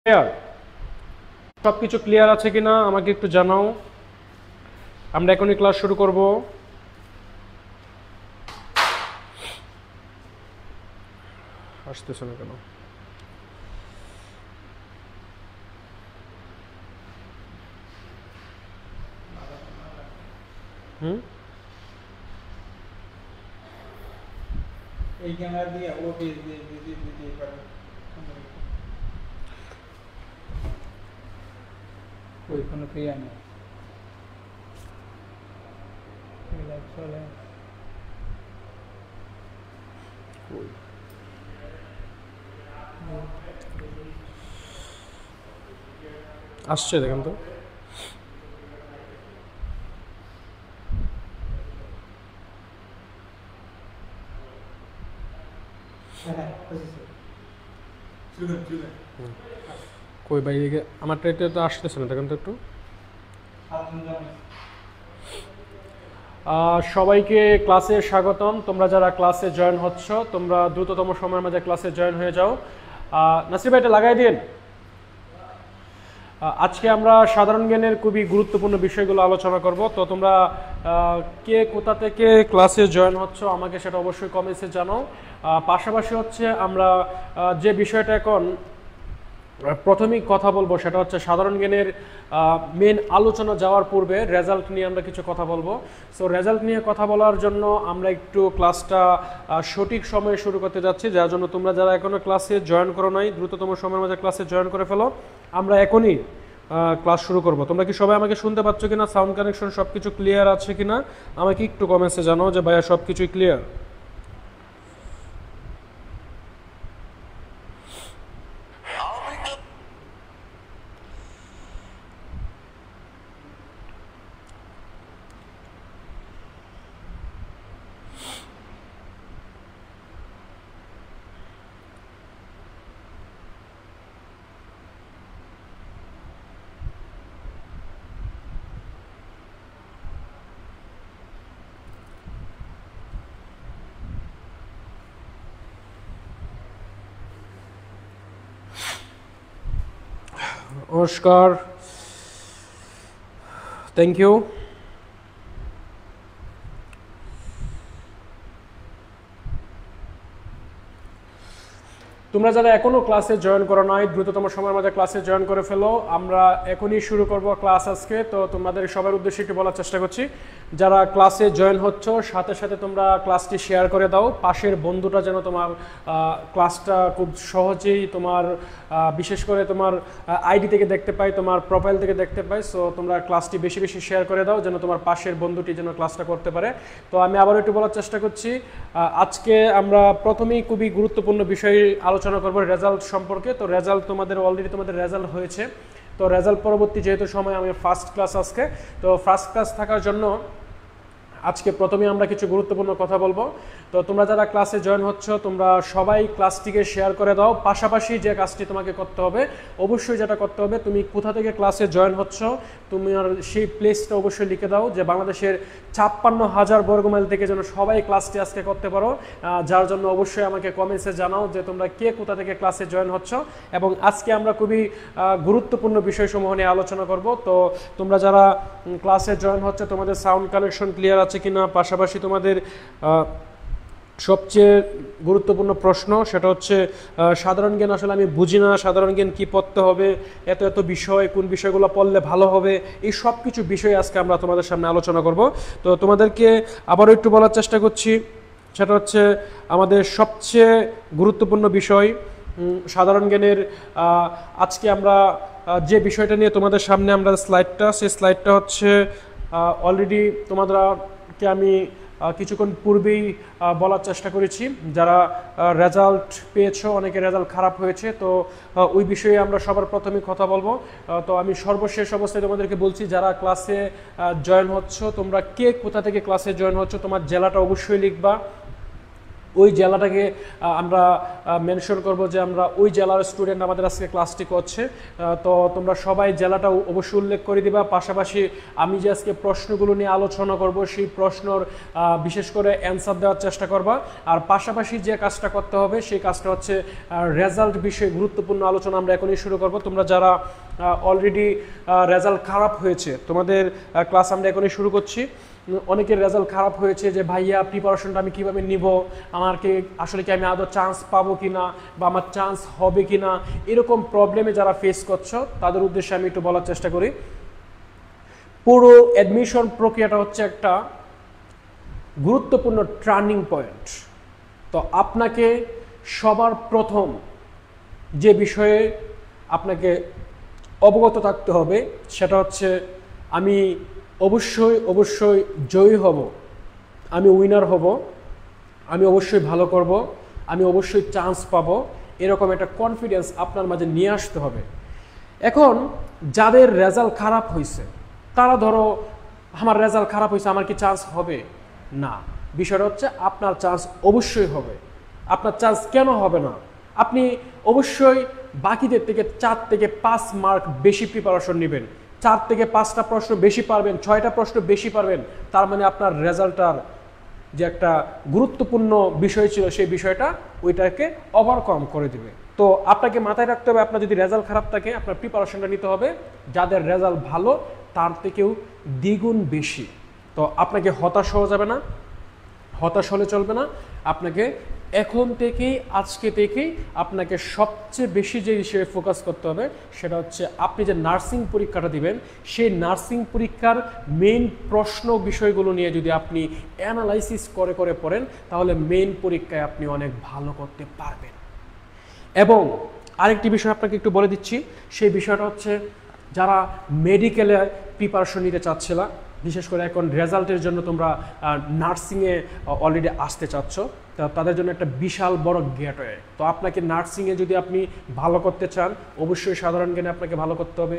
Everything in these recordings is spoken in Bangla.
ক্লিয়ার? সবকিছু ক্লিয়ার আছে কিনা আমাকে একটু জানাও। আমরা এখনই ক্লাস শুরু করব। আসতেছে না কেন? এই ক্যামেরা দিয়ে ও দিয়ে করে ওই কোনো ক্রিয়া নেই। চলে আসছে দেখেন তো। কই ভাই আমারটা এটা তো আসতেছে না, দেখেন তো একটু। সবাইকে ক্লাসে স্বাগতম। তোমরা যারা ক্লাসে জয়েন হচ্ছ তোমরা দ্রুততম সময়ের মধ্যে ক্লাসে জয়েন হয়ে যাও। নাসির ভাই এটা লাগাই দিন। আজকে আমরা সাধারণ জ্ঞানের খুবই গুরুত্বপূর্ণ বিষয়গুলো আলোচনা করব। তো তোমরা কে কোথা থেকে ক্লাসে জয়েন হচ্ছ আমাকে সেটা অবশ্যই কমেন্টসে জানাও। পাশাপাশি হচ্ছে আমরা যে বিষয়টা এখন প্রথমেই কথা বলবো সেটা হচ্ছে সাধারণ জ্ঞানের মেন আলোচনা যাওয়ার পূর্বে রেজাল্ট নিয়ে আমরা কিছু কথা বলবো। সো রেজাল্ট নিয়ে কথা বলার জন্য আমরা একটু ক্লাসটা সঠিক সময়ে শুরু করতে যাচ্ছি, যার জন্য তোমরা যারা এখনো ক্লাসে জয়েন করো নাই দ্রুততম সময়ের মধ্যে ক্লাসে জয়েন করে ফেলো। আমরা এখনই ক্লাস শুরু করব। তোমরা কি সবাই আমাকে শুনতে পাচ্ছ কিনা? সাউন্ড কানেকশন সব কিছু ক্লিয়ার আছে কিনা আমাকে একটু কমেন্টসে জানাও যে ভাইয়া সব কিছুই ক্লিয়ার। নমস্কার, থ্যাংক ইউ। তোমরা যারা এখনো ক্লাসে জয়েন করো নাই দ্রুততম সময়ের মধ্যে ক্লাসে জয়েন করে ফেলো। আমরা এখনই শুরু করব ক্লাস আজকে। তো তোমাদের সবার উদ্দেশ্যে একটু বলার চেষ্টা করছি, যারা ক্লাসে জয়েন হচ্ছ সাথে সাথে তোমরা ক্লাসটি শেয়ার করে দাও। পাশের বন্ধুটা যেন তোমার ক্লাসটা খুব সহজেই তোমার বিশেষ করে তোমার আইডি থেকে দেখতে পাই, তোমার প্রোফাইল থেকে দেখতে পাই। সো তোমরা ক্লাসটি বেশি বেশি শেয়ার করে দাও যেন তোমার পাশের বন্ধুটি যেন ক্লাসটা করতে পারে। তো আমি আবারও একটু বলার চেষ্টা করছি, আজকে আমরা প্রথমেই খুবই গুরুত্বপূর্ণ বিষয় আলোচনা করব রেজাল্ট সম্পর্কে। তো রেজাল্ট তোমাদের অলরেডি তোমাদের রেজাল্ট হয়েছে। তো রেজাল্ট পরবর্তী যেহেতু সময় আমি ফার্স্ট ক্লাস আজকে, তো ফার্স্ট ক্লাস থাকার জন্য আজকে প্রথমে আমরা কিছু গুরুত্বপূর্ণ কথা বলবো। তো তোমরা যারা ক্লাসে জয়েন হচ্ছ তোমরা সবাই ক্লাসটিকে শেয়ার করে দাও। পাশাপাশি যে কাজটি তোমাকে করতে হবে, অবশ্যই যেটা করতে হবে, তুমি কোথা থেকে ক্লাসে জয়েন হচ্ছ তুমি আর সেই প্লেসটা অবশ্যই লিখে দাও, যে বাংলাদেশের 56,000 বর্গমাইল থেকে যেন সবাই ক্লাসটি আজকে করতে পারো। যার জন্য অবশ্যই আমাকে কমেন্টসে জানাও যে তোমরা কে কোথা থেকে ক্লাসে জয়েন হচ্ছ। এবং আজকে আমরা খুবই গুরুত্বপূর্ণ বিষয়সমূহ নিয়ে আলোচনা করব। তো তোমরা যারা ক্লাসে জয়েন হচ্ছে তোমাদের সাউন্ড কানেকশন ক্লিয়ার আছে কিনা, পাশাপাশি তোমাদের সবচেয়ে গুরুত্বপূর্ণ প্রশ্ন সেটা হচ্ছে সাধারণ জ্ঞান আসলে আমি বুঝি না, সাধারণ জ্ঞান কী পড়তে হবে, এত এত বিষয়, কোন বিষয়গুলো পড়লে ভালো হবে, এই সব কিছু বিষয় আজকে আমরা তোমাদের সামনে আলোচনা করব। তো তোমাদেরকে আবারও একটু বলার চেষ্টা করছি, সেটা হচ্ছে আমাদের সবচেয়ে গুরুত্বপূর্ণ বিষয় সাধারণ জ্ঞানের। আজকে আমরা যে বিষয়টা নিয়ে তোমাদের সামনে আমরা স্লাইডটা, সেই স্লাইডটা হচ্ছে অলরেডি তোমাদেরকে আমি কিছুক্ষণ পূর্বেই বলার চেষ্টা করেছি। যারা রেজাল্ট পেয়েছো, অনেকে রেজাল্ট খারাপ হয়েছে, তো ওই বিষয়ে আমরা সবার প্রথমে কথা বলবো। তো আমি সর্বশেষ অবস্থায় তোমাদেরকে বলছি, যারা ক্লাসে জয়েন হচ্ছ তোমরা কে কোথা থেকে ক্লাসে জয়েন হচ্ছ তোমার জেলাটা অবশ্যই লিখবা। ওই জেলাটাকে আমরা মেনশন করব যে আমরা ওই জেলার স্টুডেন্ট আমাদের আজকে ক্লাসটি করছে। তো তোমরা সবাই জেলাটা অবশ্যই উল্লেখ করে দিবা। পাশাপাশি আমি যে আজকে প্রশ্নগুলো নিয়ে আলোচনা করব সেই প্রশ্নর বিশেষ করে অ্যান্সার দেওয়ার চেষ্টা করবা। আর পাশাপাশি যে কাজটা করতে হবে সেই কাজটা হচ্ছে রেজাল্ট বিষয়ে গুরুত্বপূর্ণ আলোচনা আমরা এখনই শুরু করব। তোমরা যারা অলরেডি রেজাল্ট খারাপ হয়েছে তোমাদের ক্লাস আমরা এখনই শুরু করছি। অনেকের রেজাল্ট খারাপ হয়েছে যে ভাইয়া প্রিপারেশনটা আমি কীভাবে নিব, আমাকে আসলে কি আমি আদৌ চান্স পাবো কি না বা আমার চান্স হবে কি না, এরকম প্রবলেমে যারা ফেস করছো তাদের উদ্দেশ্যে আমি একটু বলার চেষ্টা করি। পুরো অ্যাডমিশন প্রক্রিয়াটা হচ্ছে একটা গুরুত্বপূর্ণ টার্নিং পয়েন্ট। তো আপনাকে সবার প্রথম যে বিষয়ে আপনাকে অবগত থাকতে হবে সেটা হচ্ছে আমি অবশ্যই জয়ী হব, আমি উইনার হব, আমি অবশ্যই ভালো করব, আমি অবশ্যই চান্স পাবো, এরকম একটা কনফিডেন্স আপনার মাঝে নিয়ে আসতে হবে। এখন যাদের রেজাল্ট খারাপ হয়েছে তারা ধরো আমার রেজাল্ট খারাপ হয়েছে আমার কি চান্স হবে না, বিষয়টা হচ্ছে আপনার চান্স অবশ্যই হবে। আপনার চান্স কেন হবে না? আপনি অবশ্যই বাকিদের থেকে 4 থেকে 5 মার্ক বেশি প্রিপারেশন নেবেন, 4 থেকে 5টা প্রশ্ন বেশি পারবেন, 6টা প্রশ্ন বেশি পারবেন, তার মানে আপনার রেজাল্টটার যে একটা গুরুত্বপূর্ণ বিষয় ছিল সেই বিষয়টা ওইটাকে ওভারকাম করে দিবে। তো আপনাকে মাথায় রাখতে হবে আপনার যদি রেজাল্ট খারাপ থাকে আপনার প্রিপারেশনটা নিতে হবে যাদের রেজাল্ট ভালো তার থেকেও দ্বিগুণ বেশি। তো আপনাকে হতাশ হওয়া যাবে না, হতাশ হলে চলবে না। আপনাকে এখন থেকেই আজকে থেকেই আপনাকে সবচেয়ে বেশি যে বিষয়ে ফোকাস করতে হবে সেটা হচ্ছে আপনি যে নার্সিং পরীক্ষাটা দিবেন সেই নার্সিং পরীক্ষার মেইন প্রশ্ন বিষয়গুলো নিয়ে যদি আপনি অ্যানালাইসিস করে করে পড়েন তাহলে মেইন পরীক্ষায় আপনি অনেক ভালো করতে পারবেন। এবং আরেকটি বিষয় আপনাকে একটু বলে দিচ্ছি, সেই বিষয়টা হচ্ছে যারা মেডিকেলে প্রিপারেশন নিতে চাচ্ছিল, বিশেষ করে এখন রেজাল্টের জন্য তোমরা নার্সিংয়ে অলরেডি আসতে চাচ্ছ, তাদের জন্য একটা বিশাল বড় গেটওয়ে। তো আপনাকে নার্সিংয়ে যদি আপনি ভালো করতে চান অবশ্যই সাধারণ জ্ঞানে আপনাকে ভালো করতে হবে,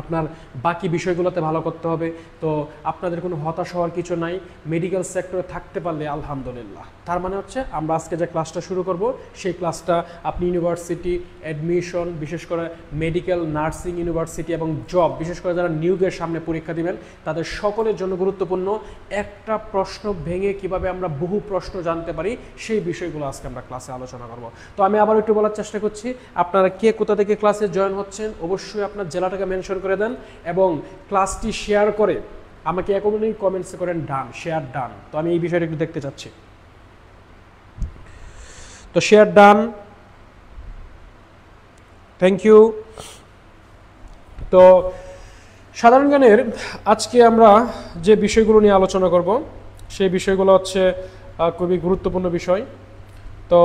আপনার বাকি বিষয়গুলোতে ভালো করতে হবে। তো আপনাদের কোনো হতাশ হওয়ার কিছু নাই, মেডিকেল সেক্টরে থাকতে পারলে আলহামদুলিল্লাহ। তার মানে হচ্ছে আমরা আজকে যে ক্লাসটা শুরু করব সেই ক্লাসটা আপনি ইউনিভার্সিটি অ্যাডমিশন, বিশেষ করে মেডিকেল, নার্সিং, ইউনিভার্সিটি এবং জব, বিশেষ করে যারা নিয়োগের সামনে পরীক্ষা দিবেন তাদের সকলের জন্য গুরুত্বপূর্ণ। একটা প্রশ্ন ভেঙে কিভাবে আমরা বহু প্রশ্ন জানতে পারি সেই বিষয়গুলো আজকে আমরা ক্লাসে আলোচনা করব। তো আমি আবার একটু বলার চেষ্টা করছি, আপনারা কে কোথা থেকে ক্লাসে জয়েন হচ্ছেন অবশ্যই আপনার জেলাটাকে মেনশন করে দেন এবং ক্লাসটি শেয়ার করে আমাকে এখনই কমেন্টস করেন ডান, শেয়ার ডান। তো আমি এই বিষয়টা একটু দেখতে চাচ্ছি। তো শেয়ার ডান, থ্যাংক ইউ। তো সাধারণ জ্ঞানের আজকে আমরা যে বিষয়গুলো নিয়ে আলোচনা করব সেই বিষয়গুলো হচ্ছে খুবই গুরুত্বপূর্ণ বিষয়। তো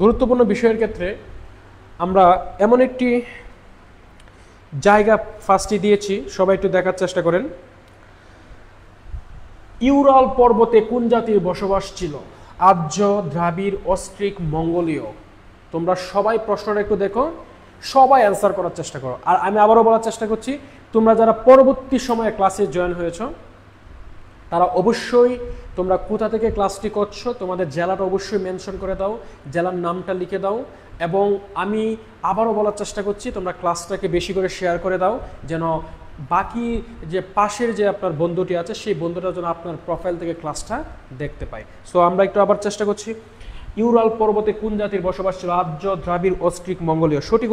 গুরুত্বপূর্ণ বিষয়ের ক্ষেত্রে আমরা এমন একটি জায়গা ফার্স্টে দিয়েছি, সবাই একটু দেখার চেষ্টা করেন। ইউরাল পর্বতে কোন জাতির বসবাস ছিল? আর্য, দ্রাবিড়, অস্ট্রিক, মঙ্গোলীয়। তোমরা সবাই প্রশ্নটা একটু দেখো, সবাই অ্যান্সার করার চেষ্টা করো। আর আমি আবারও বলার চেষ্টা করছি, তোমরা যারা পরবর্তী সময়ে ক্লাসে জয়েন হয়েছো তারা অবশ্যই তোমরা কোথা থেকে ক্লাসটি করছো তোমাদের জেলাটা অবশ্যই মেনশন করে দাও, জেলার নামটা লিখে দাও। এবং আমি আবারও বলার চেষ্টা করছি তোমরা ক্লাসটাকে বেশি করে শেয়ার করে দাও যেন বাকি যে পাশের যে আপনার বন্ধুটি আছে সেই বন্ধুটা যেন আপনার প্রোফাইল থেকে ক্লাসটা দেখতে পায়। সো আমরা একটু আবার চেষ্টা করছি, ইউরাল পর্বতে কোন জাতির বসবাস ছিল? আর্য, দ্রাবিড়, অস্ট্রিক, মঙ্গোলীয়। সঠিক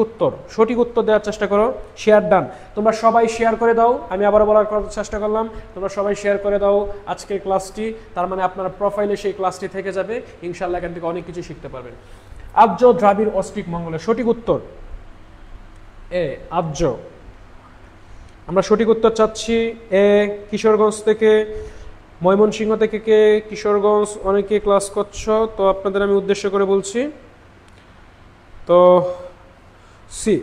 উত্তর দেওয়ার চেষ্টা করো, শেয়ার ডান। তোমরা সবাই শেয়ার করে দাও, আমি আবার বলার চেষ্টা করলাম তোমরা সবাই শেয়ার করে দাও আজকের ক্লাসটি, তার মানে আপনার প্রোফাইলে সেই ক্লাসটি থেকে যাবে, ইনশাআল্লাহ এখান থেকে অনেক কিছু শিখতে পারবেন। আর্য, দ্রাবিড়, অস্ট্রিক, মঙ্গোলীয়। সঠিক উত্তর এ আর্য। আমরা সঠিক উত্তর চাচ্ছি এ। কিশোরগঞ্জ থেকে, ময়মনসিংহ থেকে কে? কিশোরগঞ্জ অনেকে ক্লাস করছো, তো আপনাদের আমি উদ্দেশ্য করে বলছি। তো সি,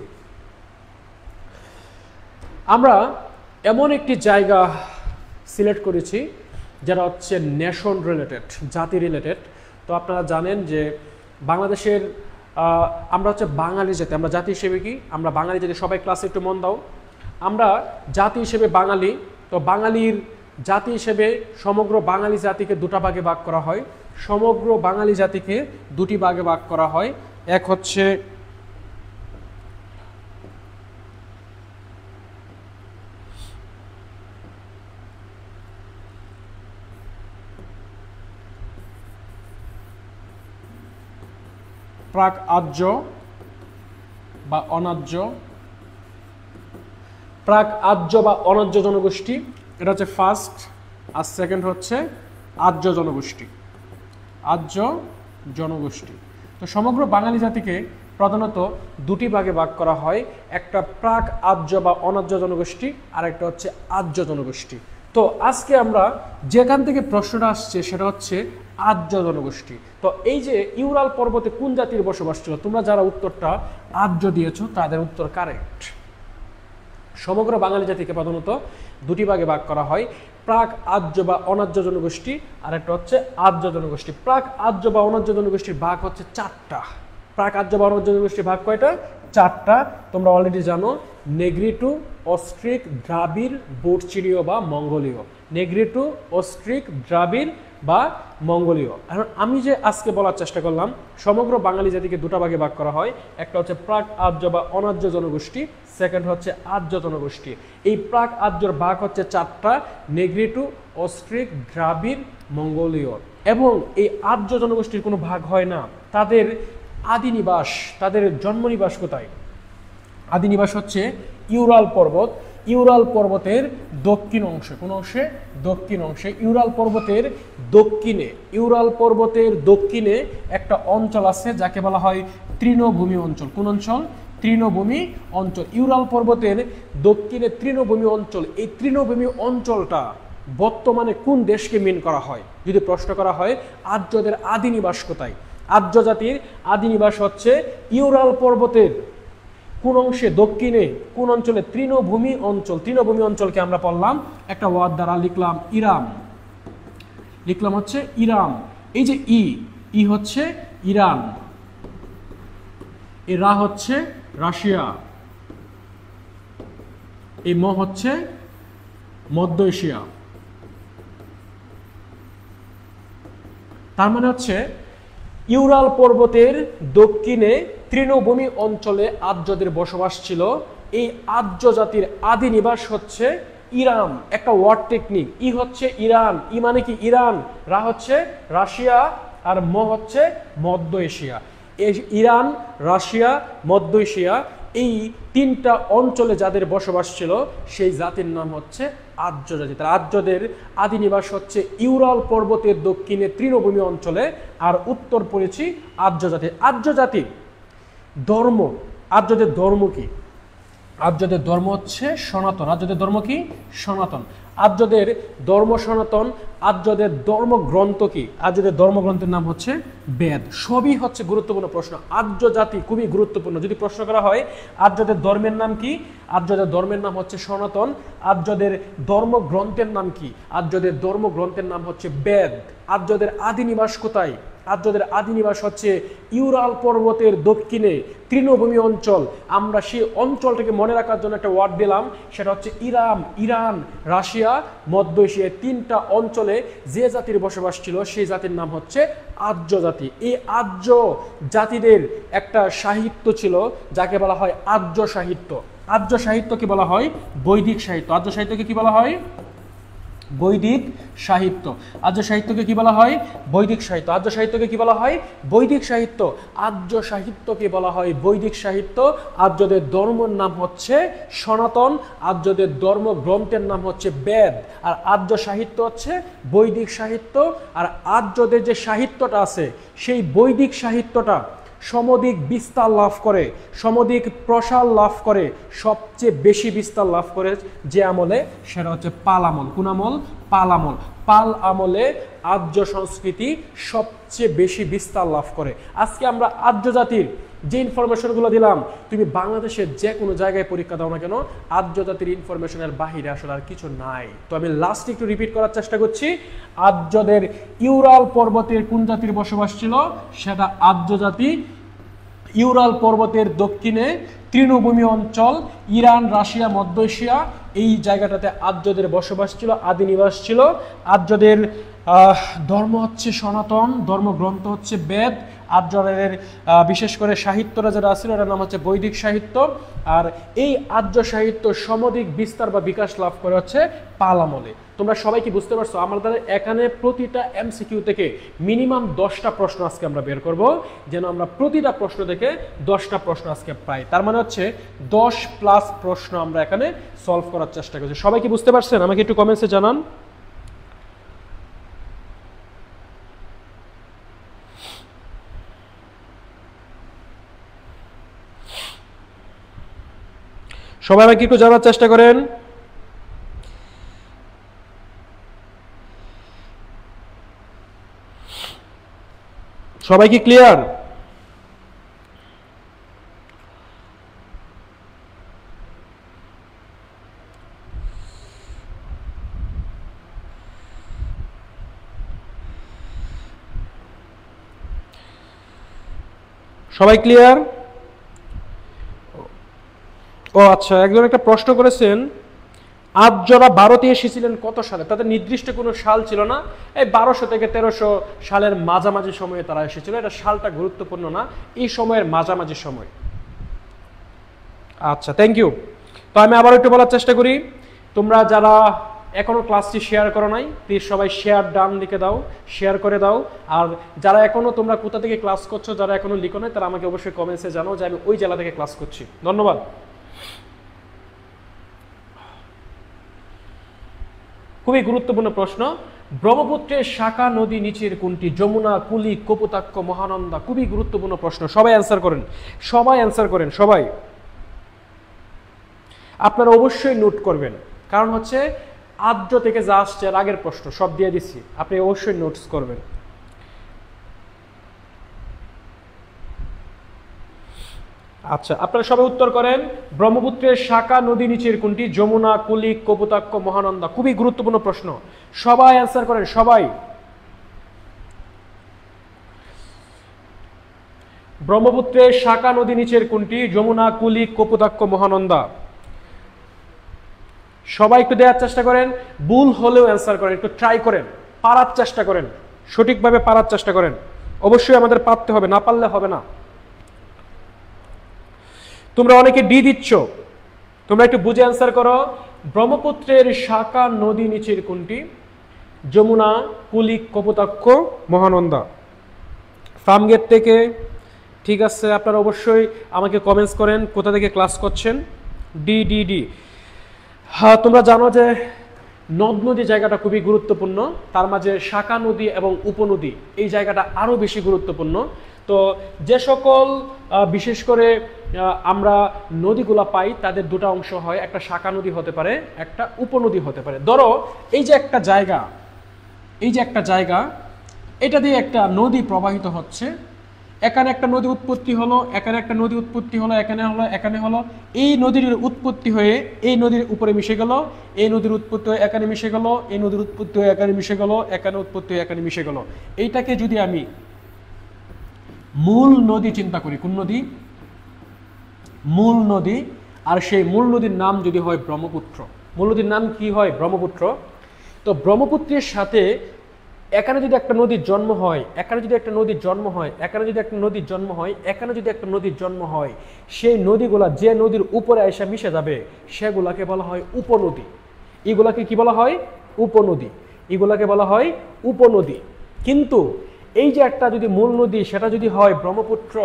আমরা এমন একটি জায়গা সিলেক্ট করেছি যেটা হচ্ছে নেশন রিলেটেড, জাতি রিলেটেড। তো আপনারা জানেন যে বাংলাদেশের আমরা হচ্ছে বাঙালি জাতি, আমরা জাতি হিসেবে কি আমরা বাঙালি জাতি। সবাই ক্লাসে একটু মন দাও, আমরা জাতি হিসেবে বাঙালি। তো বাঙালির জাতি হিসেবে সমগ্র বাঙালি জাতিকে দুটা ভাগে ভাগ করা হয়। সমগ্র বাঙালি জাতিকে দুটি ভাগে ভাগ করা হয়। এক হচ্ছে প্রাক আর্য বা অনার্য, প্রাক আর্য বা অনার্য জনগোষ্ঠী, এটা হচ্ছে ফার্স্ট। আর সেকেন্ড হচ্ছে আর্য জনগোষ্ঠী, আর্য জনগোষ্ঠী। তো সমগ্র বাঙালি জাতিকে প্রধানত দুটি ভাগে ভাগ করা হয়, একটা প্রাক আর্য বা অনার্য জনগোষ্ঠী, আর একটা হচ্ছে আর্য জনগোষ্ঠী। তো আজকে আমরা যেখান থেকে প্রশ্নটা আসছে সেটা হচ্ছে আর্য জনগোষ্ঠী। তো এই যে ইউরাল পর্বতে কোন জাতির বসবাস ছিল, তোমরা যারা উত্তরটা আর্য দিয়েছো তাদের উত্তর কারেক্ট। সমগ্র বাঙালি জাতিকে প্রধানত দুটি ভাগে ভাগ করা হয়, প্রাক আর্য বা অনার্য জনগোষ্ঠী, আর একটা হচ্ছে আর্য জনগোষ্ঠী। প্রাক আর্য বা অনার্য জনগোষ্ঠীর ভাগ হচ্ছে চারটা। প্রাক আর্য বা অনার্য জনগোষ্ঠীর ভাগ কয়টা? চারটা। তোমরা অলরেডি জানো, নেগ্রিটু, অস্ট্রিক, দ্রাবিড়, বুরচিনীয় বা মঙ্গোলীয়। নেগ্রিটু, অস্ট্রিক, দ্রাবিড় বা মঙ্গোলীয়। এখন আমি যে আজকে বলার চেষ্টা করলাম, সমগ্র বাঙালি জাতিকে দুটা ভাগে ভাগ করা হয়, একটা হচ্ছে প্রাক আর্য বা অনার্য জনগোষ্ঠী, সেকেন্ড হচ্ছে আর্য জনগোষ্ঠী। এই প্রাক আর্যর ভাগ হচ্ছে চারটা, নেগ্রিটু, অস্ট্রিক, দ্রাবিড়, মঙ্গোলীয়। এবং এই আর্য জনগোষ্ঠীর কোনো ভাগ হয় না। তাদের আদি নিবাস, তাদের জন্ম নিবাস কোথায়? আদি নিবাস হচ্ছে ইউরাল পর্বত। ইউরাল পর্বতের দক্ষিণ অংশে, কোন অংশে? দক্ষিণ অংশে। ইউরাল পর্বতের দক্ষিণে, ইউরাল পর্বতের দক্ষিণে একটা অঞ্চল আছে যাকে বলা হয় তৃণভূমি অঞ্চল। কোন অঞ্চল? তৃণভূমি অঞ্চল। ইউরাল পর্বতের দক্ষিণে তৃণভূমি অঞ্চল। এই তৃণভূমি অঞ্চলটা বর্তমানে কোন দেশকে মিন করা হয়? যদি প্রশ্ন করা হয় আর্যদের আদি নিবাস কোথায়, আর্য জাতির আদি নিবাস হচ্ছে ইউরাল পর্বতের কোন অংশে? দক্ষিণে। কোন অঞ্চলে? তৃণভূমি অঞ্চল। তৃণভূমি অঞ্চলকে আমরা পড়লাম একটা ওয়ার্ড দ্বারা, লিখলাম ইরাম, লিখলাম হচ্ছে ইরাম। এই যে ই হচ্ছে ইরান, এই রা হচ্ছে রাশিয়া, এই ম হচ্ছে মধ্য এশিয়া। তার মানে হচ্ছে ইউরাল পর্বতের দক্ষিণে তৃণভূমি অঞ্চলে আর্যদের বসবাস ছিল। এই আর্য জাতির আদি নিবাস হচ্ছে ইরান। একটা ওয়ার্ড টেকনিক, ই হচ্ছে ইরান, ই মানে কি? ইরান। রা হচ্ছে রাশিয়া, আর ম হচ্ছে মধ্য এশিয়া। ইরান, রাশিয়া, মধ্য এশিয়া, এই তিনটা অঞ্চলে যাদের বসবাস ছিল সেই জাতির নাম হচ্ছে আর্য জাতি। তার আর্যদের আদি নিবাস হচ্ছে ইউরাল পর্বতের দক্ষিণে তৃণভূমি অঞ্চলে, আর উত্তর পড়েছি আর্য জাতি। আর্য জাতি ধর্ম, আর্যদের ধর্ম কি? আর্যদের ধর্ম হচ্ছে সনাতন। আর্যদের ধর্ম কি? সনাতন। আর্যদের ধর্ম সনাতন। আর্যদের ধর্মগ্রন্থ কি? আর্যদের ধর্মগ্রন্থের নাম হচ্ছে বেদ। সবই হচ্ছে গুরুত্বপূর্ণ প্রশ্ন। আর্য জাতি খুবই গুরুত্বপূর্ণ। যদি প্রশ্ন করা হয় আর্যদের ধর্মের নাম কি? আর্যদের ধর্মের নাম হচ্ছে সনাতন। আর্যদের ধর্মগ্রন্থের নাম কি? আর্যদের ধর্মগ্রন্থের নাম হচ্ছে বেদ। আর্যদের আদি নিবাস কোথায়? আর্যদের আদি নিবাস হচ্ছে ইউরাল পর্বতের দক্ষিণে তৃণভূমি অঞ্চল। আমরা সেই অঞ্চলটাকে মনে রাখার জন্য একটা ওয়ার্ড দিলাম, সেটা হচ্ছে ইরাম, ইরান, রাশিয়া, মধ্য এশিয়া। তিনটা অঞ্চলে যে জাতির বসবাস ছিল সেই জাতির নাম হচ্ছে আর্য জাতি। এই আর্য জাতিদের একটা সাহিত্য ছিল যাকে বলা হয় আর্য সাহিত্য। আর্য সাহিত্যকে বলা হয় বৈদিক সাহিত্য। আর্য সাহিত্যকে কি বলা হয়? বৈদিক সাহিত্য। আর্য সাহিত্যকে কি বলা হয়? বৈদিক সাহিত্য। আর্য সাহিত্যকে কি বলা হয়? বৈদিক সাহিত্য। আর্য সাহিত্যকে বলা হয় বৈদিক সাহিত্য। আর্যদের ধর্মের নাম হচ্ছে সনাতন। আর্যদের ধর্মগ্রন্থের নাম হচ্ছে বেদ। আর আর্য সাহিত্য হচ্ছে বৈদিক সাহিত্য। আর আর্যদের যে সাহিত্যটা আছে সেই বৈদিক সাহিত্যটা সমধিক বিস্তার লাভ করে, সমধিক প্রসার লাভ করে, সবচেয়ে বেশি বিস্তার লাভ করে যে আমলে, সেটা হচ্ছে পাল আমল। কোন আমল? পাল আমল। পাল আমলে আর্য সংস্কৃতি সবচেয়ে বেশি বিস্তার লাভ করে। আজকে আমরা আর্য জাতির যে ইনফরমেশনগুলো দিলাম, তুমি বাংলাদেশের যে কোনো জায়গায় পরীক্ষা দাও না কেন, আর্য জাতির ইনফরমেশনের বাহিরে আসলে আর কিছু নাই। তো আমি লাস্ট একটু রিপিট করার চেষ্টা করছি। আর্যদের ইউরাল পর্বতের কোন জাতির বসবাস ছিল? সেটা আর্য জাতি। ইউরাল পর্বতের দক্ষিণে তৃণভূমি অঞ্চল, ইরান, রাশিয়া, মধ্য এশিয়া, এই জায়গাটাতে আর্যদের বসবাস ছিল, আদি নিবাস ছিল। আর্যদের ধর্ম হচ্ছে সনাতন, ধর্মগ্রন্থ হচ্ছে বেদ, আর্যদের বিশেষ করে সাহিত্যরা যারা আছে এটার নাম হচ্ছে বৈদিক সাহিত্য। আর এই আর্য সাহিত্য সমধিক বিস্তার বা বিকাশ লাভ করে হচ্ছে পাল আমলে। তোমরা সবাই কি বুঝতে পারছো? আমাদের এখানে প্রতিটা এমসিকিউ থেকে মিনিমাম 10টা প্রশ্ন আজকে আমরা বের করব, যেন আমরা প্রতিটা প্রশ্ন থেকে 10টা প্রশ্ন আজকে পাই। তার মানে হচ্ছে 10+ প্রশ্ন আমরা এখানে সলভ করার চেষ্টা করছি। সবাই কি বুঝতে পারছেন? আমাকে একটু কমেন্টসে জানান। সবাই আমাকে একটু জানার চেষ্টা করেন। সবাই কি ক্লিয়ার? সবাই ক্লিয়ার? ও আচ্ছা, একজন একটা প্রশ্ন করেছেন, আর্যরা ভারতে এসেছিলেন কত সালে? তাদের নির্দিষ্ট কোনো সাল ছিল না, এই 1200 থেকে 1300 সালের মাঝামাঝি সময়ে তারা এসেছিল। এটা সালটা গুরুত্বপূর্ণ না, এই সময়ের মাঝামাঝি সময়। আচ্ছা, থ্যাংক ইউ। তো আমি আবার একটু বলার চেষ্টা করি, তোমরা যারা এখনো ক্লাসটি শেয়ার করো নাই, প্লিজ সবাই শেয়ার ডান লিখে দাও, শেয়ার করে দাও। আর যারা এখনো তোমরা কোথা থেকে ক্লাস করছো, যারা এখনো লিখো নাই, তারা আমাকে অবশ্যই কমেন্টসে জানাও যে আমি ওই জেলা থেকে ক্লাস করছি। ধন্যবাদ। খুবই গুরুত্বপূর্ণ প্রশ্ন, ব্রহ্মপুত্রের শাখা নদী নিচের কোনটি? যমুনা, কুলি, কপোতাক্ষ, মহানন্দা। খুবই গুরুত্বপূর্ণ প্রশ্ন, সবাই অ্যান্সার করেন, সবাই অ্যান্সার করেন। সবাই আপনারা অবশ্যই নোট করবেন, কারণ হচ্ছে আর্য থেকে যা আসছে এর আগের প্রশ্ন সব দিয়ে দিচ্ছি, আপনি অবশ্যই নোটস করবেন। আচ্ছা, আপনারা সবাই উত্তর করেন, ব্রহ্মপুত্রের শাখা নদী নিচের কোনটি? যমুনা, কুলি, কপোতাক্ষ, মহানন্দা। খুবই গুরুত্বপূর্ণ প্রশ্ন, সবাই অ্যান্সার করেন। সবাই, ব্রহ্মপুত্রের শাখা নদী নিচের কোনটি? যমুনা, কুলি, কপোতাক্ষ, মহানন্দা। সবাই একটু দেওয়ার চেষ্টা করেন, ভুল হলেও অ্যান্সার করেন, একটু ট্রাই করেন, পারার চেষ্টা করেন, সঠিকভাবে পারার চেষ্টা করেন। অবশ্যই আমাদের পারতে হবে, না পারলে হবে না। তোমরা অনেকে ডি দিচ্ছ, তোমরা একটু বুঝে অ্যান্সার করো। ব্রহ্মপুত্রের শাখা নদী নিচের কোনটি? যমুনা, কুলি, কপোতাক্ষ, মহানন্দা। ফার্মগেট থেকে, ঠিক আছে, আপনারা অবশ্যই আমাকে কমেন্টস করেন কোথা থেকে ক্লাস করছেন। D D D. হ্যাঁ, তোমরা জানো যে নদ নদী জায়গাটা খুবই গুরুত্বপূর্ণ, তার মাঝে শাখা নদী এবং উপনদী এই জায়গাটা আরও বেশি গুরুত্বপূর্ণ। তো যে সকল বিশেষ করে আমরা নদীগুলা পাই তাদের দুটা অংশ হয়, একটা শাখা নদী হতে পারে, একটা উপনদী হতে পারে। ধরো এই যে একটা জায়গা, এই যে একটা জায়গা, এটা দিয়ে একটা নদী প্রবাহিত হচ্ছে, এখানে একটা নদী উৎপত্তি হলো, এখানে একটা নদী উৎপত্তি হলো, এখানে হলো, এখানে হলো। এই নদীর উৎপত্তি হয়ে এই নদীর উপরে মিশে গেল, এই নদীর উৎপত্তি হয়ে এখানে মিশে গেল, এই নদীর উৎপত্তি হয়ে এখানে মিশে গেল, এখানে উৎপত্তি হয়ে এখানে মিশে গেল। এইটাকে যদি আমি মূল নদী চিন্তা করি, কোন নদী? মূল নদী। আর সেই মূল নদীর নাম যদি হয় ব্রহ্মপুত্র। মূল নদীর নাম কি হয়? ব্রহ্মপুত্র। তো ব্রহ্মপুত্রের সাথে এখানে যদি একটা নদীর জন্ম হয়, এখানে যদি একটা নদীর জন্ম হয়, এখানে যদি একটা নদীর জন্ম হয়, এখানে যদি একটা নদীর জন্ম হয়, সেই নদীগুলা যে নদীর উপরে এসে মিশে যাবে সেগুলাকে বলা হয় উপনদী। এগুলাকে কি বলা হয়? উপনদী। এগুলাকে বলা হয় উপনদী। কিন্তু এই যে একটা যদি মূল নদী, সেটা যদি হয় ব্রহ্মপুত্র,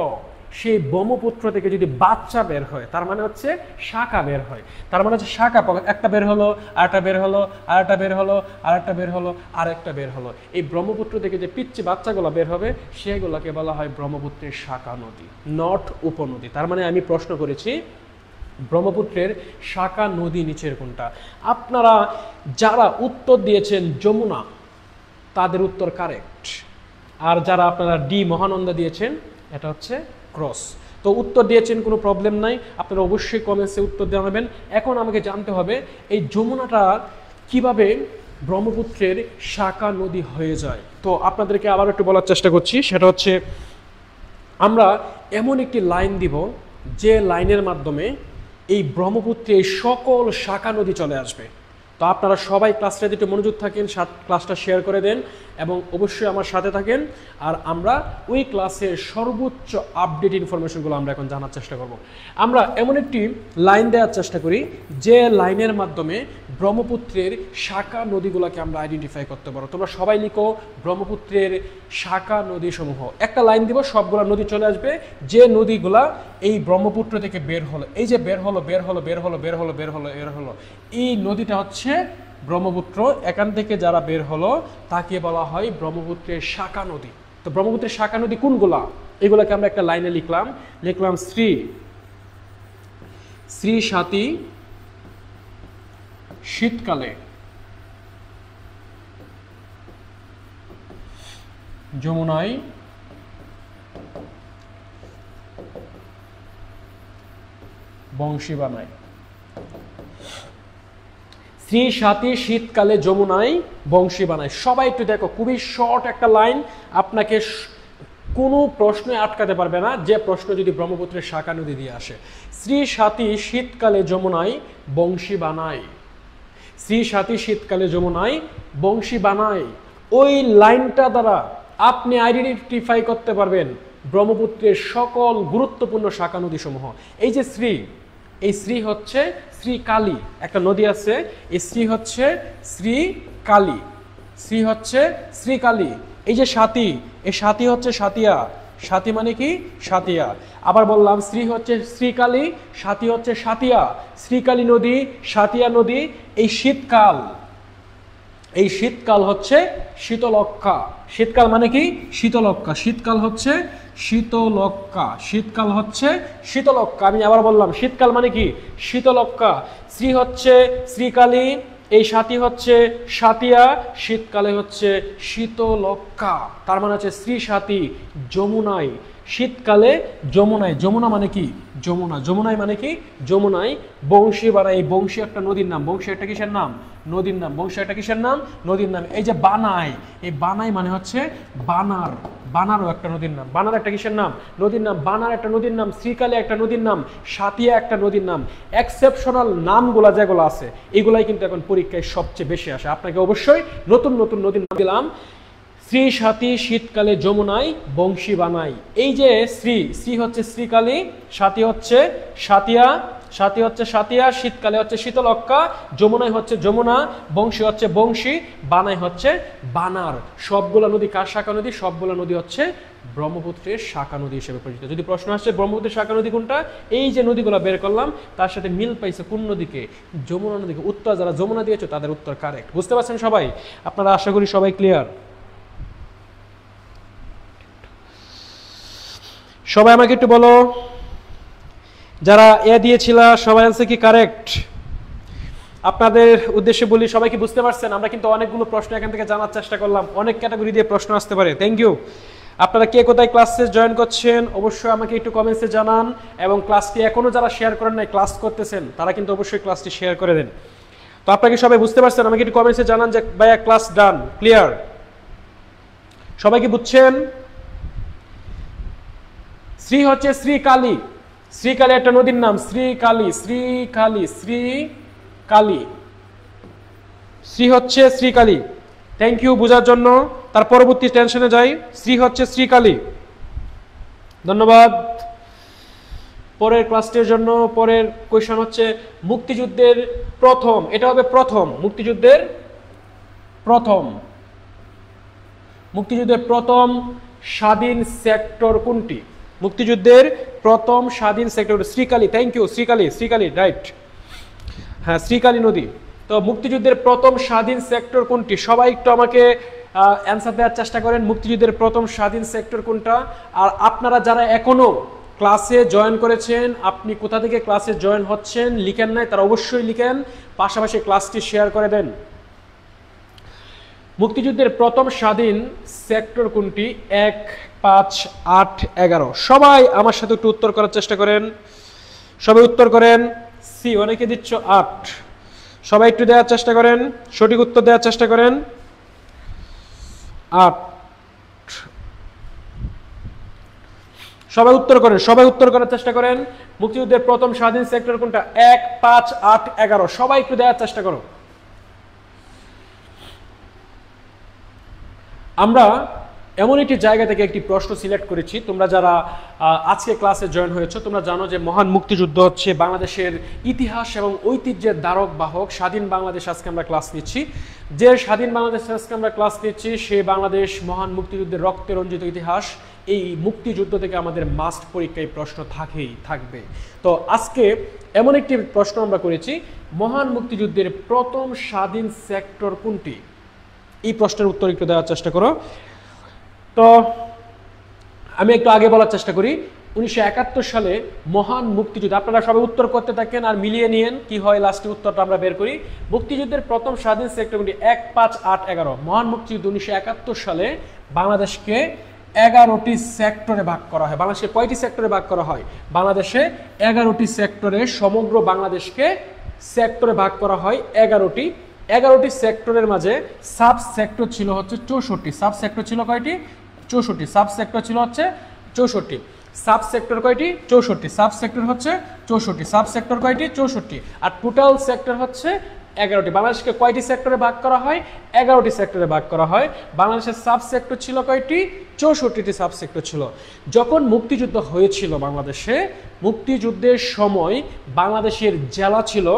সেই ব্রহ্মপুত্র থেকে যদি বাচ্চা বের হয়, তার মানে হচ্ছে শাখা বের হয়। তার মানে হচ্ছে শাখা, একটা বের হলো, আরেকটা বের হলো, আরেকটা বের হলো, আরেকটা বের হলো, আরেকটা বের হলো। এই ব্রহ্মপুত্র থেকে যে পিচ্ছি বাচ্চাগুলো বের হবে সেগুলোকে বলা হয় ব্রহ্মপুত্রের শাখা নদী, নট উপনদী। তার মানে আমি প্রশ্ন করেছি ব্রহ্মপুত্রের শাখা নদী নিচের কোনটা? আপনারা যারা উত্তর দিয়েছেন যমুনা, তাদের উত্তর কারেক্ট। আর যারা আপনারা ডি মহানন্দা দিয়েছেন, এটা হচ্ছে ক্রস। তো উত্তর দিয়েছেন, কোনো প্রবলেম নাই, আপনারা অবশ্যই কমেন্টসে উত্তর জানাবেন। এখন আমাকে জানতে হবে এই যমুনাটা কিভাবে ব্রহ্মপুত্রের শাখা নদী হয়ে যায়। তো আপনাদেরকে আবার একটু বলার চেষ্টা করছি, সেটা হচ্ছে আমরা এমন একটি লাইন দিব যে লাইনের মাধ্যমে এই ব্রহ্মপুত্রের সকল শাখা নদী চলে আসবে। তো আপনারা সবাই ক্লাসটা একটু মনোযোগ থাকেন, ক্লাসটা শেয়ার করে দেন এবং অবশ্যই আমার সাথে থাকেন। আর আমরা ওই ক্লাসের সর্বোচ্চ আপডেট ইনফরমেশনগুলো আমরা এখন জানার চেষ্টা করব। আমরা এমন একটি লাইন দেওয়ার চেষ্টা করি যে লাইনের মাধ্যমে ব্রহ্মপুত্রের শাখা নদীগুলোকে আমরা আইডেন্টিফাই করতে পারবো। তোমরা সবাই লিখো ব্রহ্মপুত্রের শাখা নদীসমূহ। একটা লাইন দিব, সবগুলা নদী চলে আসবে যে নদীগুলা এই ব্রহ্মপুত্র থেকে বের হলো, এই যে বের হলো বের হলো বের হলো বের হলো বের হলো বের হলো, এই নদীটা হচ্ছে ব্রহ্মপুত্র। এখান থেকে যারা বের হলো তাকে বলা হয় ব্রহ্মপুত্রের শাখা নদী। তো ব্রহ্মপুত্রের শাখা নদী কোনগুলা, এগুলোকে আমরা একটা লাইনে লিখলাম শ্রী সাথী শীতকালে, যমুনায় বংশী বানায়। শ্রী সাথী শীতকালে যমুনায় বংশী বানায়। সবাই একটু দেখো, খুবই শর্ট একটা লাইন, আপনাকে কোনো প্রশ্নে আটকাতে পারবে না যে প্রশ্ন যদি ব্রহ্মপুত্রের শাখা নদী দিয়ে আসে। শ্রী সাথী শীতকালে যমুনায় বংশী বানায়, শ্রী সাথী শীতকালে যমুনায় বংশী বানায়। ওই লাইনটা দ্বারা আপনি আইডেন্টিফাই করতে পারবেন ব্রহ্মপুত্রের সকল গুরুত্বপূর্ণ শাখা নদীসমূহ। এই যে শ্রী, এই শ্রী হচ্ছে শ্রীকালী, একটা নদী আছে, এই শ্রী হচ্ছে শ্রীকালী, শ্রী হচ্ছে শ্রীকালী। এই যে সাথী, এই সাথী হচ্ছে সাতিয়া, সাথী মানে কি সাতিয়া। আবার বললাম শ্রী হচ্ছে শ্রীকালী, সাথী হচ্ছে সাতিয়া। শ্রীকালী নদী, সাতিয়া নদী। এই শীতকাল, এই শীতকাল হচ্ছে শীতলক্ষা। শীতকাল মানে কি শীতলক্ষা, শীতকাল হচ্ছে শীতলক্ষা, শীতকাল হচ্ছে শীতলক্ষা। আমি আবার বললাম শীতকাল মানে কি শীতলক্ষা। শ্রী হচ্ছে শ্রীকালী, এই সাথী হচ্ছে সাতিয়া, শীতকালে হচ্ছে শীতলক্ষা। তার মানে হচ্ছে শ্রী সাথী যমুনায়, শীতকালে যমুনায়। যমুনা মানে কি যমুনা, যমুনায় মানে কি যমুনায় বংশী বানায়। এই বংশী একটা নদীর নাম, বংশী একটা কিসের নাম নদীর নাম, বংশী একটা কিসের নাম নদীর নাম। এই যে বানায়, এই বানাই মানে হচ্ছে বানার, বানারও একটা নদীর নাম। বানার একটা কিসের নাম নদীর নাম, বানার একটা নদীর নাম, শ্রীকালে একটা নদীর নাম, সাতিয়া একটা নদীর নাম। এক্সেপশনাল নামগুলা যেগুলো আছে এগুলাই কিন্তু এখন পরীক্ষায় সবচেয়ে বেশি আসে। আপনাকে অবশ্যই নতুন নতুন নদীর নাম দিলাম। শ্রী সাথী শীতকালে যমুনায় বংশী বানাই। এই যে শ্রী, শ্রী হচ্ছে শ্রীকালী, সাথী হচ্ছে সাতিয়া, সাথী হচ্ছে সাতিয়া, শীতকালে হচ্ছে শীতলক্ষা, যমুনায় হচ্ছে যমুনা, বংশী হচ্ছে বংশী, বানাই হচ্ছে বানার। সবগুলা নদী কার শাখা নদী? সবগুলা নদী হচ্ছে ব্রহ্মপুত্রের শাখা নদী হিসেবে পরিচিত। যদি প্রশ্ন আসছে ব্রহ্মপুত্রের শাখা নদী কোনটা, এই যে নদীগুলো বের করলাম তার সাথে মিল পাইছে কোন নদীকে? যমুনা নদীকে। উত্তর যারা যমুনা দিয়েছে তাদের উত্তর কারেক্ট। বুঝতে পারছেন সবাই? আপনারা আশা করি সবাই ক্লিয়ার। সবাই আমাকে একটু বলো, যারা এ দিয়েছিল সবাই আছে কি কারেক্ট? আপনাদের উদ্দেশ্যে বলি, সবাই কি বুঝতে পারছেন? আমরা কিন্তু অনেকগুলো প্রশ্ন এখান থেকে জানার চেষ্টা করলাম, অনেক ক্যাটাগরি দিয়ে প্রশ্ন আসতে পারে। Thank you. আপনারা কে কোথায় ক্লাসে জয়েন করছেন অবশ্যই আমাকে একটু কমেন্টসে জানান, এবং ক্লাসটি এখনো যারা শেয়ার করেন নাই, ক্লাস করতেছেন, তারা কিন্তু অবশ্যই ক্লাসটি শেয়ার করে দেন। তো আপনাকে সবাই বুঝতে পারছেন? আমাকে একটু কমেন্টসে জানান যে ভাইয়া ক্লাস ডান, ক্লিয়ার। সবাই কি বুঝছেন? শ্রী হচ্ছে শ্রীকালী, শ্রীকালী একটা নদীর নাম, শ্রীকালী, শ্রীকালী, শ্রীকালী, শ্রী হচ্ছে শ্রীকালী। থ্যাংক ইউ বোঝার জন্য। তার পরবর্তী টেনশনে যাই। শ্রী হচ্ছে শ্রীকালী, ধন্যবাদ। পরের ক্লাসটির জন্য পরের কোয়েশ্চন হচ্ছে মুক্তিযুদ্ধের প্রথম, এটা হবে প্রথম, মুক্তিযুদ্ধের প্রথম, মুক্তিযুদ্ধের প্রথম স্বাধীন সেক্টর কোনটি? মুক্তিযুদ্ধের প্রথম স্বাধীন sector Srikali. Thank you, Srikali, Srikali, right. হ্যাঁ, শ্রীকালী নদী। তো মুক্তিযুদ্ধের প্রথম স্বাধীন সেক্টর কোনটি? সবাই একটু আমাকে অ্যান্সার দেওয়ার চেষ্টা করেন, মুক্তিযুদ্ধের প্রথম স্বাধীন সেক্টর কোনটা? আর আপনারা যারা এখনো ক্লাসে জয়েন করেছেন, আপনি কোথা থেকে ক্লাসে জয়েন হচ্ছেন লিখেন নাই, তারা অবশ্যই লিখেন, পাশাপাশি ক্লাসটি শেয়ার করে দেন। মুক্তিযুদ্ধের প্রথম স্বাধীন সেক্টর কোনটি? 1, 5, 8, 11। সবাই আমার সাথে একটু উত্তর করার চেষ্টা করেন, সবাই উত্তর করেন। সি, অনেকে দিচ্ছ 8, সবাই একটু দেওয়ার চেষ্টা করেন, সঠিক উত্তর দেওয়ার চেষ্টা করেন। 8, সবাই উত্তর করেন, সবাই উত্তর করার চেষ্টা করেন। মুক্তিযুদ্ধের প্রথম স্বাধীন সেক্টর কোনটা? 1, 5, 8, 11। সবাই একটু দেওয়ার চেষ্টা করো। আমরা এমন একটি জায়গা থেকে একটি প্রশ্ন সিলেক্ট করেছি। তোমরা যারা আজকে ক্লাসে জয়েন হয়েছো তোমরা জানো যে মহান মুক্তিযুদ্ধ হচ্ছে বাংলাদেশের ইতিহাস এবং ঐতিহ্যের দ্বারক বাহক। স্বাধীন বাংলাদেশ আজকে আমরা ক্লাস নিচ্ছি। যে স্বাধীন বাংলাদেশ আজকে আমরা ক্লাস নিচ্ছি সে বাংলাদেশ মহান মুক্তিযুদ্ধের রক্তে রঞ্জিত ইতিহাস। এই মুক্তিযুদ্ধ থেকে আমাদের মাস্ট পরীক্ষায় প্রশ্ন থাকবে। তো আজকে এমন একটি প্রশ্ন আমরা করেছি, মহান মুক্তিযুদ্ধের প্রথম স্বাধীন সেক্টর কোনটি? এই প্রশ্নের উত্তর একটু দেওয়ার চেষ্টা করো। তো আমি একটু আগে বলার চেষ্টা করি। 1971 সালে মহান মুক্তিযুদ্ধ, আপনারা সবাই উত্তর করতে থাকেন আর মিলিয়ে নিয়েন কি হয়, লাস্টে উত্তরটা আমরা বের করি। মুক্তিযুদ্ধের প্রথম স্বাধীন সেক্টর কোনটি? 1, 5, 8, 11। মহান মুক্তিযুদ্ধ 1971 সালে বাংলাদেশকে 11টি সেক্টরে ভাগ করা হয়। বাংলাদেশে কয়টি সেক্টরে ভাগ করা হয়? বাংলাদেশে 11টি সেক্টরে, সমগ্র বাংলাদেশকে সেক্টরে ভাগ করা হয় 11টি। 11টি সেক্টরের মাঝে সাব সেক্টর ছিল হচ্ছে 64। সাব সেক্টর ছিল কয়টি? 64। সাব সেক্টর ছিল হচ্ছে 64। সাব সেক্টর কয়টি? 64। সাব সেক্টর হচ্ছে 64। সাব সেক্টর কয়টি? 64। আর টোটাল সেক্টর হচ্ছে 11টি। বাংলাদেশকে কয়টি সেক্টরে ভাগ করা হয়? 11টি সেক্টরে ভাগ করা হয়। বাংলাদেশের সাব সেক্টর ছিল কয়টি? 64টি সাব সেক্টর ছিল। যখন মুক্তিযুদ্ধ হয়েছিল বাংলাদেশে, মুক্তিযুদ্ধের সময় বাংলাদেশের জেলা ছিল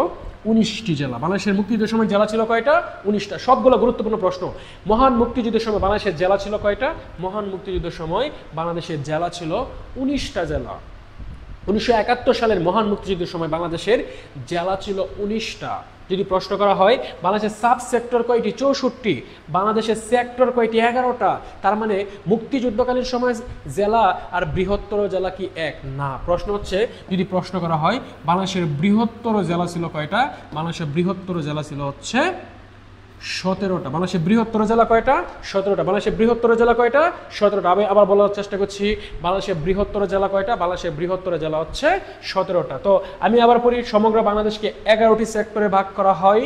19টি জেলা। বাংলাদেশের মুক্তিযুদ্ধের সময় জেলা ছিল কয়টা? 19টা। সবগুলো গুরুত্বপূর্ণ প্রশ্ন। মহান মুক্তিযুদ্ধের সময় বাংলাদেশের জেলা ছিল কয়টা? মহান মুক্তিযুদ্ধের সময় বাংলাদেশের জেলা ছিল 19টা জেলা। 1971 সালের মহান মুক্তিযুদ্ধের সময় বাংলাদেশের জেলা ছিল 19টা। যদি প্রশ্ন করা হয় বাংলাদেশের সাব সেক্টর কয়টি? 64। বাংলাদেশের সেক্টর কয়টি? 11টা। তার মানে মুক্তিযুদ্ধকালীন সময় জেলা আর বৃহত্তর জেলা কি এক? না। প্রশ্ন হচ্ছে, যদি প্রশ্ন করা হয় বাংলাদেশের বৃহত্তর জেলা ছিল কয়টা? বাংলাদেশের বৃহত্তর জেলা ছিল হচ্ছে 17টা। বাংলাদেশের বৃহত্তর জেলা কয়টা? 17টা। বাংলাদেশের বৃহত্তর জেলা কয়টা? 17টা। আমি আবার বলার চেষ্টা করছি, বাংলাদেশের বৃহত্তর জেলা কয়টা? বাংলাদেশের বৃহত্তর জেলা হচ্ছে 17টা। তো আমি আবার পড়ি, সমগ্র বাংলাদেশকে 11টি সেক্টরে ভাগ করা হয়।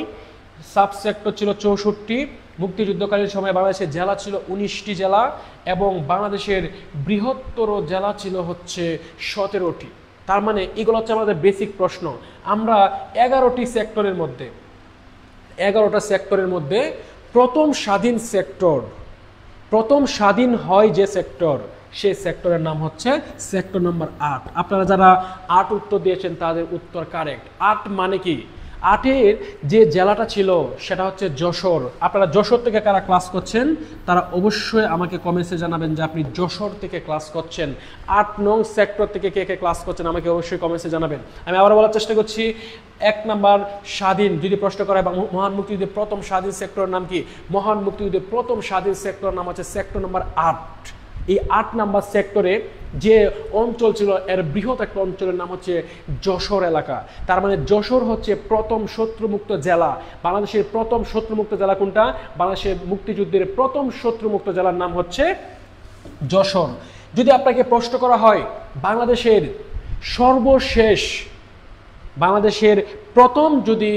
সাব সেক্টর ছিল 64। মুক্তিযুদ্ধকালীন সময় বাংলাদেশের জেলা ছিল 19টি জেলা এবং বাংলাদেশের বৃহত্তর জেলা ছিল হচ্ছে 17টি। তার মানে এগুলো হচ্ছে আমাদের বেসিক প্রশ্ন। আমরা 11টি সেক্টরের মধ্যে 11টা সেক্টরের মধ্যে প্রথম স্বাধীন সেক্টর, প্রথম স্বাধীন হয় যে সেক্টর, সেই সেক্টরের নাম হচ্ছে সেক্টর নম্বর 8। আপনারা যারা 8 উত্তর দিয়েছেন তাদের উত্তর কারেক্ট। 8 মানে কি? 8-এর যে জেলাটা ছিল সেটা হচ্ছে যশোর। আপনারা যশোর থেকে কারা ক্লাস করছেন তারা অবশ্যই আমাকে কমেন্টসে জানাবেন যে আপনি যশোর থেকে ক্লাস করছেন। 8 নং সেক্টর থেকে কে কে ক্লাস করছেন আমাকে অবশ্যই কমেন্টসে জানাবেন। আমি আবার বলার চেষ্টা করছি, 1 নাম্বার স্বাধীন, যদি প্রশ্ন করা হয় মহান মুক্তিযুদ্ধের প্রথম স্বাধীন সেক্টরের নাম কি? মহান মুক্তিযুদ্ধের প্রথম স্বাধীন সেক্টরের নাম হচ্ছে সেক্টর নম্বর 8। এই 8 নাম্বার সেক্টরে যে অঞ্চল ছিল এর বৃহৎ একটা অঞ্চলের নাম হচ্ছে যশোর এলাকা। তার মানে যশোর হচ্ছে প্রথম শত্রুমুক্ত জেলা। বাংলাদেশের প্রথম শত্রুমুক্ত জেলা কোনটা? বাংলাদেশের মুক্তিযুদ্ধের প্রথম শত্রুমুক্ত জেলার নাম হচ্ছে যশোর। যদি আপনাকে প্রশ্ন করা হয় বাংলাদেশের সর্বশেষ, বাংলাদেশের প্রথম যদি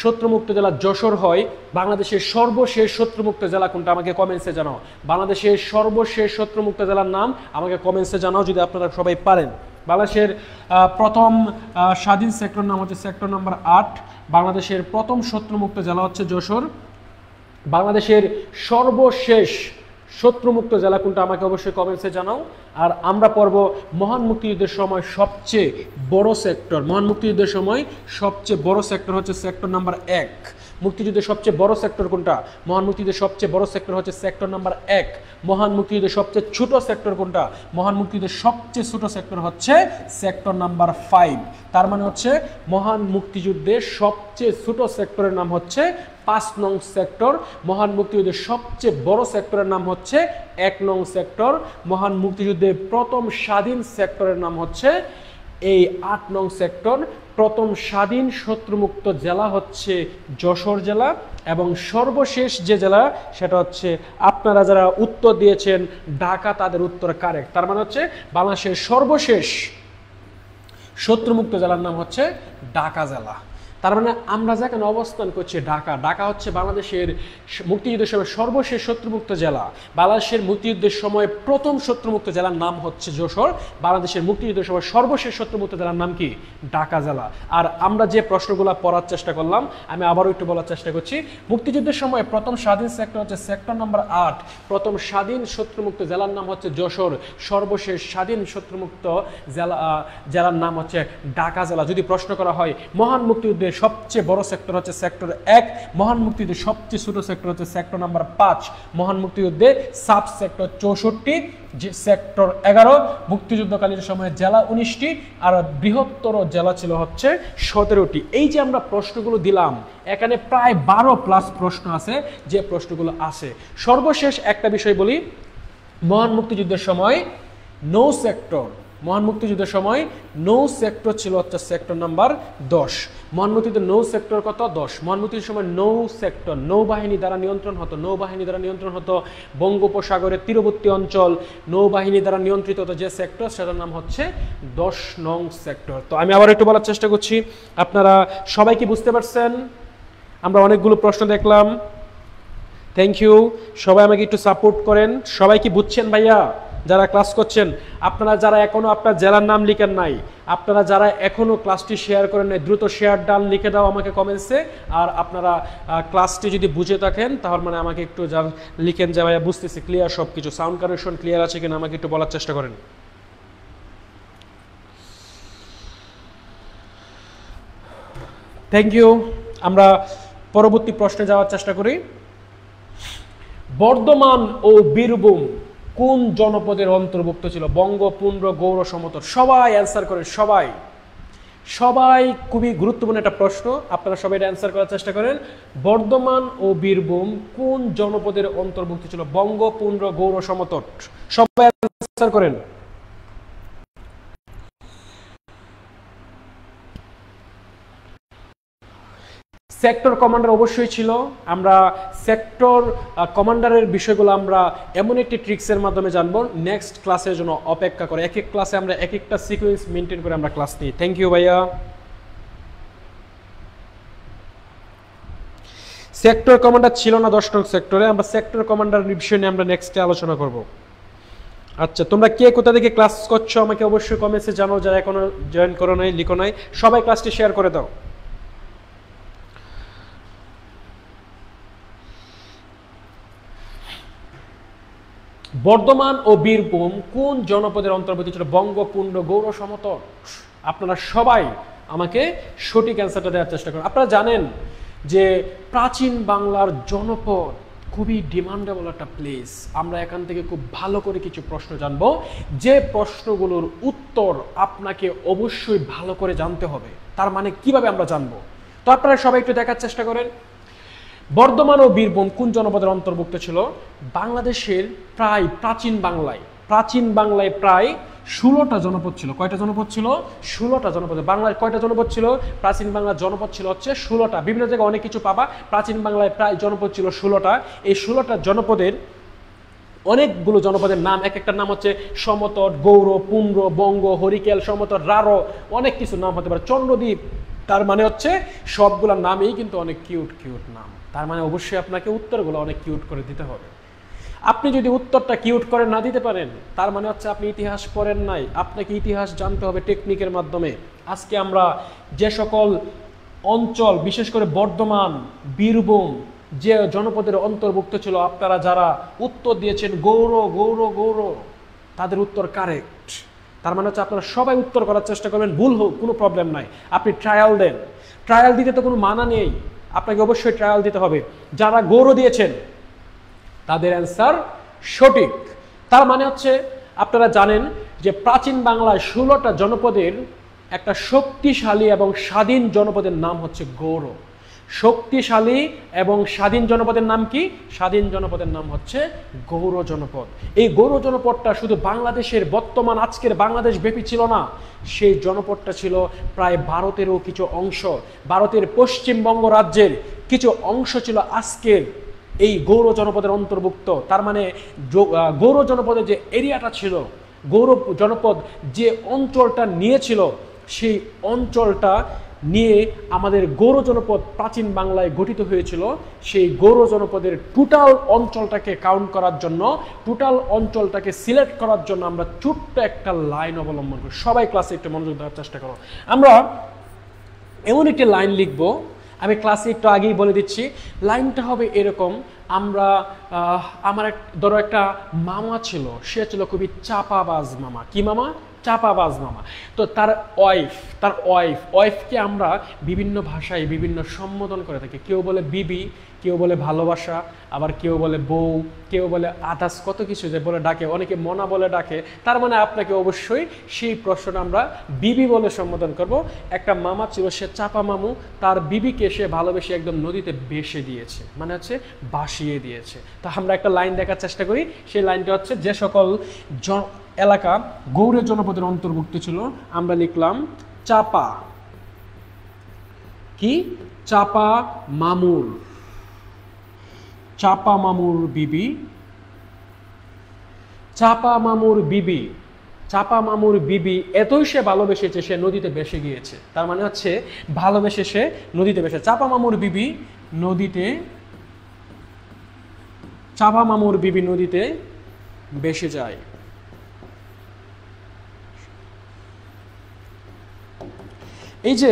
শত্রুমুক্ত জেলা যশোর হয়, বাংলাদেশের সর্বশেষ শত্রুমুক্ত জেলা কোনটা আমাকে কমেন্টসে জানাও। বাংলাদেশের সর্বশেষ শত্রুমুক্ত জেলার নাম আমাকে কমেন্টসে জানাও যদি আপনারা সবাই পারেন। বাংলাদেশের প্রথম স্বাধীন সেক্টর নাম হচ্ছে সেক্টর নম্বর 8। বাংলাদেশের প্রথম শত্রুমুক্ত জেলা হচ্ছে যশোর। বাংলাদেশের সর্বশেষ শত্রুমুক্ত জেলা কোনটা আমাকে অবশ্যই কমেন্টসে জানাও। আর আমরা পড়ব মহান মুক্তিযুদ্ধের সময় সবচেয়ে বড় সেক্টর। মহান মুক্তিযুদ্ধের সময় সবচেয়ে বড় সেক্টর হচ্ছে সেক্টর নাম্বার 1। মুক্তিযুদ্ধের সবচেয়ে বড় সেক্টর কোনটা? মহান মুক্তিযুদ্ধের সবচেয়ে বড় সেক্টর হচ্ছে সেক্টর নাম্বার 1। মহান মুক্তিযুদ্ধের সবচেয়ে ছোট সেক্টর কোনটা? মহান মুক্তিযুদ্ধের সবচেয়ে ছোট সেক্টর হচ্ছে সেক্টর নাম্বার 5। তার মানে হচ্ছে মহান মুক্তিযুদ্ধের সবচেয়ে ছোট সেক্টরের নাম হচ্ছে 5 নং সেক্টর। মহান মুক্তিযুদ্ধের সবচেয়ে বড় সেক্টরের নাম হচ্ছে 1 নং সেক্টর। মহান মুক্তিযুদ্ধের প্রথম স্বাধীন সেক্টরের নাম হচ্ছে এই 8 নং সেক্টর। প্রথম স্বাধীন শত্রুমুক্ত জেলা হচ্ছে যশোর জেলা এবং সর্বশেষ যে জেলা সেটা হচ্ছে, আপনারা যারা উত্তর দিয়েছেন ঢাকা, তাদের উত্তর কারেক্ট। তার মানে হচ্ছে বাংলাদেশের সর্বশেষ শত্রুমুক্ত জেলার নাম হচ্ছে ঢাকা জেলা। তার মানে আমরা যেখানে অবস্থান করছি ঢাকা, ঢাকা হচ্ছে বাংলাদেশের মুক্তিযুদ্ধের সময় সর্বশেষ শত্রুমুক্ত জেলা। বাংলাদেশের মুক্তিযুদ্ধের সময় প্রথম শত্রুমুক্ত জেলার নাম হচ্ছে যশোর। বাংলাদেশের মুক্তিযুদ্ধের সময় সর্বশেষ শত্রুমুক্ত জেলার নাম কি? ঢাকা জেলা। আর আমরা যে প্রশ্নগুলো পড়ার চেষ্টা করলাম, আমি আবারও একটু বলার চেষ্টা করছি। মুক্তিযুদ্ধের সময় প্রথম স্বাধীন সেক্টর হচ্ছে সেক্টর নম্বর 8। প্রথম স্বাধীন শত্রুমুক্ত জেলার নাম হচ্ছে যশোর। সর্বশেষ স্বাধীন শত্রুমুক্ত জেলার নাম হচ্ছে ঢাকা জেলা। যদি প্রশ্ন করা হয় মহান মুক্তিযুদ্ধের সবচেয়ে বড় সেক্টর হচ্ছে সেক্টর 1, মহান মুক্তিযুদ্ধের সবচেয়ে ছোট সেক্টর হচ্ছে সেক্টর নাম্বার 5, মহান মুক্তিযুদ্ধে সাব সেক্টর 64, যে সেক্টর 11, মুক্তিযুদ্ধকালীন সময়ে জেলা 19টি, আর বৃহত্তর জেলা ছিল হচ্ছে 17টি। এই যে আমরা প্রশ্নগুলো দিলাম, এখানে প্রায় 12+ প্রশ্ন আছে যে প্রশ্নগুলো আছে। সর্বশেষ একটা বিষয় বলি, মহান মুক্তিযুদ্ধের সময় নৌ সেক্টর, মহান মুক্তিযুদ্ধের সময় নৌ সেক্টর ছিল হচ্ছে সেক্টর নাম্বার 10। মহান মুক্তিযুদ্ধের নৌ সেক্টর কত? 10। মহান মুক্তিযুদ্ধের সময় নৌ সেক্টর নৌবাহিনী দ্বারা নিয়ন্ত্রণ হতো বঙ্গোপসাগরের তীরবর্তী অঞ্চল, নৌবাহিনী দ্বারা নিয়ন্ত্রিত হতো যে সেক্টর, সেটার নাম হচ্ছে 10 নং সেক্টর। তো আমি আবার একটু বলার চেষ্টা করছি, আপনারা সবাই কি বুঝতে পারছেন? আমরা অনেকগুলো প্রশ্ন দেখলাম। থ্যাংক ইউ, সবাই আমাকে একটু সাপোর্ট করেন। সবাই কি বুঝছেন ভাইয়া? যারা ক্লাস করছেন, আপনারা যারা এখনো আপনার জেলার নাম লিখেন নাই, আপনারা যারা এখনো ক্লাসটি শেয়ার করেন নাই, দ্রুত শেয়ার ডান লিখে দাও আমাকে কমেন্টসে। আর আপনারা ক্লাসটি যদি বুঝে থাকেন তাহলে মানে আমাকে একটু লিখেন যে ভাইয়া বুঝতেছি, ক্লিয়ার সব কিছু, সাউন্ড কানেকশন ক্লিয়ার আছে কিনা আমাকে একটু বলার চেষ্টা করেন। Thank you. আমরা পরবর্তী প্রশ্নে যাওয়ার চেষ্টা করি। বর্ধমান ও বীরভূম কোন জনপদের অন্তর্ভুক্ত ছিল? বঙ্গ, পুন্ড্র, গৌড়, সমতট। সবাই অ্যান্সার করেন, সবাই খুবই গুরুত্বপূর্ণ একটা প্রশ্ন, আপনারা সবাই এটা অ্যান্সার করার চেষ্টা করেন। বর্ধমান ও বীরভূম কোন জনপদের অন্তর্ভুক্ত ছিল? বঙ্গ, পুন্ড্র, গৌড়, সমতট। সবাই অ্যান্সার করেন। সেক্টর কমান্ডার অবশ্যই ছিল। আমরা সেক্টর কমান্ডারের বিষয়গুলো আমরা এমন একটি ট্রিক্সের মাধ্যমে জানবো, নেক্সট ক্লাসের জন্য অপেক্ষা করে। এক এক ক্লাসে আমরা এক একটা সিকোয়েন্স মেনটেন করে আমরা ক্লাস নিই। থ্যাংক ইউ ভাইয়া। সেক্টর কমান্ডার ছিল না 10 নং সেক্টরে, আমরা সেক্টর কমান্ডার বিষয় নিয়ে আমরা নেক্সটে আলোচনা করব। আচ্ছা, তোমরা কে কোথা থেকে ক্লাস করছো আমাকে অবশ্যই কমেন্টসে জানাও, যারা এখনো জয়েন করো নাই, লিখো নাই, সবাই ক্লাসটি শেয়ার করে দাও। বর্ধমান ও বীরভূম কোন জনপদের অন্তর্ভুক্ত ছিল? বঙ্গ, পুন্ড্র, গৌড়, সমতট। আপনারা সবাই আমাকে সঠিক অ্যান্সারটা দেওয়ার চেষ্টা করুন। আপনারা জানেন যে প্রাচীন বাংলার জনপদ খুবই ডিমান্ডেবল একটা প্লেস। আমরা এখান থেকে খুব ভালো করে কিছু প্রশ্ন জানবো, যে প্রশ্নগুলোর উত্তর আপনাকে অবশ্যই ভালো করে জানতে হবে। তার মানে কিভাবে আমরা জানবো? তো আপনারা সবাই একটু দেখার চেষ্টা করেন। বর্ধমান ও বীরভূম কোন জনপদের অন্তর্ভুক্ত ছিল? বাংলাদেশের প্রায় প্রাচীন বাংলায় প্রায় 16টা জনপদ ছিল। কয়টা জনপদ ছিল? 16টা জনপদ। বাংলায় কয়টা জনপদ ছিল? প্রাচীন বাংলার জনপদ ছিল হচ্ছে 16টা। বিভিন্ন জায়গায় অনেক কিছু পাবা, প্রাচীন বাংলায় প্রায় জনপদ ছিল 16টা। এই 16টা জনপদের অনেকগুলো জনপদের নাম, এক একটা নাম হচ্ছে সমতট, গৌড়, পুন্ড্র, বঙ্গ, হরিকেল, সমতট, রারো, অনেক কিছু নাম হতে পারে, চন্দ্রদ্বীপ। তার মানে হচ্ছে সবগুলোর নামেই কিন্তু অনেক কিউট নাম। তার মানে অবশ্যই আপনাকে উত্তরগুলো অনেক কিউট করে দিতে হবে। আপনি যদি উত্তরটা কিউট করে না দিতে পারেন, তার মানে হচ্ছে আপনি ইতিহাস পড়েন নাই। আপনাকে ইতিহাস জানতে হবে টেকনিকের মাধ্যমে। আজকে আমরা যে সকল অঞ্চল, বিশেষ করে বর্ধমান, বীরভূম যে জনপদের অন্তর্ভুক্ত ছিল, আপনারা যারা উত্তর দিয়েছেন গৌড়, তাদের উত্তর কারেক্ট। তার মানে হচ্ছে আপনারা সবাই উত্তর করার চেষ্টা করবেন, ভুল হোক কোনো প্রবলেম নাই, আপনি ট্রায়াল দেন। ট্রায়াল দিতে তো কোনো মানা নেই, আপনাকে অবশ্যই ট্রায়াল দিতে হবে। যারা গৌড় দিয়েছেন তাদের অ্যান্সার সঠিক। তার মানে হচ্ছে আপনারা জানেন যে প্রাচীন বাংলায় 16টা জনপদের একটা শক্তিশালী এবং স্বাধীন জনপদের নাম হচ্ছে গৌড়। শক্তিশালী এবং স্বাধীন জনপদের নাম কি? স্বাধীন জনপদের নাম হচ্ছে গৌড় জনপদ। এই গৌড় জনপদটা শুধু বাংলাদেশের বর্তমান আজকের বাংলাদেশ ব্যাপী ছিল না, সেই জনপদটা ছিল প্রায় ভারতেরও কিছু অংশ, ভারতের পশ্চিমবঙ্গ রাজ্যের কিছু অংশ ছিল আজকের এই গৌড় জনপদের অন্তর্ভুক্ত। তার মানে গৌড় জনপদের যে এরিয়াটা ছিল, গৌড় জনপদ যে অঞ্চলটা নিয়েছিল, সেই অঞ্চলটা নিয়ে আমাদের গৌড় জনপদ প্রাচীন বাংলায় গঠিত হয়েছিল। সেই গৌড় জনপদের টোটাল অঞ্চলটাকে কাউন্ট করার জন্য, টোটাল অঞ্চলটাকে সিলেক্ট করার জন্য আমরা ছোট্ট একটা লাইন অবলম্বন করি। সবাই ক্লাসে একটু মনোযোগ দেওয়ার চেষ্টা করো। আমরা এমন একটি লাইন লিখব, আমি ক্লাসে একটু আগেই বলে দিচ্ছি। লাইনটা হবে এরকম, আমরা আমার ধরো একটা মামা ছিল, সে ছিল খুবই চাপাবাজ মামা। কি মামা? চাপাবাজ মামা। তো তার ওয়াইফকে আমরা বিভিন্ন ভাষায় বিভিন্ন সম্বোধন করে থাকি। কেউ বলে বিবি, কেউ বলে ভালোবাসা, আবার কেউ বলে বউ, কেউ বলে আদার্স কত কিছু যে বলে ডাকে, অনেকে মনা বলে ডাকে। তার মানে আপনাকে অবশ্যই সেই প্রশ্নটা আমরা বিবি বলে সম্বোধন করব। একটা মামা ছিল, সে চাপা মামু, তার বিবিকে সে ভালোবেসে একদম নদীতে ভেসে দিয়েছে, মানে হচ্ছে ভাসিয়ে দিয়েছে। তো আমরা একটা লাইন দেখার চেষ্টা করি। সেই লাইনটা হচ্ছে, যে সকল এলাকা গৌড় জনপদের অন্তর্ভুক্ত ছিল, আমরা লিখলাম চাপা। কি? চাপা মামুর, চাপা মামুর বিবি, চাপা মামুর বিবি, চাপা মামুর বিবি এতই সে ভালোবেসেছে সে নদীতে ভেসে গিয়েছে। তার মানে হচ্ছে ভালোবেসে সে নদীতে ভেসে। চাপা মামুর বিবি নদীতে, চাপা মামুর বিবি নদীতে ভেসে যায়। এই যে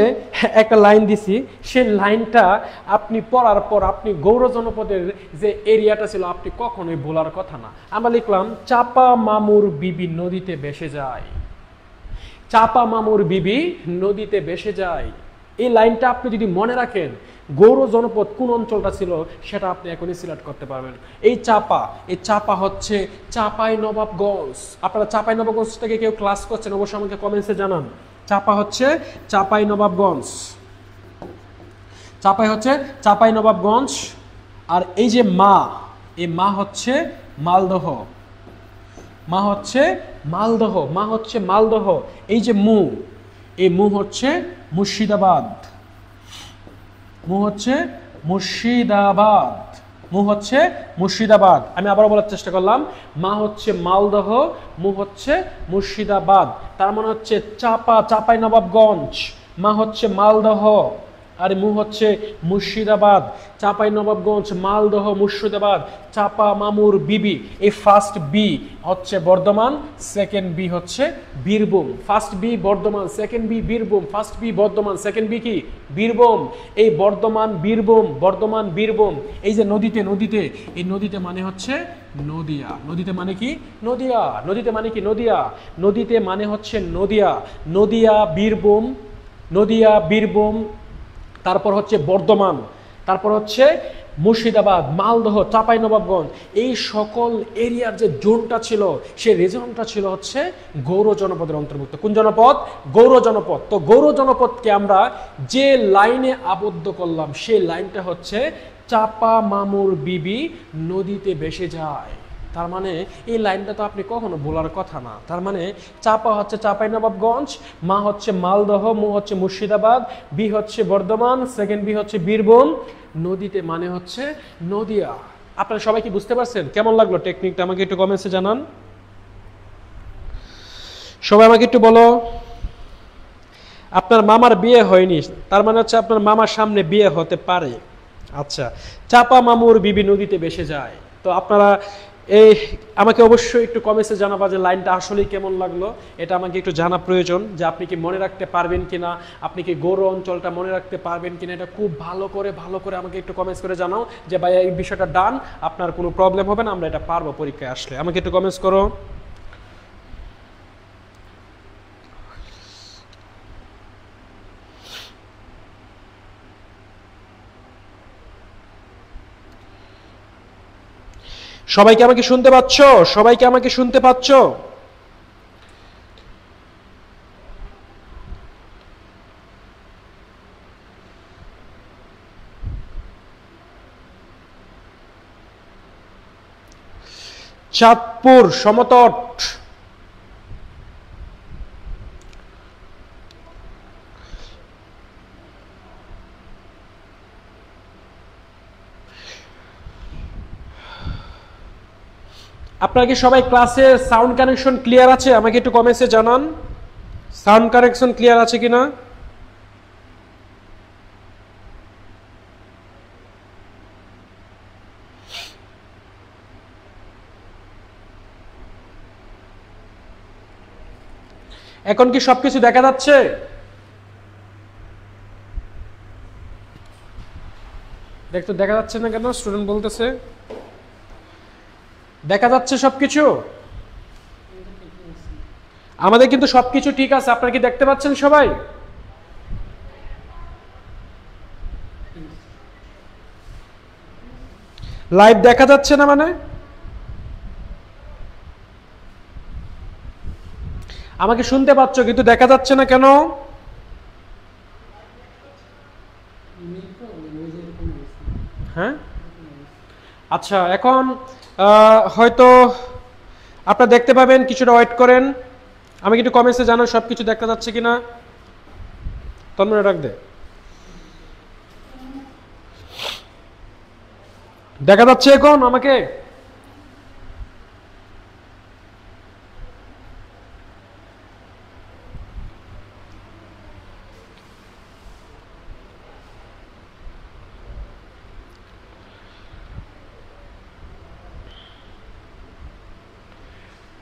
একটা লাইন দিছি, সেই লাইনটা আপনি পড়ার পর আপনি গৌড় জনপদের যে এরিয়াটা ছিল আপনি কখনোই ভোলার কথা না। আমরা লিখলাম চাপা মামুর বিবি নদীতে ভেসে যায়, চাপা মামুর বিবি নদীতে ভেসে যায়। এই লাইনটা আপনি যদি মনে রাখেন, গৌড় জনপদ কোন অঞ্চলটা ছিল সেটা আপনি এখনই সিলেক্ট করতে পারবেন। এই চাপা হচ্ছে চাপাই নবাবগঞ্জ। আপনারা চাপাই নবাবগঞ্জ থেকে কেউ ক্লাস করছেন অবশ্যই আমাকে কমেন্টসে জানান। চাপা হচ্ছে চাপাই নবাবগঞ্জ, চাপাই হচ্ছে চাপাই নবাবগঞ্জ। আর এই যে মা, এই মা হচ্ছে মালদহ, মা হচ্ছে মালদহ, মা হচ্ছে মালদহ। এই যে মু, এই মু হচ্ছে মুর্শিদাবাদ, মু হচ্ছে মুর্শিদাবাদ, মু হচ্ছে মুর্শিদাবাদ। আমি আবার বলার চেষ্টা করলাম, মা হচ্ছে মালদহ, মু হচ্ছে মুর্শিদাবাদ। তার মানে হচ্ছে চাপা চাপাই নবাবগঞ্জ, মা হচ্ছে মালদহ, আর মু হচ্ছে মুর্শিদাবাদ। চাপাই নবাবগঞ্জ, মালদহ, মুর্শিদাবাদ, চাপা মামুর বিবি। এই ফার্স্ট বি হচ্ছে বর্ধমান, সেকেন্ড বি হচ্ছে Birbhum. First B Bardhaman, second B Birbhum. First B Bardhaman, second B কি? বীরভূম। এই বর্ধমান বীরভূম, বর্ধমান বীরভূম। এই যে নদীতে, নদীতে, এই নদীতে মানে হচ্ছে নদিয়া। নদীতে মানে কি? নদিয়া। নদীতে মানে কি? নদিয়া। নদীতে মানে হচ্ছে নদিয়া। নদিয়া বীরভূম, নদিয়া বীরভূম, তারপর হচ্ছে বর্ধমান, তারপর হচ্ছে মুর্শিদাবাদ, মালদহ, চাঁপাইনবাবগঞ্জ। এই সকল এরিয়ার যে জোনটা ছিল, সেই রিজনটা ছিল হচ্ছে গৌড় জনপদের অন্তর্ভুক্ত। কোন জনপদ? গৌড় জনপদ। তো গৌড় জনপদকে আমরা যে লাইনে আবদ্ধ করলাম সেই লাইনটা হচ্ছে চাপা মামুর বিবি নদীতে ভেসে যায়। তার মানে এই লাইনটা তো আপনি কখনো ভোলার কথা না। তার মানে চাপা হচ্ছে চাঁপাইনবাবগঞ্জ, মা হচ্ছে মালদহ, মু হচ্ছে মুর্শিদাবাদ, বি হচ্ছে বর্ধমান, সেকেন্ড বি হচ্ছে বীরভূম, নদীতে মানে হচ্ছে নদিয়া। আপনারা সবাই কি বুঝতে পারছেন? কেমন লাগলো টেকনিকটা আমাকে একটু কমেন্টসে জানান। সবাই আমাকে একটু বলো। আপনার মামার বিয়ে হয়নি, তার মানে হচ্ছে আপনার মামার সামনে বিয়ে হতে পারে। আচ্ছা, চাপা মামুর বিবি নদীতে ভেসে যায়। তো আপনারা এই আমাকে অবশ্যই একটু কমেন্টসে জানাবা যে লাইনটা আসলেই কেমন লাগলো। এটা আমাকে একটু জানা প্রয়োজন যে আপনি কি মনে রাখতে পারবেন কিনা, আপনি কি গৌড় অঞ্চলটা মনে রাখতে পারবেন কিনা। এটা খুব ভালো করে আমাকে একটু কমেন্টস করে জানাও যে ভাই এই বিষয়টা ডান, আপনার কোনো প্রবলেম হবে না, আমরা এটা পারবো পরীক্ষায় আসলে। আমাকে একটু কমেন্টস করো। সবাইকে আমাকে শুনতে পাচ্ছ? সবাইকে আমাকে শুনতে পাচ্ছ? চাঁদপুর সমতট, আপনারা কি সবাই ক্লাসে সাউন্ড কানেকশন ক্লিয়ার আছে? আমাকে একটু কমেন্টসে জানান সাউন্ড কানেকশন ক্লিয়ার আছে কিনা। এখন কি সবকিছু দেখা যাচ্ছে? দেখতো দেখা যাচ্ছে না কেন? স্টুডেন্ট বলতেছে দেখা যাচ্ছে সবকিছু। আমাদের কিন্তু সবকিছু ঠিক আছে, আপনারা কি দেখতে পাচ্ছেন সবাই? লাইভ দেখা যাচ্ছে না মানে? আমাকে শুনতে পাচ্ছ কিন্তু দেখা যাচ্ছে না কেন? হ্যাঁ, আচ্ছা, এখন হয়তো আপনারা দেখতে পাবেন, কিছুটা ওয়েট করেন। আমি একটু কমেন্টসে জানান সব কিছু দেখা যাচ্ছে কিনা। তন্ময় রাখ দে। দেখা যাচ্ছে এখন আমাকে?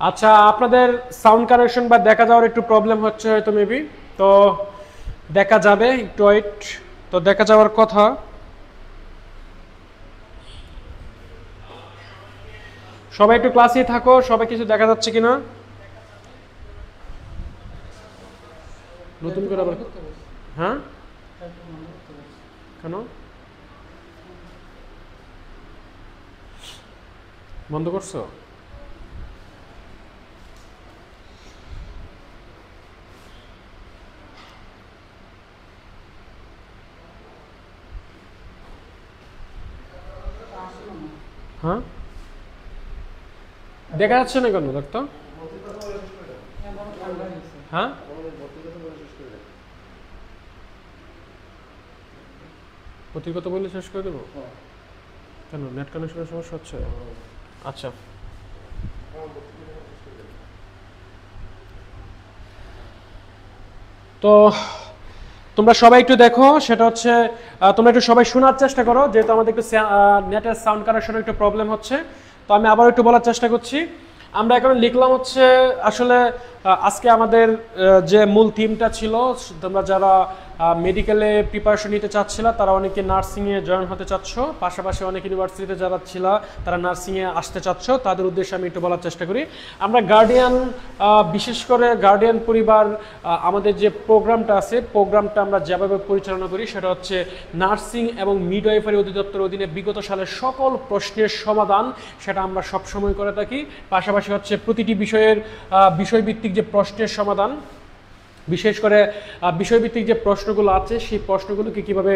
আচ্ছা, আপনাদের সাউন্ড কানেকশন বা দেখা যাওয়ার একটু প্রবলেম হচ্ছে হয়তো মেবি, তো দেখা যাবে, একটু ওয়েট। তো দেখা যাওয়ার কথা। সবাই একটু ক্লাসেই থাকো, সবাই কিছু দেখা যাচ্ছে কিনা। নতুন করে আবার হ্যাঁ কেন বন্ধ করছো? হ্যাঁ, দেখা যাচ্ছে না কেন দেখতো? হ্যাঁ, প্রতি কথা বলে শেষ করে দেবো কেন? নেট কানেকশনের সমস্যা হচ্ছে? আচ্ছা, তো তোমরা সবাই একটু দেখো, সেটা হচ্ছে তোমরা একটু সবাই শোনার চেষ্টা করো, যেহেতু আমাদের একটু নেটের সাউন্ড কানেকশনের একটু প্রবলেম হচ্ছে। তো আমি আবার একটু বলার চেষ্টা করছি। আমরা এখন লিখলাম হচ্ছে আসলে আজকে আমাদের যে মূল থিমটা ছিল, তোমরা যারা মেডিকেলে প্রিপারেশন নিতে চাচ্ছিল তারা অনেকে নার্সিংয়ে জয়েন হতে চাচ্ছ, পাশাপাশি অনেক ইউনিভার্সিটিতে যারা ছিল তারা নার্সিংয়ে আসতে চাচ্ছ, তাদের উদ্দেশ্যে আমি একটু বলার চেষ্টা করি। আমরা গার্ডিয়ান, বিশেষ করে গার্ডিয়ান পরিবার, আমাদের যে প্রোগ্রামটা আছে, প্রোগ্রামটা আমরা যেভাবে পরিচালনা করি সেটা হচ্ছে নার্সিং এবং মিডওয়াইফারি অধিদপ্তরের অধীনে বিগত সালের সকল প্রশ্নের সমাধান সেটা আমরা সবসময় করে থাকি। পাশাপাশি হচ্ছে প্রতিটি বিষয়ের বিষয়ভিত্তিক যে প্রশ্নের সমাধান, বিশেষ করে বিষয়ভিত্তিক যে প্রশ্নগুলো আছে সেই প্রশ্নগুলোকে কীভাবে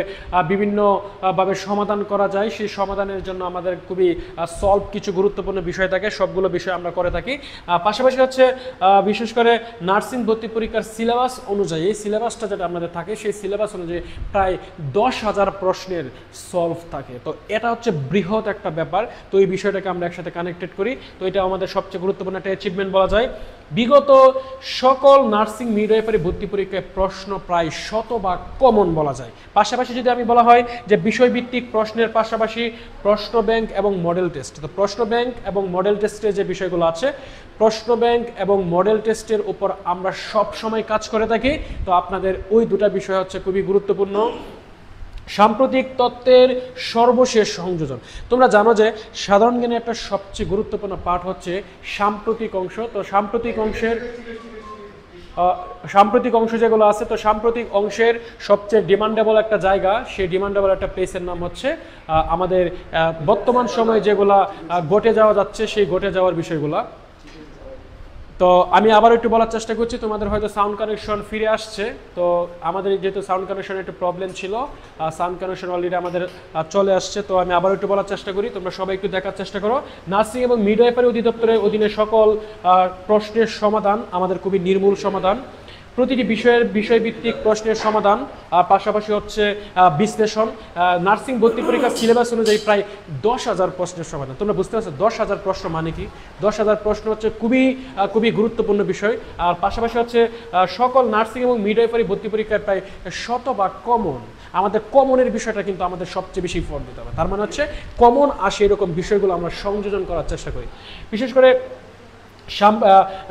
বিভিন্নভাবে সমাধান করা যায়, সেই সমাধানের জন্য আমাদের খুবই সলভ কিছু গুরুত্বপূর্ণ বিষয় থাকে, সবগুলো বিষয় আমরা করে থাকি। পাশাপাশি হচ্ছে বিশেষ করে নার্সিং ভর্তি পরীক্ষার সিলেবাস অনুযায়ী, এই সিলেবাসটা যেটা আমাদের থাকে সেই সিলেবাস অনুযায়ী প্রায় 10,000 প্রশ্নের সলভ থাকে। তো এটা হচ্ছে বৃহৎ একটা ব্যাপার। তো এই বিষয়টাকে আমরা একসাথে কানেক্টেড করি। তো এটা আমাদের সবচেয়ে গুরুত্বপূর্ণ একটা অ্যাচিভমেন্ট বলা যায়। বিগত সকল নার্সিং মিডওয়াইফারি ভর্তি পরীক্ষায় প্রশ্ন প্রায় শতভাগ কমন বলা যায়। পাশাপাশি যদি আমি বলা হয় যে বিষয়ভিত্তিক প্রশ্নের পাশাপাশি প্রশ্ন ব্যাংক এবং মডেল টেস্ট, তো প্রশ্ন ব্যাংক এবং মডেল টেস্টের যে বিষয়গুলো আছে, প্রশ্ন ব্যাংক এবং মডেল টেস্টের উপর আমরা সব সময় কাজ করে থাকি। তো আপনাদের ওই দুটা বিষয় হচ্ছে খুবই গুরুত্বপূর্ণ। সাম্প্রতিক তত্ত্বের সর্বশেষ সংযোজন, তোমরা জানো যে সাধারণ জ্ঞানের একটা সবচেয়ে গুরুত্বপূর্ণ পাঠ হচ্ছে সাম্প্রতিক অংশ। তো সাম্প্রতিক অংশ যেগুলো আছে, তো সাম্প্রতিক অংশের সবচেয়ে ডিমান্ডেবল একটা জায়গা, সেই ডিমান্ডেবল একটা প্লেসের নাম হচ্ছে আমাদের বর্তমান সময়ে যেগুলা ঘটে যাওয়া যাচ্ছে সেই ঘটে যাওয়ার বিষয়গুলা। তো আমি আবার একটু বলার চেষ্টা করছি, তোমাদের হয়তো সাউন্ড কানেকশন ফিরে আসছে। তো আমাদের যেহেতু সাউন্ড কানেকশনের একটু প্রবলেম ছিল, সাউন্ড কানেকশন অলরেডি আমাদের চলে আসছে। তো আমি আবার একটু বলার চেষ্টা করি, তোমরা সবাই একটু দেখার চেষ্টা করো। নার্সিং এবং মিডওয়াইফারি অধিদপ্তরের অধীনে সকল প্রশ্নের সমাধান আমাদের খুবই নির্মূল সমাধান। প্রতিটি বিষয়ভিত্তিক প্রশ্নের সমাধান, পাশাপাশি হচ্ছে বিশ্লেষণ। নার্সিং ভর্তি পরীক্ষার সিলেবাস অনুযায়ী প্রায় 10,000 প্রশ্নের সমাধান। তোমরা বুঝতে পারছো 10,000 প্রশ্ন মানে কি? 10,000 প্রশ্ন হচ্ছে খুবই গুরুত্বপূর্ণ বিষয়। আর পাশাপাশি হচ্ছে সকল নার্সিং এবং মিডওয়াইফারি ভর্তি পরীক্ষায় প্রায় শতভাগ কমন। আমাদের কমনের বিষয়টা কিন্তু আমাদের সবচেয়ে বেশি ইম্পর্টেন্ট দিতে হবে। তার মানে হচ্ছে কমন আসে এরকম বিষয়গুলো আমরা সংযোজন করার চেষ্টা করি। বিশেষ করে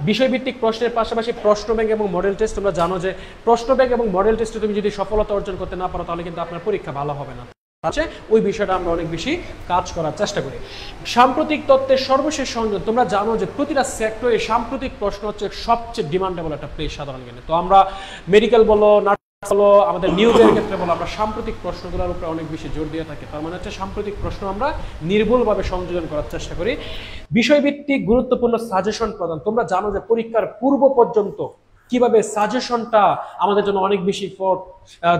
বিষয়ভিত্তিক প্রশ্নের পাশাপাশি প্রশ্ন ব্যাংক এবং মডেল টেস্ট। তোমরা জানো যে প্রশ্ন ব্যাংক এবং মডেল টেস্টে তুমি যদি সফলতা অর্জন করতে না পারো তাহলে কিন্তু আপনার পরীক্ষা ভালো হবে না। আছে ওই বিষয়টা আমরা অনেক বেশি কাজ করার চেষ্টা করি। সাম্প্রতিক তত্ত্বের সর্বশেষ সংযোজন। তোমরা জানো যে প্রতিটা সেক্টরে সাম্প্রতিক প্রশ্ন হচ্ছে সবচেয়ে ডিমান্ডেবল একটা প্লেস সাধারণ জ্ঞানে। তো আমরা মেডিকেল বলো, হলো আমাদের নিউজের ক্ষেত্রে বলো, আমরা সাম্প্রতিক প্রশ্নগুলোর উপরে অনেক বেশি জোর দিয়ে থাকি। তার মানে হচ্ছে সাম্প্রতিক প্রশ্ন আমরা নির্ভুলভাবে সংযোজন করার চেষ্টা করি। বিষয়ভিত্তিক গুরুত্বপূর্ণ সাজেশন প্রদান। তোমরা জানো যে পরীক্ষার পূর্ব পর্যন্ত কিভাবে সাজেশনটা আমাদের জন্য অনেক বেশি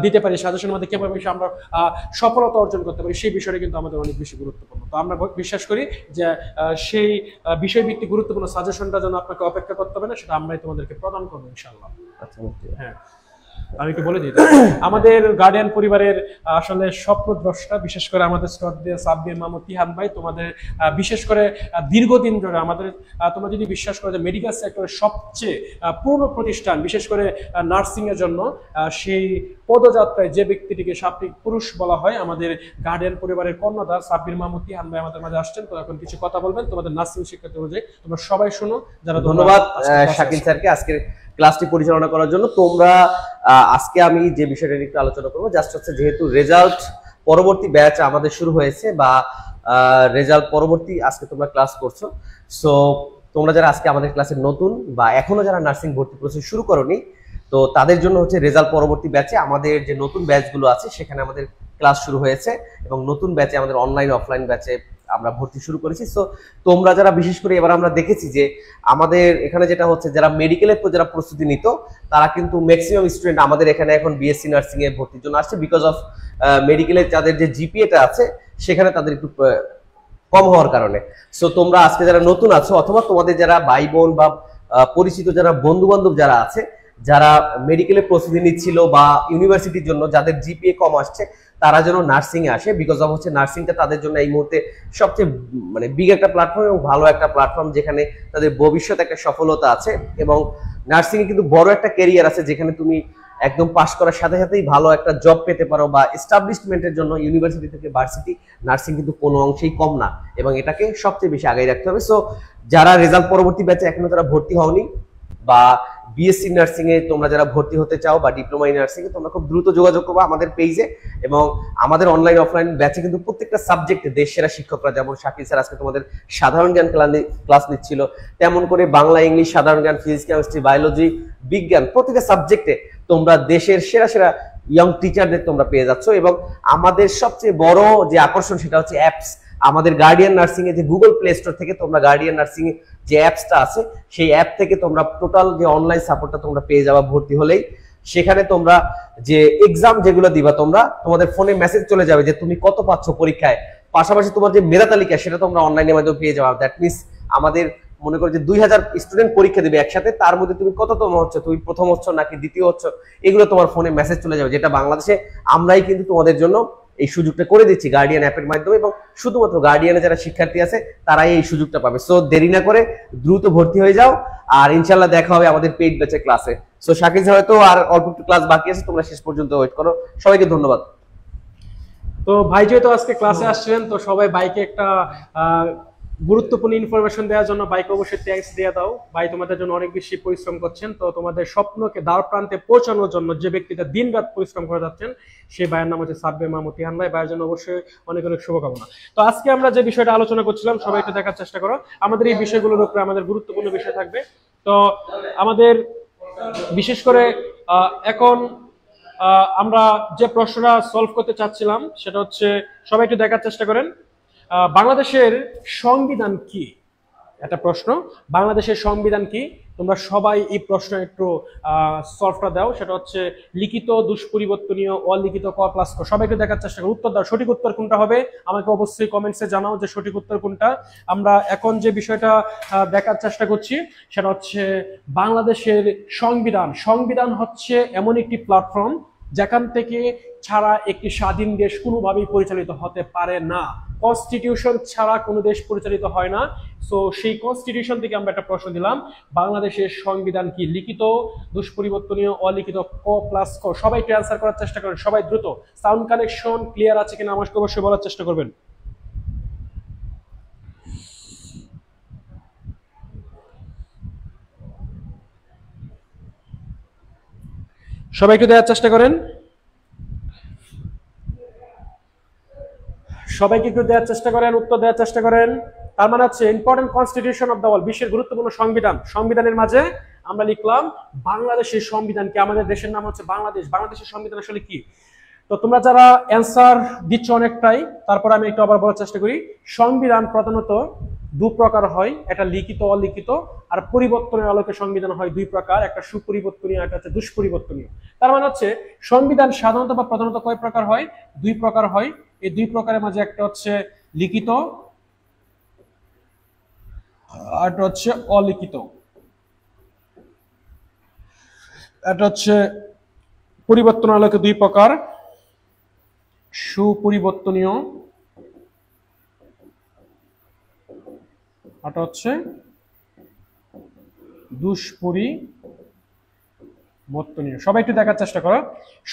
দিতে পারি, সাজেশনের মধ্যে কিভাবে আমরা সফলতা অর্জন করতে পারি, সেই বিষয়টা কিন্তু আমাদের অনেক বেশি গুরুত্বপূর্ণ। তো আমরা বিশ্বাস করি যে সেই বিষয়ভিত্তিক গুরুত্বপূর্ণ সাজেশনটা যেন আপনাকে অপেক্ষা করতে হবে না, সেটা আমরাই তোমাদেরকে প্রদান করবো ইনশাআল্লাহ। আচ্ছা, হ্যাঁ আমি একটু বলে দিই। আমাদের গার্ডিয়ান পরিবারের আসলে স্বপ্নদ্রষ্টা, বিশেষ করে আমাদের শ্রদ্ধেয় সাব্বির মাহমুদ তিহান ভাই, তোমাদের বিশেষ করে দীর্ঘদিন ধরে আমাদের, তোমরা যদি বিশ্বাস করো যে মেডিকেল সেক্টরের সবচেয়ে পুরনো প্রতিষ্ঠান, বিশেষ করে নার্সিং এর জন্য সেই পদযাত্রায় যে ব্যক্তিটিকে সাত্বিক পুরুষ বলা হয়, আমাদের গার্ডিয়ান পরিবারের কর্ণধার সাব্বির মাহমুদ তিহান ভাই আমাদের মাঝে আসছেন। তো এখন কিছু কথা বলবেন তোমাদের নার্সিং শিক্ষার্থী অনুযায়ী, তোমরা সবাই শোনো। যারা ধন্যবাদ শাকিল স্যারকে আজকে ক্লাসটি পরিচালনা করার জন্য। তোমরা আজকে আমি যে বিষয়টা নিয়ে একটু আলোচনা করবো, জাস্ট হচ্ছে যেহেতু রেজাল্ট পরবর্তী ব্যাচ আমাদের শুরু হয়েছে বা রেজাল্ট পরবর্তী আজকে তোমরা ক্লাস করছো, সো তোমরা যারা আজকে আমাদের ক্লাসে নতুন বা এখনো যারা নার্সিং ভর্তি প্রসেস শুরু করোনি, তো তাদের জন্য হচ্ছে রেজাল্ট পরবর্তী ব্যাচে আমাদের যে নতুন ব্যাচগুলো আছে সেখানে আমাদের ক্লাস শুরু হয়েছে এবং নতুন ব্যাচে আমাদের অনলাইন অফলাইন ব্যাচে আমরা ভর্তি শুরু করেছি। সো তোমরা যারা বিশেষ করে এবার আমরা দেখেছি যে আমাদের এখানে যেটা হচ্ছে যারা মেডিকেলের যারা প্রস্তুতি নিত তারা কিন্তু ম্যাক্সিমাম স্টুডেন্ট আমাদের এখানে এখন বিএসসি নার্সিং এ ভর্তির জন্য আসছে, বিকজ অফ মেডিকেলের যাদের যে জিপিএটা আছে সেখানে তাদের একটু কম হওয়ার কারণে। সো তোমরা আজকে যারা নতুন আছো অথবা তোমাদের যারা ভাই বোন বা পরিচিত যারা বন্ধু বান্ধব যারা আছে যারা মেডিকেলের প্রস্তুতি নিচ্ছিল বা ইউনিভার্সিটির জন্য যাদের জিপিএ কম আসছে, তারা যেন নার্সিং এ আসে, বিকজ অফ হচ্ছে নার্সিংটা তাদের জন্য এই মুহূর্তে সবচেয়ে মানে বিগ একটা প্ল্যাটফর্ম এবং ভালো একটা প্ল্যাটফর্ম, যেখানে তাদের ভবিষ্যতে একটা সফলতা আছে এবং নার্সিং এ কিন্তু বড় একটা ক্যারিয়ার আছে, যেখানে তুমি একদম পাশ করার সাথে সাথেই ভালো একটা জব পেতে পারো বা এস্টাবলিশমেন্টের জন্য ইউনিভার্সিটি থেকে ভার্সিটি নার্সিং কিন্তু কোনো অংশেই কম না এবং এটাকে সবচেয়ে বেশি আগায় রাখতে হবে। সো যারা রেজাল্ট পরবর্তী ব্যাচে এখনো তারা ভর্তি হওনি বা বিএসসি নার্সিং এ তোমরা যারা ভর্তি হতে চাও বা ডিপ্লোমা ইন নার্সিং এ, তোমরা খুব দ্রুত যোগাযোগ করবে আমাদের পেজে। এবং আমাদের অনলাইন অফলাইন ব্যাচে কিন্তু প্রত্যেকটা সাবজেক্টে দেশ সেরা শিক্ষকরা, যেমন শাকিল স্যার আজকে তোমাদের সাধারণ জ্ঞান ক্লাস নিচ্ছিল, তেমন করে বাংলা, ইংলিশ, সাধারণ জ্ঞান, ফিজিক্স, কেমিস্ট্রি, বায়োলজি, বিজ্ঞান, প্রত্যেকটা সাবজেক্টে তোমরা দেশের সেরা সেরা ইয়ং টিচারদের তোমরা পেয়ে যাচ্ছ। এবং আমাদের সবচেয়ে বড় যে আকর্ষণ সেটা হচ্ছে অ্যাপস। আমাদের গার্ডিয়ান নার্সিং এ যে গুগল প্লে স্টোর থেকে তোমরা গার্ডিয়ান নার্সিং এ যে অ্যাপসটা আছে সেই অ্যাপ থেকে তোমরা টোটাল যে অনলাইন সাপোর্টটা তোমরা পেয়ে যাবা ভর্তি হলেই। সেখানে তোমরা যে এক্সাম যেগুলো দিবা তোমরা, তোমাদের ফোনে মেসেজ চলে যাবে যে তুমি কত পাচ্ছ পরীক্ষায়, পাশাপাশি তোমার যে মেধা তালিকা সেটা তোমরা অনলাইনের মাধ্যমে পেয়ে যাবা। দ্যাট মিনস আমাদের মনে করো যে 2000 স্টুডেন্ট পরীক্ষা দেবে একসাথে, তার মধ্যে তুমি কততম হচ্ছে, তুমি প্রথম হচ্ছ নাকি দ্বিতীয় হচ্ছ, এগুলো তোমার ফোনে মেসেজ চলে যাবে, যেটা বাংলাদেশে আমরাই কিন্তু তোমাদের জন্য এই সুযোগটা করে দিচ্ছি গার্ডিয়ান অ্যাপের মাধ্যমে এবং শুধুমাত্র গার্ডিয়ানে যারা শিক্ষার্থী আছে তারাই এই সুযোগটা পাবে। সো দেরি না করে দ্রুত ভর্তি হয়ে যাও, আর ইনশাল্লাহ দেখা হবে আমাদের পেইড ব্যাচের ক্লাসে। সো শাকিল স্যার হয়তো আর অল্প একটু ক্লাস বাকি আছে, তোমরা শেষ পর্যন্ত ওয়েট করো। সবাইকে ধন্যবাদ। তো ভাই যেহেতু আজকে ক্লাসে আসছিলেন, তো সবাই বাইকে একটা গুরুত্বপূর্ণ ইনফরমেশন দেওয়ার জন্য বাইকে অবশ্যই থ্যাঙ্কস দিয়ে দাও। ভাই তোমাদের জন্য অনেক বেশি পরিশ্রম করছেন, তো তোমাদের স্বপ্নকে দ্বার প্রান্তে পৌঁছানোর জন্য যে ব্যক্তিটা দিন রাত পরিশ্রম করে যাচ্ছেন সেই ভাইয়ের নাম হচ্ছে সাব্বির মাহমুদ তিহান ভাই। ভাইয়ের জন্য অবশ্যই অনেক অনেক শুভকামনা। তো আজকে আমরা যে বিষয়টা আলোচনা করছিলাম সবাই একটু দেখার চেষ্টা করো, আমাদের এই বিষয়গুলোর উপরে আমাদের গুরুত্বপূর্ণ বিষয় থাকবে। তো আমাদের বিশেষ করে এখন আমরা যে প্রশ্নটা সলভ করতে চাচ্ছিলাম সেটা হচ্ছে, সবাই একটু দেখার চেষ্টা করেন, বাংলাদেশের সংবিধান কি? একটা প্রশ্ন, বাংলাদেশের সংবিধান কি? তোমরা সবাই এই প্রশ্ন একটু সলভটা দাও। সেটা হচ্ছে লিখিত, দুষ্পরিবর্তনীয়, অলিখিত, ক প্লাস ক। সবাই একটু দেখার চেষ্টা করো, উত্তর দাও। সঠিক উত্তর কোনটা হবে আমাকে অবশ্যই কমেন্টসে জানাও যে সঠিক উত্তর কোনটা। আমরা এখন যে বিষয়টা দেখার চেষ্টা করছি সেটা হচ্ছে বাংলাদেশের সংবিধান। সংবিধান হচ্ছে এমন একটি প্ল্যাটফর্ম যেখান থেকে ছাড়া একটি স্বাধীন দেশ কোনোভাবেই পরিচালিত হতে পারে না। কনস্টিটিউশন ছাড়া কোনো দেশ পরিচালিত হয় না। সো সেই কনস্টিটিউশন থেকে আমরা একটা প্রশ্ন দিলাম, বাংলাদেশের সংবিধান কি? লিখিত, দুষ্পরিবর্তনীয়, অলিখিত, ক প্লাস ক। সবাই একটু অ্যান্সার করার চেষ্টা করেন, সবাই দ্রুত। সাউন্ড কানেকশন ক্লিয়ার আছে কিনা আমাকে অবশ্যই বলার চেষ্টা করবেন। সবাই একটু দেওয়ার চেষ্টা করেন, সবাইকে একটু দেওয়ার চেষ্টা করেন, উত্তর দেওয়ার চেষ্টা করেন। তার মানে হচ্ছে important constitution of the world, বিশ্বের গুরুত্বপূর্ণ সংবিধান। সংবিধানের মাঝে আমরা লিখলাম বাংলাদেশের সংবিধান কি, আমাদের দেশের নাম হচ্ছে বাংলাদেশ। বাংলাদেশের সংবিধান আসলে কি? তো তোমরা যারা অ্যান্সার দিচ্ছ অনেকটাই, তারপর আমি একটু আবার বলার চেষ্টা করি। সংবিধান প্রধানত দু প্রকার হয়, একটা লিখিত অলিখিত, আর পরিবর্তনের আলোকে সংবিধান হয় দুই প্রকার, একটা সুপরিবর্তনীয়, একটা হচ্ছে দুষ্পরিবর্তনীয়। তার মানে হচ্ছে সংবিধান সাধারণত বা প্রধানত কয় প্রকার হয়? দুই প্রকার হয়। এই দুই প্রকারের মাঝে একটা হচ্ছে লিখিত আর একটা হচ্ছে অলিখিত। এটা হচ্ছে পরিবর্তন আলোকে দুই প্রকার, সুপরিবর্তনীয় এটা হচ্ছে দুষ্পরিবর্তনীয়। সবাই একটু দেখার চেষ্টা করো।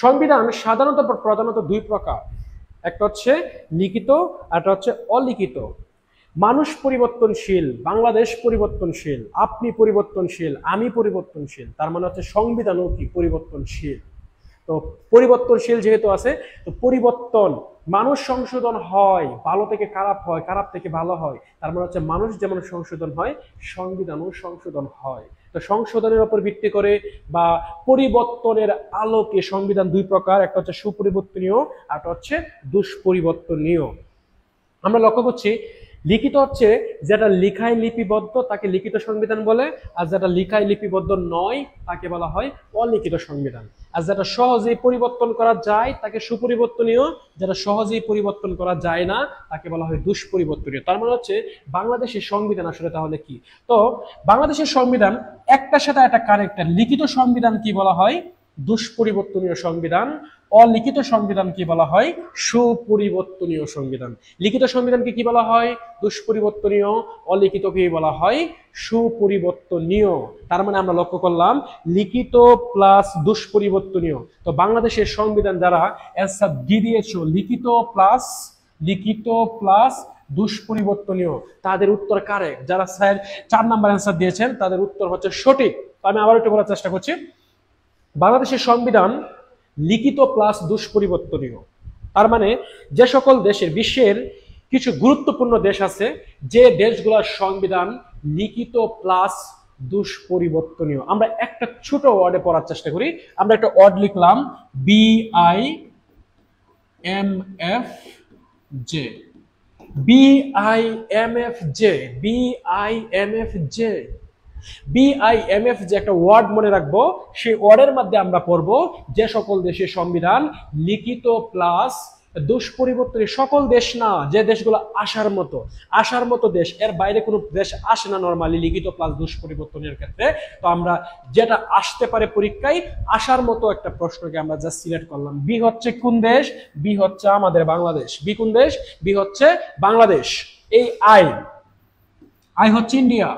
সংবিধান সাধারণত প্রধানত দুই প্রকার, একটা হচ্ছে লিখিত আর একটা হচ্ছে অলিখিত। মানুষ পরিবর্তনশীল, বাংলাদেশ পরিবর্তনশীল, আপনি পরিবর্তনশীল, আমি পরিবর্তনশীল, তার মানে হচ্ছে সংবিধানও কি পরিবর্তনশীল। তো পরিবর্তনশীল যেহেতু আছে, তো পরিবর্তন, মানুষ সংশোধন হয়, ভালো থেকে খারাপ হয়, খারাপ থেকে ভালো হয়, তার মানে হচ্ছে মানুষ যেমন সংশোধন হয়, সংবিধানও সংশোধন হয়। তো সংশোধনের উপর ভিত্তি করে বা পরিবর্তনের আলোকে সংবিধান দুই প্রকার, একটা হচ্ছে সুপরিবর্তনীয় আর একটা হচ্ছে দুষ্পরিবর্তনীয়। আমরা লক্ষ্য করছি লিখিত হচ্ছে যেটা লিখায় লিপিবদ্ধ তাকে লিখিত সংবিধান বলে, আর যেটা লিখায় লিপিবদ্ধ নয় তাকে বলা হয় অলিখিত সংবিধান। আর যেটা সহজেই পরিবর্তন করা যায় তাকে সুপরিবর্তনীয়, যেটা সহজেই পরিবর্তন করা যায় না তাকে বলা হয় দুষ্পরিবর্তনীয়। তার মানে হচ্ছে বাংলাদেশের সংবিধান আসলে তাহলে কি? তো বাংলাদেশের সংবিধান একটার সাথে একটা কানেক্টেড। লিখিত সংবিধান কি বলা হয়? দুষ্পরিবর্তনীয় সংবিধান। অলিখিত সংবিধান কি বলা হয়? সুপরিবর্তনীয় সংবিধান। লিখিত সংবিধানকে কি বলা হয়? দুষ্পরিবর্তনীয়। অলিখিত কি বলা হয়? সুপরিবর্তনীয়। তার মানে আমরা লক্ষ্য করলাম লিখিত প্লাস দুষ্পরিবর্তনীয়। তো বাংলাদেশের সংবিধান যারা অ্যান্সার দিয়েছো লিখিত প্লাস দুষ্পরিবর্তনীয়, তাদের উত্তর কারেক্ট। যারা স্যার 4 নাম্বার অ্যান্সার দিয়েছেন তাদের উত্তর হচ্ছে সঠিক। আমি আবার একটু বলার চেষ্টা করছি, বাংলাদেশের সংবিধান লিখিত প্লাস দুষ্পরিবর্তনীয়। তার মানে যে সকল দেশের, বিশ্বের কিছু গুরুত্বপূর্ণ দেশ আছে যে দেশগুলোর সংবিধান লিখিত প্লাস দুষ্পরিবর্তনীয়। আমরা একটা ছোট ওয়ার্ডে পড়ার চেষ্টা করি। আমরা একটা ওয়ার্ড লিখলাম BIMFJ। BIMF যে একটা ওয়ার্ড মনে রাখবো, সেই ওয়ার্ডের মধ্যে আমরা পড়বো যে সকল দেশের সংবিধান লিখিত প্লাস দুষ্পরিবর্তনীয়। সকল দেশ না, যে দেশগুলো আসার মতো দেশ, এর বাইরে কোনো দেশ আসে না নরমালি লিখিত প্লাস দুষ্পরিবর্তনের ক্ষেত্রে। তো আমরা যেটা আসতে পারে পরীক্ষায় আসার মতো একটা প্রশ্নকে আমরা জাস্ট সিলেক্ট করলাম। বি হচ্ছে কোন দেশ? বি হচ্ছে আমাদের বাংলাদেশ। বি কোন দেশ? বি হচ্ছে বাংলাদেশ। এই আই হচ্ছে ইন্ডিয়া।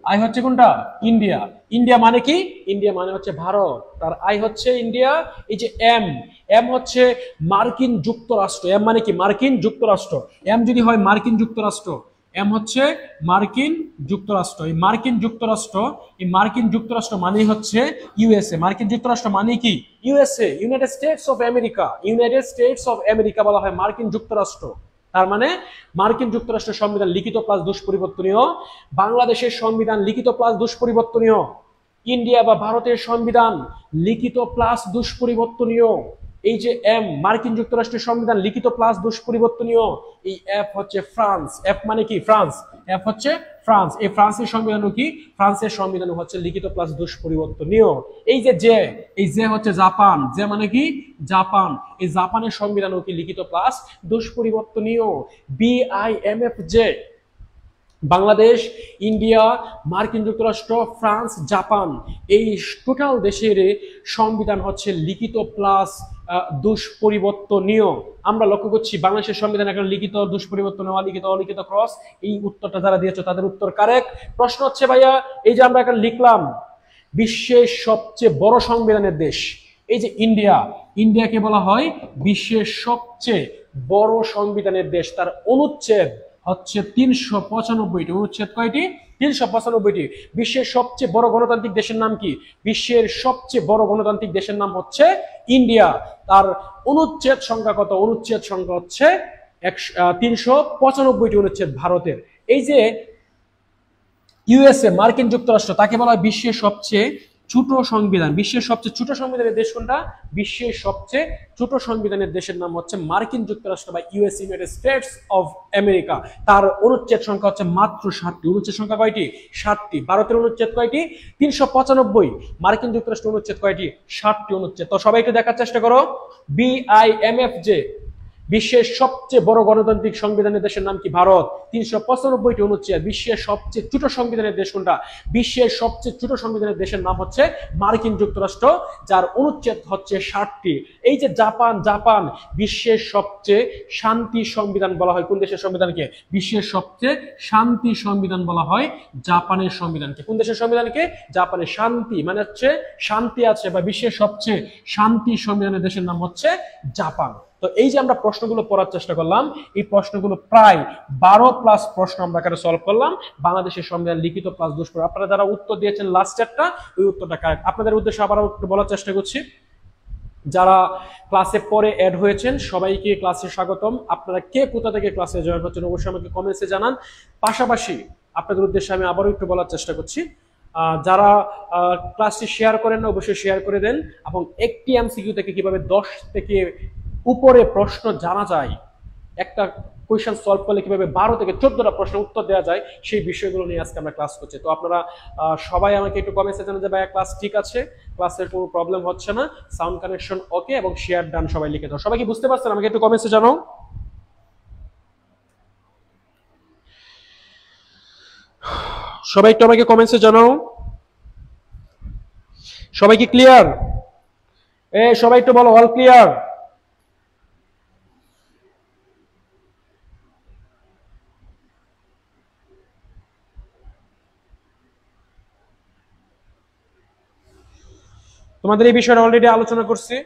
আই হচ্ছে কোনটা? ইন্ডিয়া। ইন্ডিয়া মানে কি? ইন্ডিয়া মানে হচ্ছে ভারত, তার আই হচ্ছে ইন্ডিয়া। এই যে এম হচ্ছে মার্কিন যুক্তরাষ্ট্র। এম মানে কি? মার্কিন যুক্তরাষ্ট্র। এম যদি হয় মার্কিন যুক্তরাষ্ট্র, এম হচ্ছে মার্কিন যুক্তরাষ্ট্র। এই মার্কিন যুক্তরাষ্ট্র মানে হচ্ছে ইউএসএ। মার্কিন যুক্তরাষ্ট্র মানে কি? USA, United states of America. United states of America বলা হয় মার্কিন যুক্তরাষ্ট্র। তার মানে মার্কিন যুক্তরাষ্ট্রের সংবিধান লিখিত প্লাস দুষ্পরিবর্তনীয়, বাংলাদেশের সংবিধান লিখিত প্লাস দুষ্পরিবর্তনীয়, ইন্ডিয়া বা ভারতের সংবিধান লিখিত প্লাস দুষ্পরিবর্তনীয়। এই যে এম, মার্কিন যুক্তরাষ্ট্রের সংবিধান লিখিত প্লাস দুষ্পরিবর্তনীয়। এই এফ হচ্ছে ফ্রান্স। এফ মানে কি? ফ্রান্স। এফ হচ্ছে ফ্রান্স। এই ফ্রান্সের সংবিধানও কি? ফ্রান্সের সংবিধান হচ্ছে লিখিত প্লাস দুষ্পরিবর্তনীয়। এই যে এই যে হচ্ছে জাপান। যে মানে কি? জাপান। এই জাপানের সংবিধানও কি লিখিত প্লাস দুষ্পরিবর্তনীয়। BIMFJ। বাংলাদেশ, ইন্ডিয়া, মার্কিন যুক্তরাষ্ট্র, ফ্রান্স, জাপান, এই টোটাল দেশের সংবিধান হচ্ছে লিখিত প্লাস দুষ্পরিবর্তনীয়। আমরা লক্ষ্য করছি বাংলাদেশের সংবিধান এখন লিখিত, দুষ্পরিবর্তনীয়, অলিখিত ক্রস। এই উত্তরটা যারা দিয়েছো তাদের উত্তর কারেক্ট। প্রশ্ন হচ্ছে ভাইয়া, এই যে আমরা এখন লিখলাম বিশ্বের সবচেয়ে বড় সংবিধানের দেশ, এই যে ইন্ডিয়াকে বলা হয় বিশ্বের সবচেয়ে বড় সংবিধানের দেশ। তার অনুচ্ছেদ হচ্ছে 395টি। অনুচ্ছেদ কয়টি? 395টি। বিশ্বের সবচেয়ে বড় গণতান্ত্রিক দেশের নাম কি? বিশ্বের সবচেয়ে বড় গণতান্ত্রিক দেশের নাম হচ্ছে ইন্ডিয়া। তার অনুচ্ছেদ সংখ্যা কত? অনুচ্ছেদ সংখ্যা হচ্ছে 395টি অনুচ্ছেদ ভারতের। এই যে ইউএসএ, মার্কিন যুক্তরাষ্ট্র, তাকে বলা হয় বিশ্বের সবচেয়ে ছোট সংবিধান। বিশ্বের সবচেয়ে ছোট সংবিধানের দেশ কোনটা? বিশ্বের সবচেয়ে ছোট সংবিধানের দেশের নাম হচ্ছে মার্কিন যুক্তরাষ্ট্র বা US, United states of America. তার অনুচ্ছেদ সংখ্যা হচ্ছে মাত্র 7টি। অনুচ্ছেদ সংখ্যা কয়টি? 7টি। ভারতের অনুচ্ছেদ কয়টি? 395। মার্কিন যুক্তরাষ্ট্র অনুচ্ছেদ কয়টি? 7টি অনুচ্ছেদ। তো সবাই একটু দেখার চেষ্টা করো। BIMFJ, বিশ্বের সবচেয়ে বড় গণতান্ত্রিক সংবিধানের দেশের নাম কি? ভারত। 395টি অনুচ্ছেদ। বিশ্বের সবচেয়ে ছোট সংবিধানের দেশ কোনটা? বিশ্বের সবচেয়ে ছোট সংবিধানের দেশের নাম হচ্ছে মার্কিন যুক্তরাষ্ট্র, যার অনুচ্ছেদ হচ্ছে 7টি। এই যে জাপান, জাপান বিশ্বের সবচেয়ে শান্তি সংবিধান বলা হয় কোন দেশের সংবিধানকে? বিশ্বের সবচেয়ে শান্তি সংবিধান বলা হয় জাপানের সংবিধানকে। কোন দেশের সংবিধানকে? জাপানের। শান্তি মানে হচ্ছে শান্তি আছে, বা বিশ্বের সবচেয়ে শান্তি সংবিধানের দেশের নাম হচ্ছে জাপান। তো এই যে আমরা প্রশ্নগুলো পড়ার চেষ্টা করলাম, এই প্রশ্নগুলো প্রায় 12+ প্রশ্ন আমরা এখানে সলভ করলাম। বাংলাদেশের সংবিধান লিখিত প্লাস দুষ্প্র। আপনারা যারা উত্তর দিয়েছেন লাস্টেরটা, ওই উত্তরটা কারেক্ট। আপনাদের উদ্দেশ্যে আবার একটু বলার চেষ্টা করছি, যারা ক্লাসে পরে অ্যাড হয়েছেন সবাইকে ক্লাসে স্বাগতম। আপনারা কে কোথা থেকে ক্লাসে জয়েন হচ্ছেন অবশ্যই আমাকে কমেন্টসে জানান। পাশাপাশি আপনাদের উদ্দেশ্যে আমি আবারও একটু বলার চেষ্টা করছি, যারা ক্লাসটি শেয়ার করেন না অবশ্যই শেয়ার করে দেন, এবং একটি এমসিকিউ থেকে কিভাবে 10 থেকে উপরে প্রশ্ন জানা যায়, একটা কোয়েশ্চেন সলভ করলে কিভাবে 12 থেকে 14টা প্রশ্নের উত্তর দেওয়া যায়, সেই বিষয়গুলো নিয়ে আজকে আমরা ক্লাস করছি। তো আপনারা সবাই আমাকে একটু কমেন্টসে জানান যে ভাইয়া ক্লাস ঠিক আছে, ক্লাসের কোনো প্রবলেম হচ্ছে না, সাউন্ড কানেকশন ওকে, এবং শেয়ার ডান সবাই লিখে দাও। সবাই কি বুঝতে পারছেন? আমাকে একটু কমেন্টসে জানাও। সবাই একটু আমাকে কমেন্টসে জানাও। সবাই কি ক্লিয়ার? সবাই একটু বলো অল ক্লিয়ার। তোমাদের এই বিষয়টা অলরেডি আলোচনা করছি।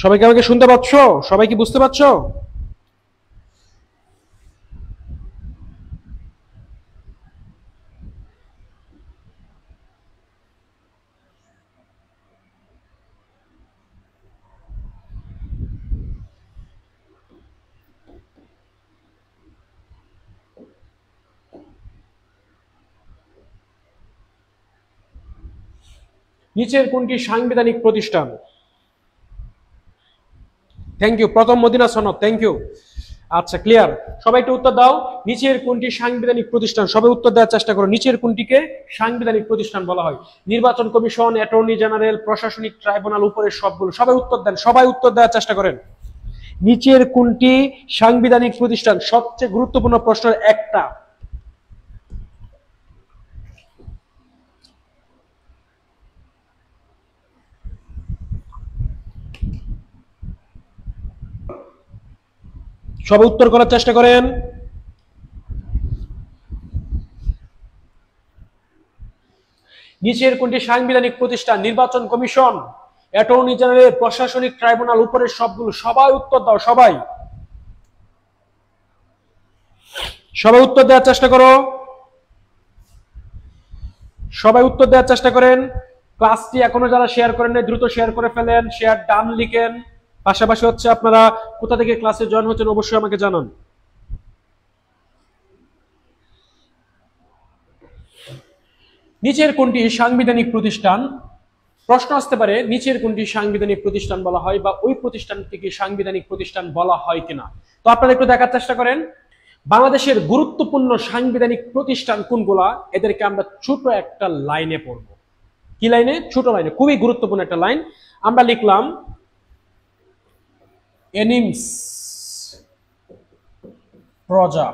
সবাইকে আমাকে শুনতে পাচ্ছ? সবাই কি বুঝতে পারছো? নিচের কোনটি সাংবিধানিক প্রতিষ্ঠান? Thank you. প্রথম মদিনা সনদ, থ্যাংক ইউ। আচ্ছা ক্লিয়ার। সবাই একটু উত্তর দাও। নিচের কোনটি সাংবিধানিক প্রতিষ্ঠান? সবাই উত্তর দেওয়ার চেষ্টা করো। নিচের কোনটিকে সাংবিধানিক প্রতিষ্ঠান বলা হয়? নির্বাচন কমিশন, অ্যাটর্নি জেনারেল, প্রশাসনিক ট্রাইব্যুনাল, উপরের সবগুলো। সবাই উত্তর দেন, সবাই উত্তর দেওয়ার চেষ্টা করেন। নিচের কোনটি সাংবিধানিক প্রতিষ্ঠান? সবচেয়ে গুরুত্বপূর্ণ প্রশ্নের একটা। সবাই উত্তর করার চেষ্টা করেন। নিচের কোনটি সাংবিধানিক প্রতিষ্ঠান? নির্বাচন কমিশন, অ্যাটর্নি জেনারেল, প্রশাসনিক ট্রাইব্যুনাল, উপরের সবগুলো। সবাই উত্তর দাও, সবাই সবাই উত্তর দেওয়ার চেষ্টা করো। সবাই উত্তর দেওয়ার চেষ্টা করেন। ক্লাসটি এখনো যারা শেয়ার করেন নাই দ্রুত শেয়ার করে ফেলেন, শেয়ার ডান লিখেন। পাশাপাশি হচ্ছে আপনারা কোথা থেকে ক্লাসে জয়েন হচ্ছেন অবশ্যই আমাকে জানান। নিচের কোনটি সাংবিধানিক প্রতিষ্ঠান? প্রশ্ন আসতে পারে নিচের কোনটি সাংবিধানিক প্রতিষ্ঠান বলা হয়, বা ওই প্রতিষ্ঠানটিকে সাংবিধানিক প্রতিষ্ঠান বলা হয় কিনা। তো আপনারা একটু দেখার চেষ্টা করেন বাংলাদেশের গুরুত্বপূর্ণ সাংবিধানিক প্রতিষ্ঠান কোনগুলা, এদেরকে আমরা ছোট একটা লাইনে পড়ব। কি লাইনে? ছোট লাইনে, খুবই গুরুত্বপূর্ণ একটা লাইন। আমরা লিখলাম এনিমস প্রজা।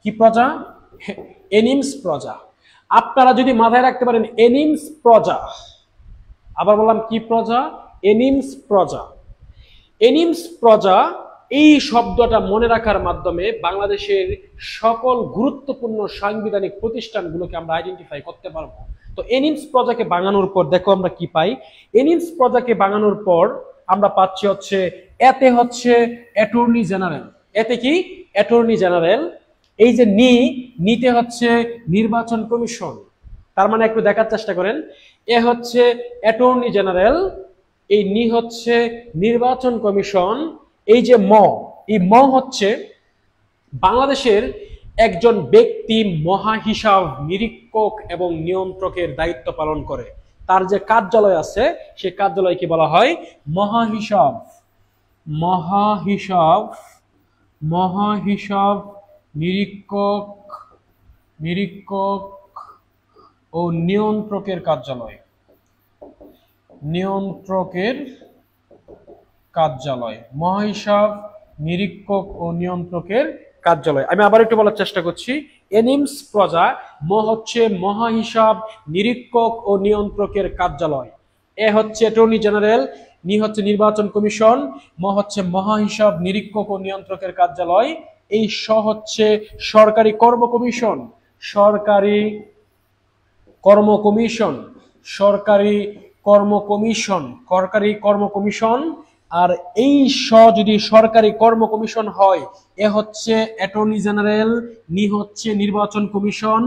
কি প্রজা? এনিমস প্রজা। আপনারা যদি মাথায় রাখতে পারেন এনিমস প্রজা, আবার বললাম কি প্রজা? এনিমস প্রজা। এনিমস প্রজা এই শব্দটা মনে রাখার মাধ্যমে বাংলাদেশের সকল গুরুত্বপূর্ণ সাংবিধানিক প্রতিষ্ঠানগুলোকে আমরা আইডেন্টিফাই করতে পারবো। তো এনিমস প্রজাকে বাঙানোর পর দেখো আমরা কি পাই। এনিমস প্রজাকে বাঙানোর পর আমরা পাচ্ছি হচ্ছে এতে হচ্ছে অ্যাটর্নি জেনারেল। এতে কি? Attorney general. এই যে নিতে হচ্ছে নির্বাচন কমিশন। তার মানে একটু দেখার চেষ্টা করেন, এ হচ্ছে অ্যাটর্নি জেনারেল, এই হচ্ছে নির্বাচন কমিশন। এই যে এই হচ্ছে বাংলাদেশের একজন ব্যক্তি মহা হিসাব নিরীক্ষক এবং নিয়ন্ত্রকের দায়িত্ব পালন করে। তার যে কার্যালয় আছে সেই কার্যালয়কে বলা হয় মহাহিসাব। মহাহিসাব নিরীক্ষক ও নিয়ন্ত্রকের কার্যালয়। মহাহিসাব নিরীক্ষক ও নিয়ন্ত্রকের কার্যালয়। আমি আবার একটু বলার চেষ্টা করছি। এনিমস প্রজা হচ্ছে মহাহিসাব নিরীক্ষক ও নিয়ন্ত্রকের কার্যালয়। এ হচ্ছে অ্যাটর্নি জেনারেল, হচ্ছে নির্বাচন কমিশন, হচ্ছে মহাহিসাব নিরীক্ষক ও নিয়ন্ত্রকের কার্যালয়। এই হচ্ছে সরকারি কর্ম কমিশন। আর এই যদি সরকারি কর্ম কমিশন হয়, এ হচ্ছে অ্যাটর্নি জেনারেল, হচ্ছে নির্বাচন কমিশন,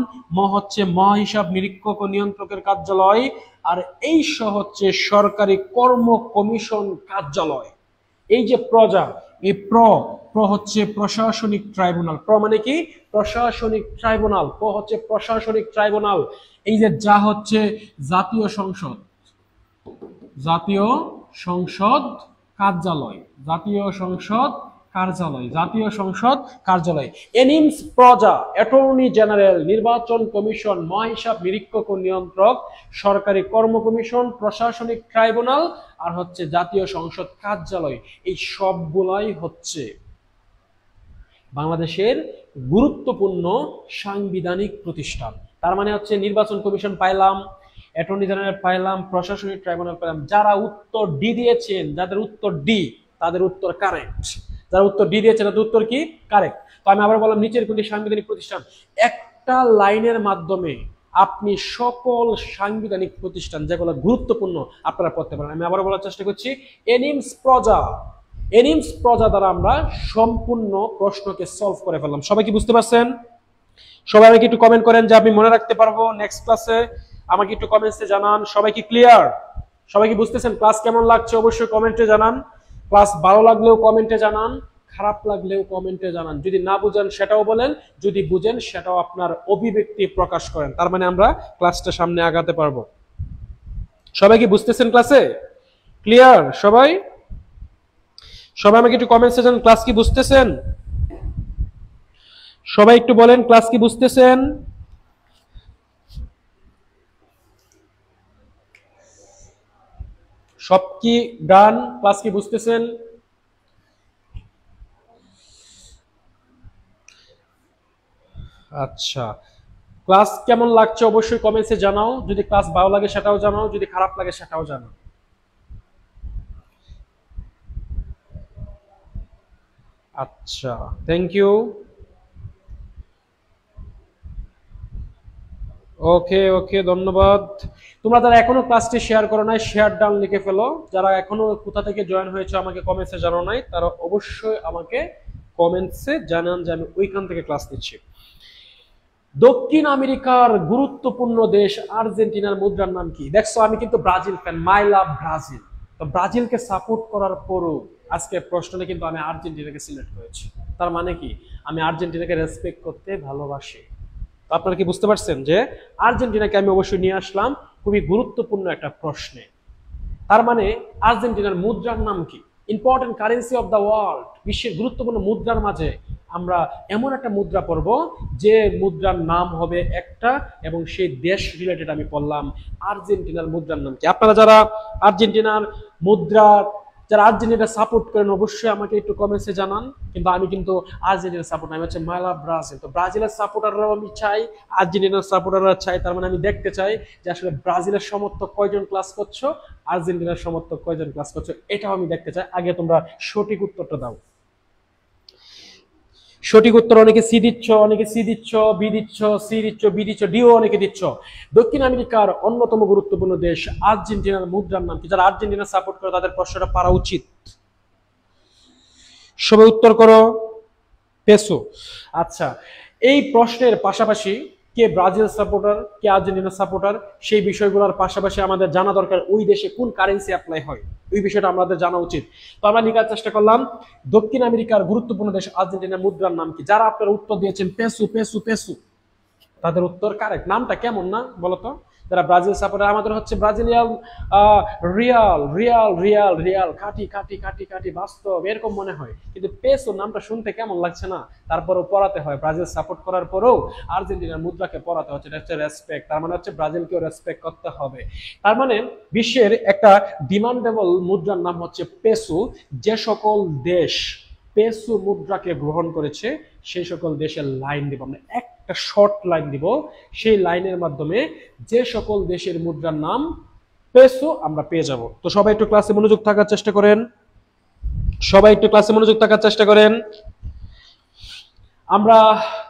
হচ্ছে মহাহিসাব নিরীক্ষক ও নিয়ন্ত্রকের কার্যালয়, আর এই হচ্ছে সরকারি কর্ম কমিশন কার্যালয়। এই যে প্রজা, এই হচ্ছে প্রশাসনিক ট্রাইব্যুনাল। মানে কি? প্রশাসনিক ট্রাইব্যুনাল। হচ্ছে প্রশাসনিক ট্রাইব্যুনাল। এই যে যা হচ্ছে জাতীয় সংসদ কার্যালয়। এনিমস প্রজা, অ্যাটর্নি জেনারেল, নির্বাচন কমিশন, মহাহিসাব নিরীক্ষক ও নিয়ন্ত্রক, সরকারি কর্ম কমিশন, প্রশাসনিক ট্রাইব্যুনাল, আর হচ্ছে জাতীয় সংসদ কার্যালয়। এই সবগুলাই হচ্ছে বাংলাদেশের গুরুত্বপূর্ণ সাংবিধানিক প্রতিষ্ঠান। তার মানে হচ্ছে নির্বাচন কমিশন পাইলাম, অ্যাটর্নি জেনারেল পাইলাম, প্রশাসনিক ট্রাইব্যুনাল পাইলাম। যারা উত্তর ডি দিয়েছেন, যাদের উত্তর ডি, তাদের উত্তর কারেক্ট। যারা উত্তর ডি দিয়েছেন তাদের উত্তর কি? কারেক্ট। তো আমি আবার বললাম, নিচের কোনটি সাংবিধানিক প্রতিষ্ঠান? একটা লাইনের মাধ্যমে আপনি সকল সাংবিধানিক প্রতিষ্ঠান যেগুলো গুরুত্বপূর্ণ আপনারা পড়তে পারেন। আমি আবার বলার চেষ্টা করছি, এনিমস প্রজা দ্বারা আমরা সম্পূর্ণ প্রশ্নকে সলভ করে ফেললাম। সবাই কি বুঝতে পারছেন? সবাই আমাকে একটু কমেন্ট করেন যে আমি মনে রাখতে পারবো নেক্সট ক্লাসে। আমাকে একটু কমেন্টসে জানান সবাই কি ক্লিয়ার, সবাই কি বুঝতেছেন? ক্লাস কেমন লাগছে অবশ্যই কমেন্টে জানান। ক্লাস ভালো লাগলেও কমেন্টে জানান, খারাপ লাগলেও কমেন্টে জানান। যদি না বুঝেন সেটাও বলেন, যদি বুঝেন সেটাও আপনার অভিব্যক্তি প্রকাশ করেন। তার মানে আমরা ক্লাসটা সামনে আগাতে পারবো। সবাই কি বুঝতেছেন? ক্লাসে ক্লিয়ার সবাই? সবাই আমাকে একটু কমেন্টসে জানান ক্লাস কি বুঝতেছেন। সবাই একটু বলেন ক্লাস কি বুঝতেছেন। সব কি ডান? ক্লাস কি বুঝতেছেন? আচ্ছা, ক্লাস কেমন লাগছে অবশ্যই কমেন্টসে জানাও। যদি ক্লাস ভালো লাগে সেটাও জানাও, যদি খারাপ লাগে সেটাও জানাও। আচ্ছা, থ্যাংক ইউ। ওকে ধন্যবাদ। তোমরা যারা এখনো ক্লাসটি শেয়ার করো নাই, শেয়ার ডাউন লিখে ফেলো। যারা এখনো কোথা থেকে জয়েন হয়েছে আমাকে কমেন্টসে জানাও নাই, তারা অবশ্যই আমাকে কমেন্টসে জানান যে আমি ওইখান থেকে ক্লাস নিচ্ছি। দক্ষিণ আমেরিকার গুরুত্বপূর্ণ দেশ আর্জেন্টিনার মুদ্রার নাম কি? দেখছো আমি কিন্তু ব্রাজিল ফ্যান, মাই লাভ ব্রাজিল। তো ব্রাজিলকে সাপোর্ট করার পরও আজকে প্রশ্নে কিন্তু আমি আর্জেন্টিনাকে সিলেক্ট করেছি। তার মানে কি? আমি আর্জেন্টিনাকে রেসপেক্ট করতে ভালোবাসি। আপনারা কি বুঝতে পারছেন যে আর্জেন্টিনাকে আমি অবশ্যই নিয়ে আসলাম খুবই গুরুত্বপূর্ণ একটা প্রশ্নে। তার মানে আর্জেন্টিনার মুদ্রার নাম কি? Important currency of the world, বিশ্বের গুরুত্বপূর্ণ মুদ্রার মাঝে আমরা এমন একটা মুদ্রা পড়ব যে মুদ্রার নাম হবে একটা, এবং সেই দেশ রিলেটেড আমি পড়লাম। আর্জেন্টিনার মুদ্রার নাম কি? আপনারা যারা আর্জেন্টিনার মুদ্রার যারা আর্জেন্টিনা সাপোর্ট করেন অবশ্যই আমাকে একটু কমেন্টসে জানান। কিন্তু আমি কিন্তু আর্জেন্টিনা সাপোর্ট, আমি হচ্ছে মাই লাভ ব্রাজিল। তো ব্রাজিলের সাপোর্টাররাও আমি চাই, আর্জেন্টিনার সাপোর্টাররা চাই। তার মানে আমি দেখতে চাই যে আসলে ব্রাজিলের সমর্থক কয়জন ক্লাস করছো, আর্জেন্টিনার সমর্থক কয়জন ক্লাস করছো, এটাও আমি দেখতে চাই। আগে তোমরা সঠিক উত্তরটা দাও। সঠিক উত্তর অনেকে সি দিচ্ছ, অনেকে সি দিচ্ছ, বি দিচ্ছ, সি দিচ্ছ, বি দিচ্ছ, ডিও অনেকে দিচ্ছ। দক্ষিণ আমেরিকার অন্যতম গুরুত্বপূর্ণ দেশ আর্জেন্টিনার মুদ্রার নাম কি? যারা আর্জেন্টিনা সাপোর্ট করে তাদের প্রশ্নটা পারা উচিত। সবাই উত্তর করো, পেসো। আচ্ছা, এই প্রশ্নের পাশাপাশি কে ব্রাজিল সাপোর্টার, কে আর্জেন্টিনা সাপোর্টার, সেই বিষয়গুলোর পাশাপাশি আমাদের জানা দরকার ওই দেশে কোন কারেন্সি অ্যাপ্লাই হয়, ওই বিষয়টা আমাদের জানা উচিত। তো আমরা লেখার চেষ্টা করলাম দক্ষিণ আমেরিকার গুরুত্বপূর্ণ দেশ আর্জেন্টিনার মুদ্রার নাম কি? যারা আপনারা উত্তর দিয়েছেন পেসো পেসো পেসো, তাদের উত্তর কারেক্ট। নামটা কেমন না বলতো? যারা ব্রাজিল সাপোর্টার, আমাদের হচ্ছে Brazilian Real Real Real Real, কাটি কাটি কাটি কাটি, বাস্তব এরকম মনে হয়। কিন্তু পেসো নামটা শুনতে কেমন লাগছে না? তারপরেও পড়াতে হয়, ব্রাজিল সাপোর্ট করার পরেও আর্জেন্টিনার মুদ্রাকে পড়াতে হচ্ছে, এটা হচ্ছে রেসপেক্ট। তার মানে হচ্ছে ব্রাজিলকেও রেসপেক্ট করতে হবে। তার মানে বিশ্বের একটা ডিমান্ডেবল মুদ্রার নাম হচ্ছে পেসো। যে সকল দেশ পেসো মুদ্রাকে গ্রহণ করেছে সেই সকল দেশের লাইন দিব আমরা, একটা শর্ট লাইন দিব। সেই লাইনের মাধ্যমে যে সকল দেশের মুদ্রার নাম পেসো আমরা পেয়ে যাব। তো সবাই একটু ক্লাসে মনোযোগ থাকার চেষ্টা করেন, সবাই একটু ক্লাসে মনোযোগ থাকার চেষ্টা করেন। আমরা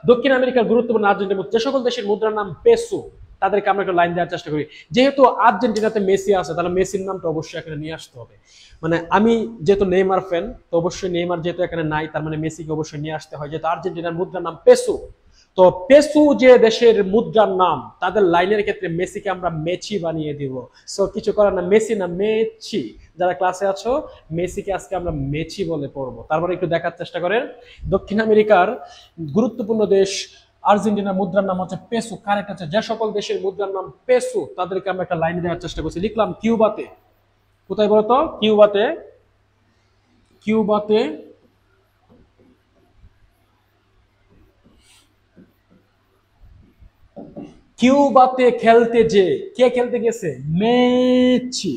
দক্ষিণ আমেরিকার গুরুত্বপূর্ণ আর্জেন্টিনা, যে সকল দেশের মুদ্রার নাম পেসো তাদেরকে আমরা একটা লাইন দেওয়ার চেষ্টা করি। যেহেতু আর্জেন্টিনাতে মেসি আছে, তাহলে মেসির নামটা অবশ্যই এখানে নিয়ে আসতে হবে। মানে আমি যেহেতু নেইমার ফ্যান, তো অবশ্যই নেইমার যেহেতু এখানে নাই, তার মানে মেসিকে অবশ্যই নিয়ে আসতে হয়, যেহেতু আর্জেন্টিনার মুদ্রার নাম পেসো। তো পেসো যে দেশের মুদ্রার নাম, তাদের লাইনের ক্ষেত্রে মেসিকে আমরা মেচি বানিয়ে দিব। সো কিছু করার না, মেসি না মেচি। যারা ক্লাসে আছো, মেসিকে আজকে আমরা মেচি বলে পড়বো। তারপরে একটু দেখার চেষ্টা করেন দক্ষিণ আমেরিকার গুরুত্বপূর্ণ দেশ আর্জেন্টিনার মুদ্রার নাম হচ্ছে পেসো, কারেক্ট আছে। যে সকল দেশের মুদ্রার নাম পেসো তাদেরকে আমরা একটা লাইন দেওয়ার চেষ্টা করছি। লিখলাম কিউবাতে। কোথায় বলতো? কিউবাতে। কিউবাতে কিউবাতে খেলতে যে কে খেলতে গেছে? মেসি।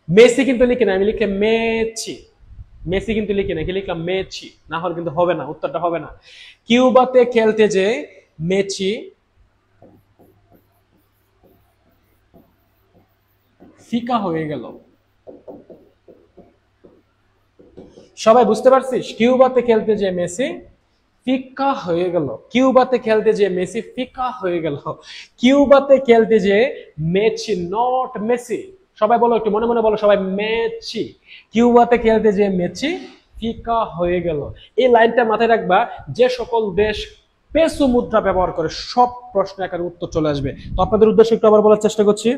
মেসি কিন্তু লিখে না, আমি লিখে মেসি। মেসি কিন্তু লিখে না, কি লিখলাম? মেসি। না হলে কিন্তু হবে না, উত্তরটা হবে না। কিউবাতে খেলতে যে মেসি ফিকা হয়ে গেল। সবাই বুঝতে পারছিস? কিউবাতে খেলতে যে মেসি ফিকা হয়ে গেল। কিউবাতে খেলতে যে মেসি ফিকা হয়ে গেল। কিউবাতে খেলতে যে মেসি, নট মেসি। সবাই বলো, একটু মনে মনে বলো সবাই, মেসি। কিউবাতে খেলতে যে মেসি ফিকা হয়ে গেল। এই লাইনটা মাথায় রাখবা। যে সকল দেশ পেসো মুদ্রা ব্যবহার করে সব প্রশ্ন আকারে উত্তর চলে আসবে। তো আপনাদের উদ্দেশ্যে একটু আবার বলার চেষ্টা করছি,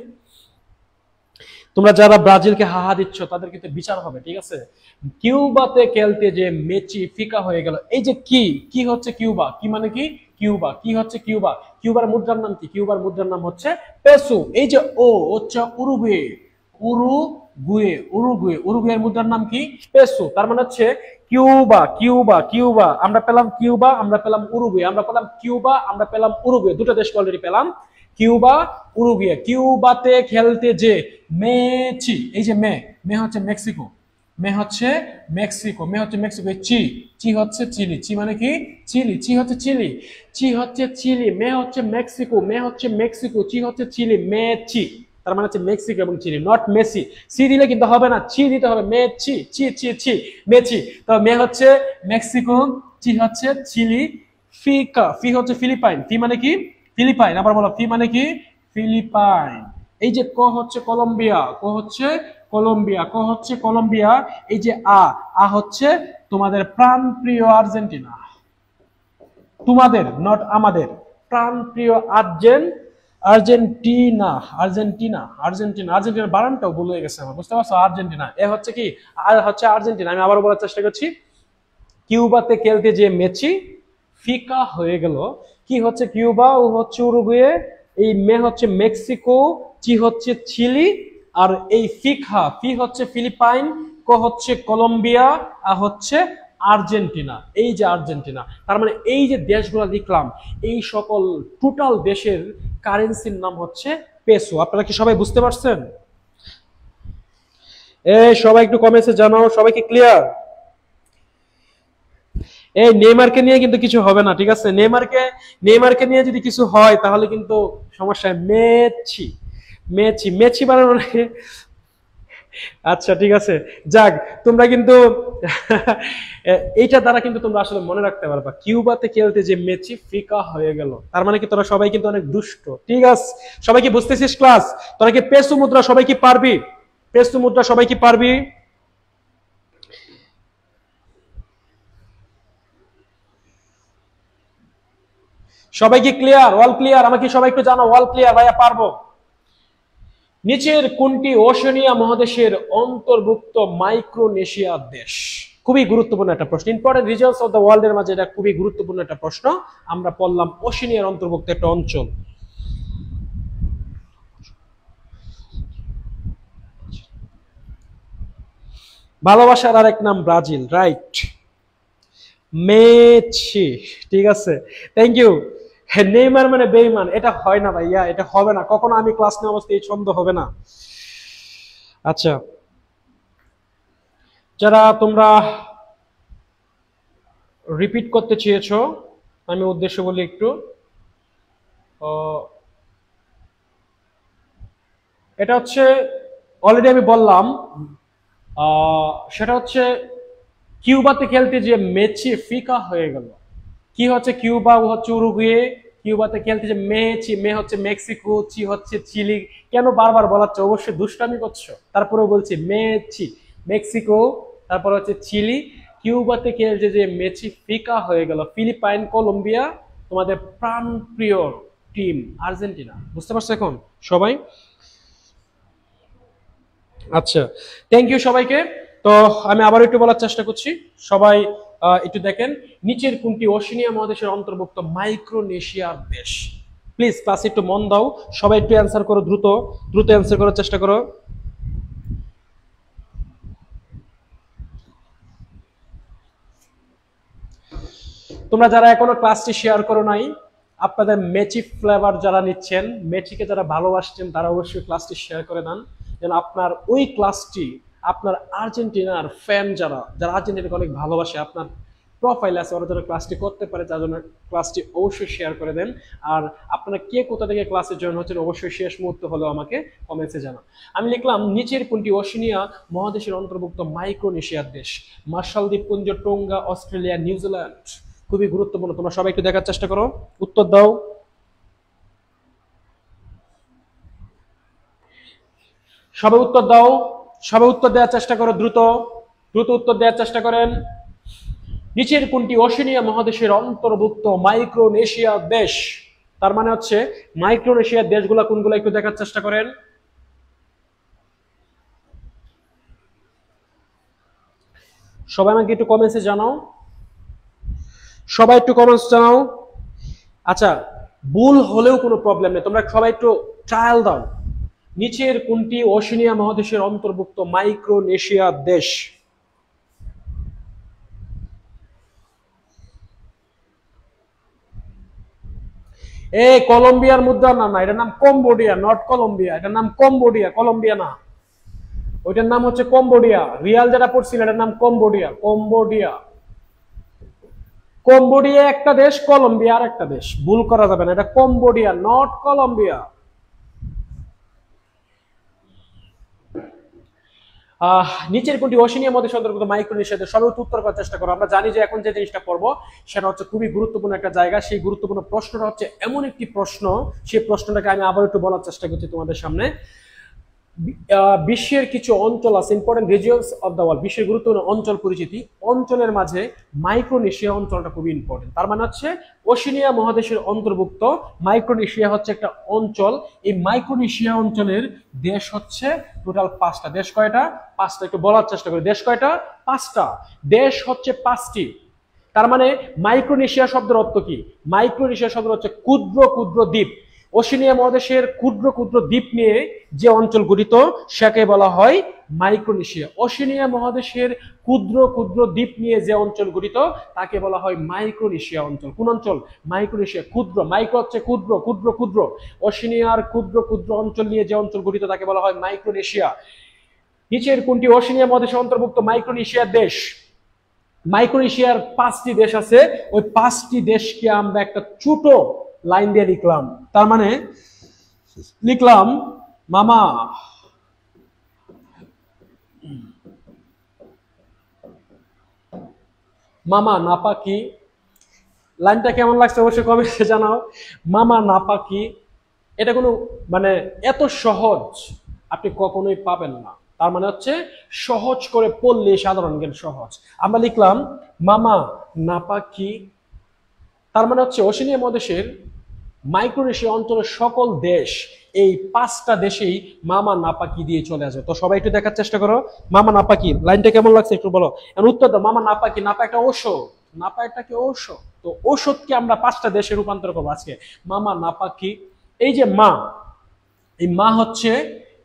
তোমরা যারা ব্রাজিলকে হাহা দিচ্ছ তাদের কিন্তু বিচার হবে, ঠিক আছে? কিউবাতে খেলতে যে মেসি ফিকা হয়ে গেল। এই যে কি হচ্ছে কিউবা, কি মানে কি কিউবা, কি হচ্ছে কিউবা? কিউবার মুদ্রার নাম কি? কিউবার মুদ্রার নাম হচ্ছে পেসো। এই যে ও হচ্ছে উরুগুয়ে, উরুগুয়ে, উরুগুয়ে, উরুগুয়ের মুদ্রার নাম কি? পেসো। তার মানে হচ্ছে কিউবা কিউবা কিউবা, আমরা পেলাম কিউবা, আমরা পেলাম উরুগুয়ে, আমরা পেলাম কিউবা, আমরা পেলাম উরুগুয়ে, দুটো দেশকে অলরেডি পেলাম, কিউবা উরুগুয়ে। কিউবাতে খেলতে যে মেসি, এই যে মে হচ্ছে মেক্সিকো, মে হচ্ছে মেক্সিকো, মে হচ্ছে মেক্সিকো। চি হচ্ছে চিলি, চি মানে কি? চিলি। চি হচ্ছে চিলি, চি হচ্ছে চিলি। মে হচ্ছে মেক্সিকো, মে হচ্ছে মেক্সিকো, চি হচ্ছে চিলি, মেচি। তার মানে হচ্ছে মেক্সিকো এবং চিলি, নট মেসি। সি দিলে কিন্তু হবে না, চি দিতে হবে। মেচি, চি চি চি, মেচি। তো মে হচ্ছে মেক্সিকো, চি হচ্ছে চিলি, ফি হচ্ছে ফিলিপাইন। ফি মানে কি? ফিলিপাইন। আবার বলো, ফি মানে কি? ফিলিপাইন। এই যে ক হচ্ছে কলম্বিয়া, ক হচ্ছে কলম্বিয়া, ক হচ্ছে কলম্বিয়া। এই যে আ হচ্ছে তোমাদের প্রাণপ্রিয় আর্জেন্টিনা, তোমাদের নট আমাদের, প্রাণপ্রিয় আর্জেন্টিনা, আর্জেন্টিনা, আর্জেন্টিনা, আর্জেন্টিনার বানানটাও ভুলে গেছে আমার, বুঝতে পারছো? আর্জেন্টিনা, এ হচ্ছে কি? আর হচ্ছে আর্জেন্টিনা। আমি আবারও বলার চেষ্টা করছি, কিউবাতে খেলতে যে মেসি ফিকা হয়ে গেল। কি হচ্ছে কিউবা, ও হচ্ছে উরুগুয়ে, এই মে হচ্ছে মেক্সিকো, চি হচ্ছে চিলি, আর এই ফি হচ্ছে ফিলিপাইন, ক হচ্ছে কলম্বিয়া, আর হচ্ছে আর্জেন্টিনা। এই যে আর্জেন্টিনা, তার মানে এই যে দেশগুলো লিখলাম, এই সকল টোটাল দেশের কারেন্সির নাম হচ্ছে পেসো। আপনারা কি সবাই বুঝতে পারছেন? এই সবাই একটু কমেন্টসে জানাও, সবাইকে ক্লিয়ার? এই নেইমারকে নিয়ে কিন্তু কিছু হবে না, ঠিক আছে? নেইমারকে নিয়ে যদি কিছু হয় তাহলে কিন্তু সমস্যা। মেসি মেসি মেসি বানানো নাকি? আচ্ছা ঠিক আছে, যাক তোমরা কিন্তু এইটা দ্বারা কিন্তু তোমরা আসলে মনে রাখতে পারবা কিউবাতে খেলতে যে মেসি ফিকা হয়ে গেল, তার মানে কি তোরা সবাই কিন্তু অনেক দুষ্ট, ঠিক আছে? সবাই কি বুঝতেছিস ক্লাস? তোরা কি পেসু মুদ্রা সবাই কি পারবি? পেসু মুদ্রা সবাই কি পারবি? সবাই কি ক্লিয়ার? All clear? আমাকে সবাই একটু জানো অল ক্লিয়ার ভাইয়া পারবো? নিচের কোনটি ওশেনিয়া মহাদেশের অন্তর্ভুক্ত মাইক্রোনেশিয়া দেশ? খুবই গুরুত্বপূর্ণ একটা প্রশ্ন, important reasons of the world এর মাঝে এটা খুবই গুরুত্বপূর্ণ একটা প্রশ্ন। আমরা পড়লাম ওশেনিয়ার অন্তর্ভুক্ত একটা অঞ্চল। ভালোবাসার আরেক নাম ব্রাজিল, রাইট? মেসি, ঠিক আছে, থ্যাংক ইউ। নেইমার মানে বেইমান, এটা হয় না ভাইয়া, এটা হবে না কখনো। আমি ক্লাস নেওয়া অবস্থায় এই ছন্দ হবে না। আচ্ছা, যারা তোমরা রিপিট করতে চেয়েছো আমি উদ্দেশ্য বলি একটু। এটা হচ্ছে অলরেডি আমি বললাম, সেটা হচ্ছে কিউবাতে খেলতে যে মেসি ফিকা হয়ে গেল। কি হচ্ছে কিউবা, ও হচ্ছে উরুগুয়ে। কিউবাতে খেলতে যে মেসি, মে হচ্ছে মেক্সিকো, চি হচ্ছে চিলি। কেন বারবার বলাচ্ছ? অবশ্যই দুষ্টামি করছো। তারপরেও বলছি মেসি, মেক্সিকো, তারপর হচ্ছে চিলি। কিউবাতে খেলতে যে মেসি ফিকা হয়ে গেল। ফিলিপাইন, কলম্বিয়া, তোমাদের প্রাণপ্রিয় টিম আর্জেন্টিনা। বুঝতে পারছো এখন সবাই? আচ্ছা, থ্যাংক ইউ সবাইকে। তো আমি আবার একটু বলার চেষ্টা করছি, সবাই একটু দেখেন, নিচের কোনটি ওশেনিয়া মহাদেশের অন্তর্ভুক্ত মাইক্রোনেশিয়ার দেশ? প্লিজ ক্লাসে একটু মন দাও, সবাই একটু অ্যান্সার করো, দ্রুত দ্রুত অ্যান্সার করার চেষ্টা করো। তোমরা যারা এখনো ক্লাসটি শেয়ার করো নাই, আপনাদের মেচি ফ্লেভার যারা নিচ্ছেন, মেচিকে যারা ভালোবাসছেন, তারা অবশ্যই ক্লাসটি শেয়ার করে দেন, যেন আপনার ওই ক্লাসটি আপনার আর্জেন্টিনার ফ্যান যারা যারা আর্জেন্টিনাকে অনেক ভালোবাসে, আপনার প্রোফাইল আছে, ওরা যেন ক্লাসটি করতে পারে, তার জন্য ক্লাসটি অবশ্যই শেয়ার করে দেন। আর আপনারা কে কোথা থেকে ক্লাসে জয়েন হচ্ছেন অবশ্যই শেষ মুহূর্ত হলেও আমাকে কমেন্টসে জানান। আমি লিখলাম নিচের কোনটি ওশেনিয়া মহাদেশের অন্তর্ভুক্ত মাইক্রোনেশিয়ার দেশ? মার্শাল দ্বীপপুঞ্জ, টোঙ্গা, অস্ট্রেলিয়া, নিউজিল্যান্ড। খুবই গুরুত্বপূর্ণ, তোমরা সবাই একটু দেখার চেষ্টা করো, উত্তর দাও। সবাই উত্তর দাও, সবাই উত্তর দেওয়ার চেষ্টা করো, দ্রুত দ্রুত উত্তর দেওয়ার চেষ্টা করেন। নিচের কোনটি ওশেনিয়া মহাদেশের অন্তর্ভুক্ত মাইক্রোনেশিয়া দেশ? তার মানে হচ্ছে মাইক্রোনেশিয়ার দেশগুলো কোনগুলো একটু দেখার চেষ্টা করেন। সবাই আমাকে একটু কমেন্টসে জানাও, সবাই একটু কমেন্টস জানাও। আচ্ছা, ভুল হলেও কোনো প্রবলেম নেই, তোমরা সবাই একটু ট্রায়াল দাও। নিচের কোনটি ওশেনিয়া মহাদেশের অন্তর্ভুক্ত মাইক্রোনেশিয়া দেশ? কলম্বিয়ার মুদ্রা নাম না, এটার নাম কম্বোডিয়া, নট কলম্বিয়া। এটার নাম কম্বোডিয়া, কলম্বিয়া না। ওইটার নাম হচ্ছে কম্বোডিয়া। রিয়াল যেটা পড়ছিল এটার নাম কম্বোডিয়া, কম্বোডিয়া। কম্বোডিয়া একটা দেশ, কলম্বিয়া আর একটা দেশ, ভুল করা যাবে না। এটা কম্বোডিয়া, নট কলম্বিয়া। নিচের কোনটি ওশেনিয়া মহাদেশের অন্তর্গত মাইক্রোনেশিয়া দেশ? সবাই উত্তর করার চেষ্টা করো। আমরা জানি যে এখন যে জিনিসটা পড়বো সেটা হচ্ছে খুবই গুরুত্বপূর্ণ একটা জায়গা। সেই গুরুত্বপূর্ণ প্রশ্নটা হচ্ছে এমন একটি প্রশ্ন, সেই প্রশ্নটাকে আমি আবার একটু বলার চেষ্টা করছি তোমাদের সামনে। বিশ্বের কিছু অঞ্চল আছে, important regions of the world, বিশ্বের গুরুত্বপূর্ণ অঞ্চল পরিচিতি। অঞ্চলের মাঝে মাইক্রোনেশিয়া অঞ্চলটা খুবই ইম্পর্টেন্ট। তার মানে হচ্ছে ওশেনিয়া মহাদেশের অন্তর্ভুক্ত মাইক্রোনেশিয়া হচ্ছে একটা অঞ্চল। এই মাইক্রোনেশিয়া অঞ্চলের দেশ হচ্ছে টোটাল 5টা। দেশ কয়টা? 5টা। একটু বলার চেষ্টা করি, দেশ কয়টা? 5টা। দেশ হচ্ছে 5টি। তার মানে মাইক্রোনেশিয়া শব্দের অর্থ কি? মাইক্রোনেশিয়া শব্দ হচ্ছে ক্ষুদ্র ক্ষুদ্র দ্বীপ। ওশেনিয়া মহাদেশের ক্ষুদ্র ক্ষুদ্র দ্বীপ নিয়ে যে অঞ্চল গঠিত সেটাকে বলা হয় মাইক্রোনেশিয়া। ওশেনিয়া মহাদেশের ক্ষুদ্র ক্ষুদ্র দ্বীপ নিয়ে যে অঞ্চল গঠিত তাকে বলা হয় মাইক্রোনেশিয়া অঞ্চল। কোন অঞ্চল? মাইক্রোনেশিয়া। ক্ষুদ্র, মাইক্রো হচ্ছে ক্ষুদ্র, ক্ষুদ্র ক্ষুদ্র। ওশেনিয়ার ক্ষুদ্র ক্ষুদ্র অঞ্চল নিয়ে যে অঞ্চল গঠিত তাকে বলা হয় মাইক্রোনেশিয়া। নিচের কোনটি ওশেনিয়া মহাদেশের অন্তর্ভুক্ত মাইক্রোনেশিয়ার দেশ? মাইক্রোনেশিয়ার 5টি দেশ আছে, ওই 5টি দেশকে আমরা একটা ছোট লাইন দিয়ে লিখলাম। তার মানে লিখলাম মামা মামা নাপা কি? লাইনটা কেমন লাগছে অবশ্যই কমেন্টে জানাও। মামা নাপা কি, এটা কোনো মানে এত সহজ আপনি কখনোই পাবেন না। তার মানে হচ্ছে সহজ করে পড়লে সাধারণ জ্ঞান সহজ। আমরা লিখলাম মামা নাপা কি, তার মানে হচ্ছে ওশেনিয়া মহাদেশের মাইক্রোনেশিয়া অঞ্চলের সকল দেশ, এই 5টা দেশেই মামা নাপাকি দিয়ে চলে আসে। তো সবাই একটু দেখার চেষ্টা করো মামা নাপাকি, লাইনটা কেমন লাগছে একটু বলো। উত্তর দাও। মামা নাপাকি, নাপা একটা ঔষধ, নাপা একটা কি ঔষধ, তো ঔষধকে আমরা 5টা দেশে রূপান্তর করবো আজকে। মামা নাপাকি, এই যে মা, এই মা হচ্ছে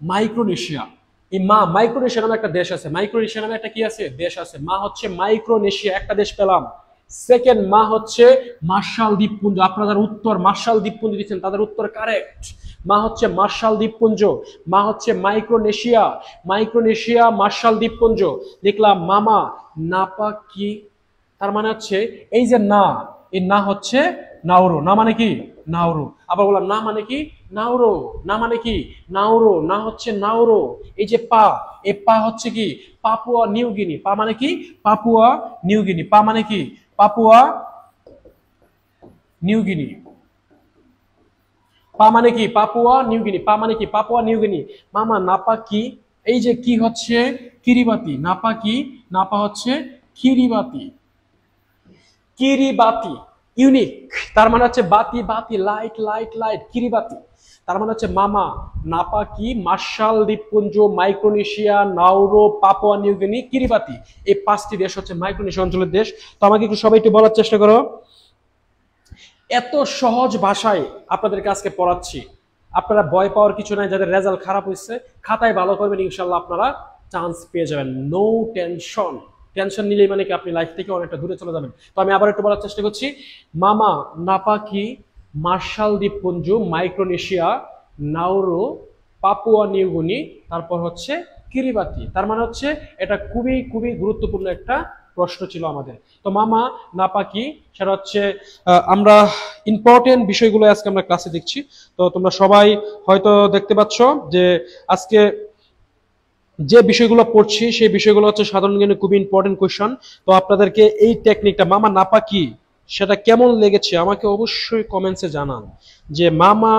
মাইক্রোনেশিয়া। এই মা মাইক্রোনেশিয়া নামে একটা দেশ আছে, মাইক্রোনেশিয়া নামে একটা কি আছে দেশ আছে। মা হচ্ছে মাইক্রোনেশিয়া, একটা দেশ পেলাম। সেকেন্ড মা হচ্ছে মার্শাল দ্বীপপুঞ্জ। আপনারা যারা উত্তর মার্শাল দ্বীপপুঞ্জ দিচ্ছেন তাদের উত্তর কারেক্ট। মা হচ্ছে মার্শাল দ্বীপপুঞ্জ, মা হচ্ছে মাইক্রোনেশিয়া, মাইক্রোনেশিয়া মার্শাল দ্বীপপুঞ্জ। লিখলাম মামা নাপা কি, তার মানে হচ্ছে এই যে না, এই না হচ্ছে নাউরো, না মানে কি নাউরো। আবার বললাম না মানে কি নাউরো, না মানে কি নাউরো, না হচ্ছে নাউরো। এই যে পা, এই পা হচ্ছে কি পাপুয়া নিউ গিনি, পা মানে কি পাপুয়া নিউ গিনি, পা মানে কি পাপুয়া নিউ গিনি, পা মানে কি পাপুয়া নিউ গিনি, পা মানে কি পাপুয়া নিউ গিনি। মামা নাপা কি, এই যে কি হচ্ছে কিরিবাতি, নাপা কি নাপা হচ্ছে কিরিবাতি, কিরিবাতি ইউনিক, তার মানে হচ্ছে বাতি বাতি লাইট লাইট লাইট, কিরিবাতি। তার মানে হচ্ছে মামা নাপা কি মার্শাল দ্বীপপুঞ্জ, Micronesia, Nauru, Papua New Guinea, Kiribati, এই 5টি দেশ হচ্ছে মাইক্রোনেশিয়া অঞ্চলের দেশ। তো আমাকে একটু সবাই একটু বলার চেষ্টা করো। এত সহজ ভাষায় আপনাদেরকে আজকে পড়াচ্ছি, আপনারা ভয় পাওয়ার কিছু নাই। যাদের রেজাল্ট খারাপ হয়েছে খাতায় ভালো করবেন, ইনশাল্লাহ আপনারা চান্স পেয়ে যাবেন। নো টেনশন, টেনশন নিলেই মানে কি আপনি লাইফ থেকে অনেকটা দূরে চলে যাবেন। তো আমি আবার একটু বলার চেষ্টা করছি। মামা নাপা কি মার্শাল দ্বীপপুঞ্জ, মাইক্রোনেশিয়া, নাউরো, পাপুয়া নিউ গিনি, তারপর হচ্ছে কিরিবাতি। তার মানে হচ্ছে এটা খুবই খুবই গুরুত্বপূর্ণ একটা প্রশ্ন ছিল আমাদের। তো মামা নাপা কি, সেটা হচ্ছে আমরা ইম্পর্টেন্ট বিষয়গুলো আজকে আমরা ক্লাসে দেখছি। তো তোমরা সবাই হয়তো দেখতে পাচ্ছ যে আজকে যে বিষয়গুলো পড়ছি সেই বিষয়গুলো হচ্ছে সাধারণ জ্ঞানে খুবই ইম্পর্টেন্ট কোয়েশ্চন। তো আপনাদেরকে এই টেকনিকটা মামা নাপা কি সেটা কেমন লেগেছে আমাকে অবশ্যই কমেন্টসে জানান, যে মামা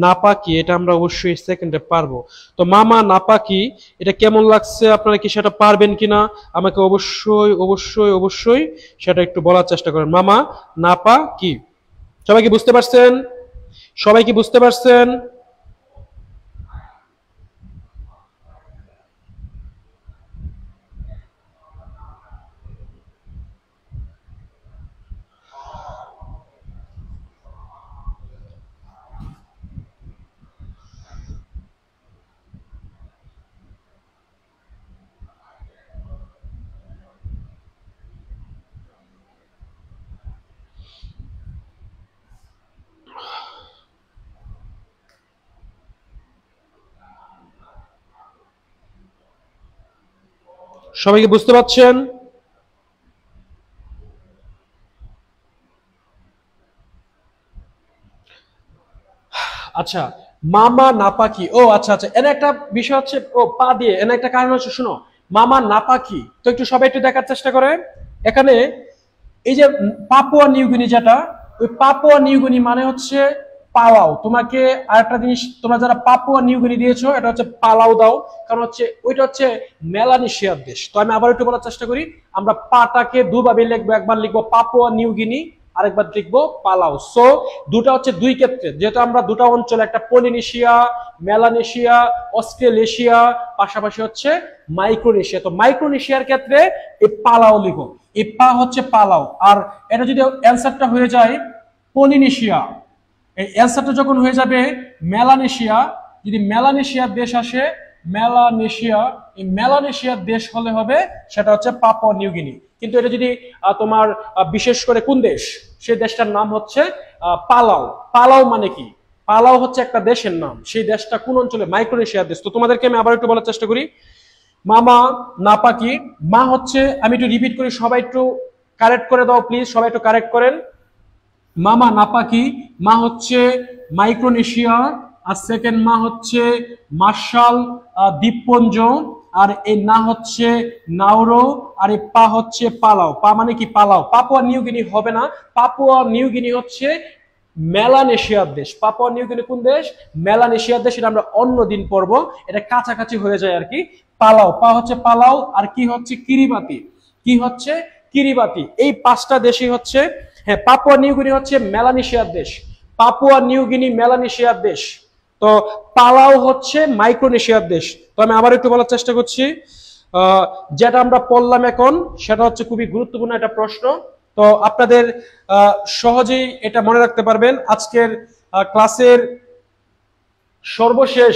নাপা কি এটা আমরা অবশ্যই সেকেন্ডে পারবো। তো মামা নাপা কি এটা কেমন লাগছে, আপনারা কি সেটা পারবেন কিনা আমাকে অবশ্যই অবশ্যই অবশ্যই সেটা একটু বলার চেষ্টা করেন। মামা নাপা কি, সবাই কি বুঝতে পারছেন? সবাই কি বুঝতে পারছেন? সবাই কি বুঝতে পারছেন? আচ্ছা মামা নাপা কি, ও আচ্ছা আচ্ছা, এনে একটা বিষয় হচ্ছে ও পা দিয়ে, এনে একটা কারণ হচ্ছে শুনো মামা নাপা কি। তো একটু সবাই একটু দেখার চেষ্টা করে। এখানে এই যে পাপুয়া নিউগিনি, যেটা ওই পাপুয়া নিউগিনি মানে হচ্ছে পালাও। তোমাকে আরেকটা জিনিস, তোমরা যারা পাপুয়া নিউগিনি দিয়েছো এটা হচ্ছে পালাও দাও, কারণ হচ্ছে ওইটা হচ্ছে মেলানেশিয়ার দেশ। তো আমি আবার একটু বলার চেষ্টা করি, আমরা পাটাকে দুভাবে লিখবো, একবার লিখবো পাপুয়া নিউগিনি, আরেকবার লিখবো পালাও। সো দুটা হচ্ছে দুই ক্ষেত্রে, যেহেতু আমরা দুটা অঞ্চল, একটা পলিনেশিয়া, মেলানেশিয়া, অস্ট্রেলেশিয়া, পাশাপাশি হচ্ছে মাইক্রোনেশিয়া। তো মাইক্রোনেশিয়ার ক্ষেত্রে এই পালাও লিখো, এই পা হচ্ছে পালাও। আর এটা যদি অ্যান্সারটা হয়ে যায় পলিনেশিয়া, এই অ্যান্সারটা যখন হয়ে যাবে মেলানেশিয়া, যদি মেলানেশিয়ার দেশ আসে মেলানেশিয়া, এই মেলানেশিয়ার দেশ হলে হবে সেটা হচ্ছে পাপুয়া নিউগিনি। কিন্তু এটা যদি তোমার বিশেষ করে কোন দেশ, সেই দেশটার নাম হচ্ছে পালাও। পালাও মানে কি, পালাও হচ্ছে একটা দেশের নাম, সেই দেশটা কোন অঞ্চলে, মাইক্রোনেশিয়ার দেশ। তো তোমাদেরকে আমি আবার একটু বলার চেষ্টা করি, মামা নাপা কি? মা হচ্ছে, আমি একটু রিপিট করি, সবাই একটু কারেক্ট করে দাও প্লিজ, সবাই একটু কারেক্ট করেন। মামা নাপা কি? মা হচ্ছে মাইক্রোনেশিয়া, আর সেকেন্ড মা হচ্ছে মার্শাল দ্বীপপুঞ্জ, আর এই না হচ্ছে নাউরো, আর এই পা হচ্ছে পালাও। পা মানে কি? পালাও। পাপুয়া নিউ গিনি হবে না, পাপুয়া নিউ গিনি হচ্ছে মেলানেশিয়ার দেশ। পাপুয়া নিউ গিনি কোন দেশ? মেলানেশিয়ার দেশ। এটা আমরা অন্য দিন পড়বো, এটা কাছাকাছি হয়ে যায় আর কি। পালাও, পা হচ্ছে পালাও, আর কি হচ্ছে কিরিবাতি। কি হচ্ছে? কিরিবাতি। এই পাঁচটা দেশই হচ্ছে, হ্যাঁ, পাপুয়া নিউ গিনি হচ্ছে মেলানেশিয়ার দেশ। পাপুয়া নিউ গিনি মেলানেশিয়ার দেশ। তো পালাও হচ্ছে মাইক্রোনেশিয়ার দেশ। তো আমি আবার একটু বলার চেষ্টা করছি, যেটা আমরা পড়লাম এখন সেটা হচ্ছে খুবই গুরুত্বপূর্ণ একটা প্রশ্ন। তো আপনাদের সহজেই এটা মনে রাখতে পারবেন। আজকের ক্লাসের সর্বশেষ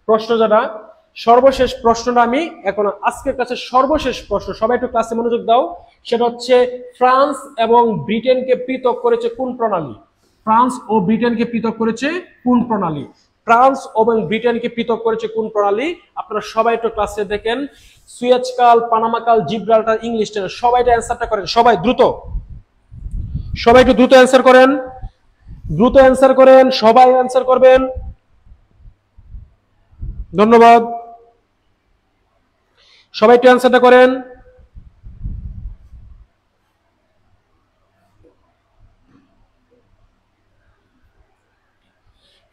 প্রশ্ন, যেটা সর্বশেষ প্রশ্নটা আমি এখন, আজকের ক্লাসের সর্বশেষ প্রশ্ন, সবাই একটু ক্লাসে মনোযোগ দাও। সেটা হচ্ছে ফ্রান্স এবং ব্রিটেনকে পৃথক করেছে কোন প্রণালী? ফ্রান্স ও ব্রিটেনকে পৃথক করেছে কোন প্রণালী? ফ্রান্স এবং ব্রিটেনকে পৃথক করেছে কোন প্রণালী? আপনারা সবাই একটু ক্লাসে দেখেন। সুয়েজ কাল, পানামা কাল, জিব্রাল্টার, ইংলিশ চ্যানেল। সবাই এটা অ্যান্সারটা করেন, সবাই দ্রুত, সবাই একটু দ্রুত অ্যান্সার করেন, দ্রুত অ্যান্সার করেন, সবাই অ্যান্সার করবেন। ধন্যবাদ, সবাই একটু অ্যান্সারটা করেন।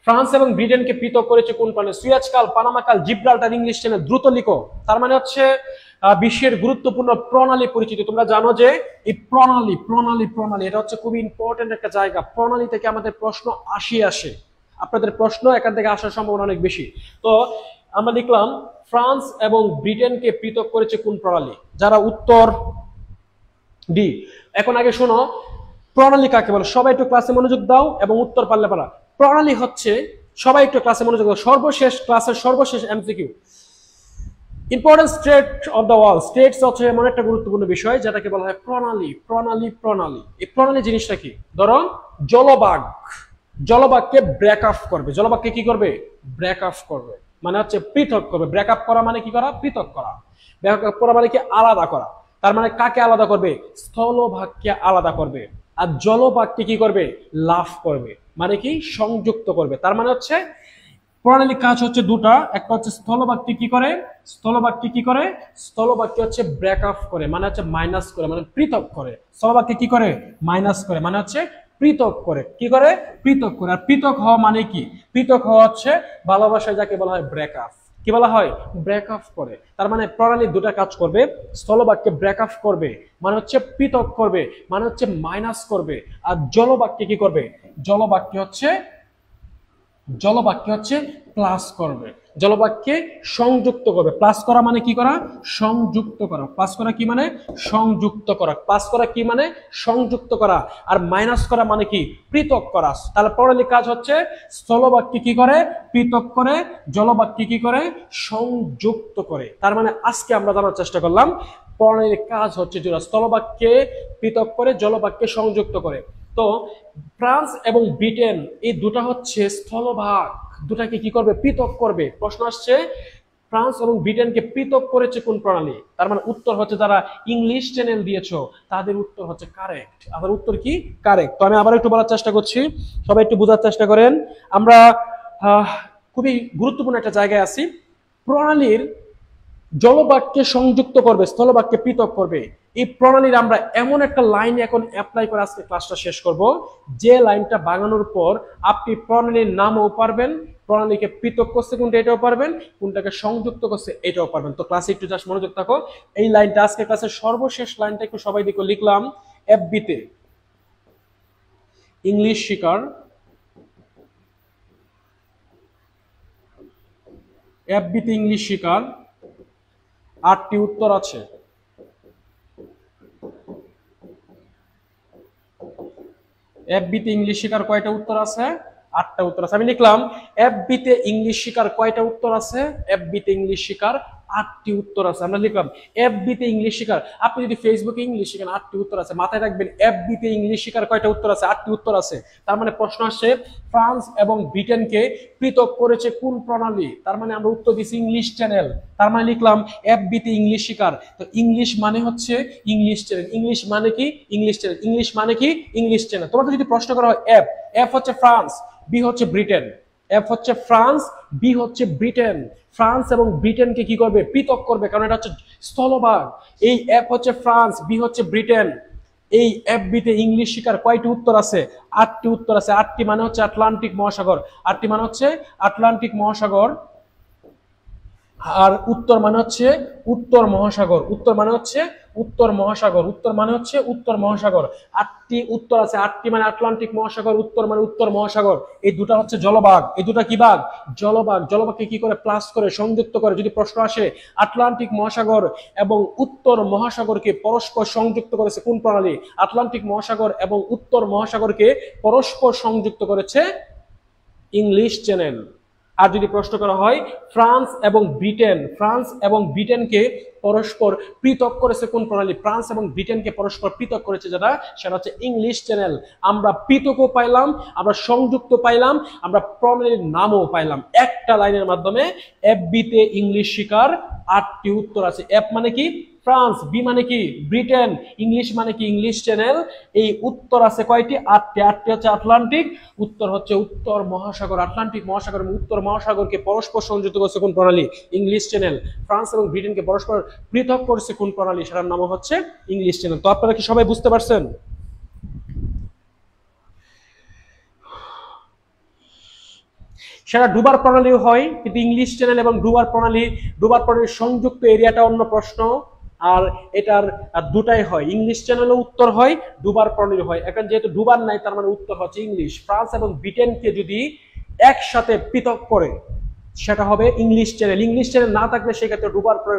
ফ্রান্স এবং ব্রিটেনকে পৃথক করেছে কোন প্রণালী? সুয়েজ কাল, পানামা কাল, জিব্রাল্টার, ইংলিশ চ্যানেল। দ্রুত লিখো। তার মানে হচ্ছে বিশ্বের গুরুত্বপূর্ণ প্রণালী পরিচিতি। তোমরা জানো যে এই প্রণালী প্রণালী প্রণালী এটা হচ্ছে খুবই ইম্পর্টেন্ট একটা জায়গা। প্রণালী থেকে আমাদের প্রশ্ন আসে, আপনাদের প্রশ্ন এখান থেকে আসার সম্ভাবনা অনেক বেশি। তো আমরা লিখলাম ফ্রান্স এবং ব্রিটেনকে পৃথক করেছে কোন প্রণালী? যারা উত্তর ডি। এখন আগে শোনো, প্রণালী কাকে বলে? সবাই একটু ক্লাসে মনোযোগ দাও এবং উত্তর পারলে পারা। প্রণালী হচ্ছে, সবাই একটু ক্লাসে মনোযোগ দাও, সর্বশেষ ক্লাসের সর্বশেষ MCQ. Important state of the world. States হচ্ছে এমন একটা গুরুত্বপূর্ণ বিষয় যেটাকে বলা হয় প্রণালী। প্রণালী প্রণালী এই প্রণালী জিনিসটা কি? ধরো জলবাগ, জলবাগকে ব্রেক আপ করবে। জলবাগকে কি করবে? ব্রেক আপ করবে, মানে হচ্ছে পৃথক করবে। ব্রেক আপ করা মানে কি করা? পৃথক করা। ব্রেক আপ করা মানে কি? আলাদা করা। তার মানে কাকে আলাদা করবে? স্থলভাগকে আলাদা করবে। আর জলভাগকে কি করবে? লাভ করবে, মানে কি? সংযুক্ত করবে। তার মানে হচ্ছে প্রণালীর কাজ হচ্ছে দুটা। একটা হচ্ছে স্থলভাগকে কি করে? স্থলভাগকে কি করে? স্থলভাগকে হচ্ছে ব্রেক আপ করে, মানে হচ্ছে মাইনাস করে, মানে পৃথক করে। স্থলভাগকে কি করে? মাইনাস করে, মানে হচ্ছে পৃথক করে। কি করে? পৃথক করে। আর পৃথক হওয়া মানে কি? পৃথক হওয়া হচ্ছে ভালোবাসায় যাকে বলা হয় ব্রেক আপ। কি বলা হয়? ব্রেক আপ করে। তার মানে প্রণালী দুটা কাজ করবে। স্থলভাগকে ব্রেক আপ করবে, মানে হচ্ছে পৃথক করবে, মানে হচ্ছে মাইনাস করবে। আর জলভাগকে কি করবে? জলভাগকে হচ্ছে প্লাস করবে। জলভাগকে সংযুক্ত করবে। প্লাস করা মানে কি করা? সংযুক্ত করা। প্লাস করা কি মানে? সংযুক্ত করা। প্লাস করা কি মানে? সংযুক্ত করা। আর মাইনাস করা মানে কি? পৃথক করা। তাহলে প্রণালীর কাজ হচ্ছে স্থলভাগকে কি করে? পৃথক করে। জলভাগকে কি করে? সংযুক্ত করে। তার মানে আজকে আমরা জানার চেষ্টা করলাম প্রণালীর কাজ হচ্ছে যেটা স্থলভাগকে পৃথক করে, জলভাগকে সংযুক্ত করে। তো ফ্রান্স এবং ব্রিটেন এই দুটা হচ্ছে স্থলভাগ, দুটাকে কি করবে? পৃথক করবে। প্রশ্ন আসছে ফ্রান্স এবং ব্রিটেনকে পৃথক করেছে কোন প্রণালী? তার মানে উত্তর হচ্ছে, যারা ইংলিশ চ্যানেল দিয়েছো তাদের উত্তর হচ্ছে কারেক্ট। আমার উত্তর কি? কারেক্ট। তো আমি আবার একটু বলার চেষ্টা করছি, সবাই একটু বোঝার চেষ্টা করেন। আমরা খুবই গুরুত্বপূর্ণ একটা জায়গায় আছি। প্রণালীর জলভাগকে সংযুক্ত করবে, স্থলভাগকে পৃথক করবে। এই প্রণালীর আমরা এমন একটা লাইন এখন অ্যাপ্লাই করে আজকে ক্লাসটা শেষ করব, যে লাইনটা বানানোর পর আপনি প্রণালীর নামও পারবেন, প্রণালীকে পৃথক করছে কোনটা এটাও পারবেন, কোনটাকে সংযুক্ত করছে এটাও পারবেন। তো ক্লাসে একটু জাস্ট মনোযোগ থাকো। এই লাইনটা আজকে ক্লাসের সর্বশেষ লাইনটা একটু সবাই দিকে লিখলাম। এফবিতে ইংলিশ শিকার, এফবিতে ইংলিশ শিকার 8টি উত্তর আছে। এফবিতে ইংলিশ শিকার কয়টা উত্তর আছে? 8টা উত্তর আছে। আমি লিখলাম এফবিতে ইংলিশ শিকার কয়টা উত্তর আছে? এফবিতে ইংলিশ শিকার 8টি উত্তর আছে। আমরা লিখলাম এফবি তে ইংলিশ শেখার, আপনি যদি ফেসবুকে ইংলিশ শিখেন 8টি উত্তর আছে। মাথায় রাখবেন এফবি তে ইংলিশ শেখার কয়টা উত্তর আছে? 8টি উত্তর আছে। তার মানে প্রশ্ন আসছে ফ্রান্স এবং ব্রিটেনকে পৃথক করেছে কোন প্রণালী? তার মানে আমরা উত্তর দিছি ইংলিশ চ্যানেল। তার মানে লিখলাম এফবি তে ইংলিশ শেখার। তো ইংলিশ মানে হচ্ছে ইংলিশ চ্যানেল। ইংলিশ মানে কি? English channel. ইংলিশ মানে কি? English channel. তোমাদের যদি প্রশ্ন করা হয় এফ, এফ হচ্ছে ফ্রান্স, বি হচ্ছে ব্রিটেন। এফ হচ্ছে ফ্রান্স, বি হচ্ছে ব্রিটেন। ফ্রান্স এবং ব্রিটেনকে কি করবে? পৃথক করবে, কারণ এটা হচ্ছে স্থলভাগ। এই এফ হচ্ছে ফ্রান্স, বি হচ্ছে ব্রিটেন। এই এফ বি তে ইংলিশ শিকার কয়টি উত্তর আছে? 8টি উত্তর আছে। 8টি মানে হচ্ছে আটলান্টিক মহাসাগর। 8টি মানে হচ্ছে আটলান্টিক মহাসাগর। আর উত্তর মানে হচ্ছে উত্তর মহাসাগর। উত্তর মানে হচ্ছে উত্তর মহাসাগর। উত্তর মানে হচ্ছে উত্তর মহাসাগর। 8টি উত্তর আছে। 8টি মানে আটলান্টিক মহাসাগর, উত্তর মানে উত্তর মহাসাগর। এই দুটা হচ্ছে জলভাগ। এই দুটা কি ভাগ? জলভাগ। জলভাগকে কি করে? প্লাস করে, সংযুক্ত করে। যদি প্রশ্ন আসে আটলান্টিক মহাসাগর এবং উত্তর মহাসাগরকে পরস্পর সংযুক্ত করেছে কোন প্রণালী? আটলান্টিক মহাসাগর এবং উত্তর মহাসাগরকে পরস্পর সংযুক্ত করেছে ইংলিশ চ্যানেল। আর যদি প্রশ্ন করা হয় ফ্রান্স এবং ব্রিটেন, ফ্রান্স এবং ব্রিটেনকে পরস্পর পৃথক করেছে কোন প্রণালী? ফ্রান্স এবং ব্রিটেনকে পরস্পর পৃথক করেছে যেটা, সেটা হচ্ছে ইংলিশ চ্যানেল। আমরা পৃথকও পাইলাম, আমরা সংযুক্ত পাইলাম, আমরা প্রণালীর নামও পাইলাম একটা লাইনের মাধ্যমে। এফবি তে ইংলিশ শিকার 8টি উত্তর আছে। এফ মানে কি? ফ্রান্স, বি মানে কি? ব্রিটেন, ইংলিশ মানে কি? English channel. এই উত্তর আছে কয়টি? 8টি। 8টি হচ্ছে আটলান্টিক, উত্তর হচ্ছে উত্তর মহাসাগর। আটলান্টিক মহাসাগর এবং উত্তর মহাসাগরকে পরস্পর সংযুক্ত করছে কোন প্রণালী? English channel. ফ্রান্স এবং ব্রিটেনকে পরস্পর পৃথক করছে কোন প্রণালী? সেটার নাম হচ্ছে ইংলিশ চ্যানেল। তো আপনারা কি সবাই বুঝতে পারছেন? সেটা ডুবার প্রণালী হয়, কিন্তু ইংলিশ চ্যানেল এবং ডুবার প্রণালীর সংযুক্ত এরিয়াটা অন্য প্রশ্ন। আর এটার দুটাই হয়, ইংলিশ চ্যানেলও উত্তর হয়, ডুবার প্রণালী হয়। এখন যেহেতু ডুবার নাই, তার মানে উত্তর হচ্ছে ইংলিশ। ফ্রান্স এবং ব্রিটেনকে যদি একসাথে পৃথক করে সেটা হবে ইংলিশ চ্যানেল। ইংলিশ চ্যানেল না থাকলে সেক্ষেত্রে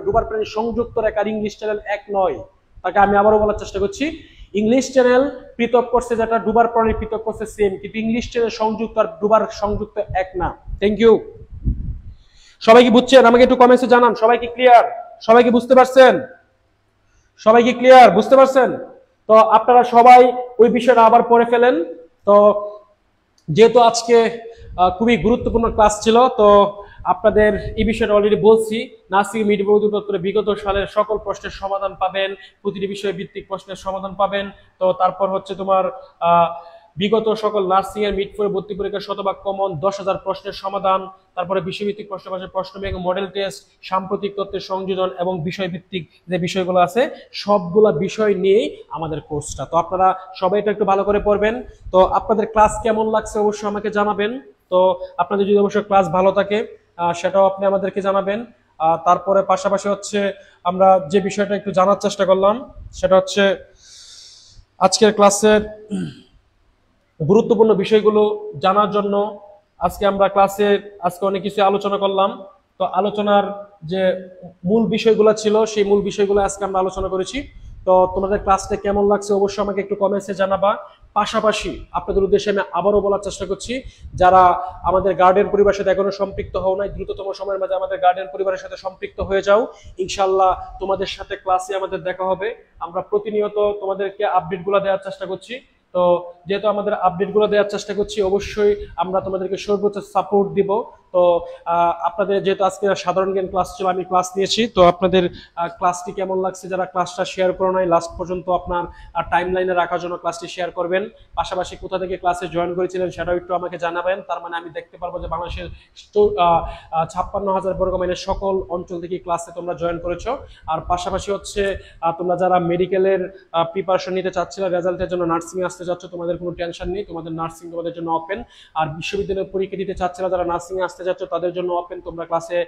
ডুবার প্রণালী সংযুক্ত রেখার ইংলিশ চ্যানেল এক নয়। তাকে আমি আবারও বলার চেষ্টা করছি, ইংলিশ চ্যানেল পৃথক করছে যেটা, ডুবার প্রণালী পৃথক করছে সেম, কিন্তু ইংলিশ চ্যানেল সংযুক্ত আর ডুবার সংযুক্ত এক না। Thank you. সবাই কি বুঝছেন? আমাকে একটু কমেন্টসে জানান। সবাই কি ক্লিয়ার? সবাই কি বুঝতে পারছেন? সবাই কি ক্লিয়ার? বুঝতে পারছেন? তো আপনারা সবাই ওই বিষয়টা আবার পড়ে ফেলেন। তো যেহেতু আজকে খুবই গুরুত্বপূর্ণ ক্লাস ছিল, তো আপনাদের এই বিষয়টা অলরেডি বলছি। নার্সিং মিডওয়াইফারি অধিদপ্তরে বিগত সালের সকল প্রশ্নের সমাধান পাবেন, প্রতিটি বিষয় ভিত্তিক প্রশ্নের সমাধান পাবেন। তো তারপর হচ্ছে তোমার বিগত সকল নার্সিং এর মিডওয়াইফারি ভর্তি পরীক্ষার শতভাগ কমন 10,000 প্রশ্নের সমাধান, তারপরে বিষয়ভিত্তিক প্রশ্ন ব্যাংক, মডেল টেস্ট, সাম্প্রতিক তথ্যের সংযোজন এবং বিষয়ভিত্তিক যে বিষয়গুলো আছে সবগুলা বিষয় নিয়েই আমাদের কোর্সটা। তো আপনারা সবাই এটা একটু ভালো করে পড়বেন। তো আপনাদের ক্লাস কেমন লাগছে অবশ্যই আমাকে জানাবেন। তো আপনাদের যদি অবশ্যই ক্লাস ভালো থাকে সেটাও আপনি আমাদেরকে জানাবেন। তারপরে পাশাপাশি হচ্ছে আমরা যে বিষয়টা একটু জানার চেষ্টা করলাম সেটা হচ্ছে আজকের ক্লাসের গুরুত্বপূর্ণ বিষয়গুলো জানার জন্য আজকে অনেক কিছু আলোচনা করলাম। তো আলোচনার যে মূল বিষয়গুলো ছিল সেই মূল বিষয়গুলো আজকে আমরা আলোচনা করেছি। তো তোমাদের ক্লাসটা কেমন লাগছে অবশ্যই আমাকে একটু কমেন্টসে জানাবা। পাশাপাশি আপনাদের উদ্দেশ্যে আমি আবারও বলার চেষ্টা করছি, যারা আমাদের গার্ডিয়ান পরিবারের সাথে এখনো সম্পৃক্ত হও নাই, দ্রুততম সময়ের মাঝে আমাদের গার্ডিয়ান পরিবারের সাথে সম্পৃক্ত হয়ে যাও। ইনশাআল্লাহ তোমাদের সাথে ক্লাসে আমাদের দেখা হবে। আমরা প্রতিনিয়ত তোমাদেরকে আপডেটগুলো দেওয়ার চেষ্টা করছি। তো যেহেতু আমাদের আপডেটগুলো দেওয়ার চেষ্টা করছি, অবশ্যই আমরা তোমাদেরকে সর্বোচ্চ সাপোর্ট দিব। তো আপনাদের যেহেতু আজকে সাধারণ জ্ঞান ক্লাস ছিল, আমি ক্লাস নিয়েছি, তো আপনাদের ক্লাসটি কেমন লাগছে, যারা ক্লাসটা শেয়ার করো নাই লাস্ট পর্যন্ত আপনার টাইম লাইনে রাখার জন্য ক্লাসটি শেয়ার করবেন। পাশাপাশি কোথা থেকে ক্লাসে জয়েন করেছিলেন সেটাও একটু আমাকে জানাবেন। তার মানে আমি দেখতে পারবো যে বাংলাদেশের 56,000 বর্গ মাইলের সকল অঞ্চল থেকে ক্লাসে তোমরা জয়েন করেছো। আর পাশাপাশি হচ্ছে তোমরা যারা মেডিকেলের প্রিপারেশন নিতে চাচ্ছিলে, রেজাল্টের জন্য নার্সিং আসতে চাচ্ছ, তোমাদের কোনো টেনশন নেই, তোমাদের নার্সিং তোমাদের জন্য ওপেন। আর বিশ্ববিদ্যালয়ের পরীক্ষা দিতে চাচ্ছিলে, যারা নার্সিং আসতে যাচ্ছ তাদের জন্য ওপেন, তোমরা ক্লাসে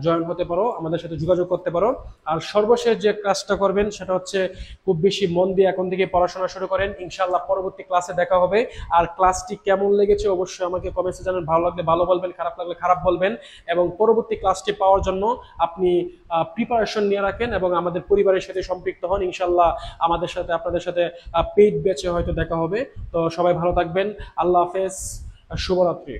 জয়েন হতে পারো, আমাদের সাথে যোগাযোগ করতে পারো। আর সর্বশেষ যে কাজটা করবেন সেটা হচ্ছে খুব বেশি মন দিয়ে এখন থেকে পড়াশোনা শুরু করেন। ইনশাআল্লাহ পরবর্তী ক্লাসে দেখা হবে। আর ক্লাসটি কেমন লেগেছে অবশ্যই আমাকে কমেন্টে জানান। ভালো লাগলে ভালো বলবেন, খারাপ লাগলে খারাপ বলবেন। এবং পরবর্তী ক্লাসটি পাওয়ার জন্য আপনি প্রিপারেশন নিয়ে রাখেন এবং আমাদের পরিবারের সাথে সম্পৃক্ত হন। ইনশাআল্লাহ আমাদের সাথে আপনাদের সাথে পেইড ব্যাচে হয়তো দেখা হবে। তো সবাই ভালো থাকবেন। আল্লাহ হাফেজ, শুভরাত্রি।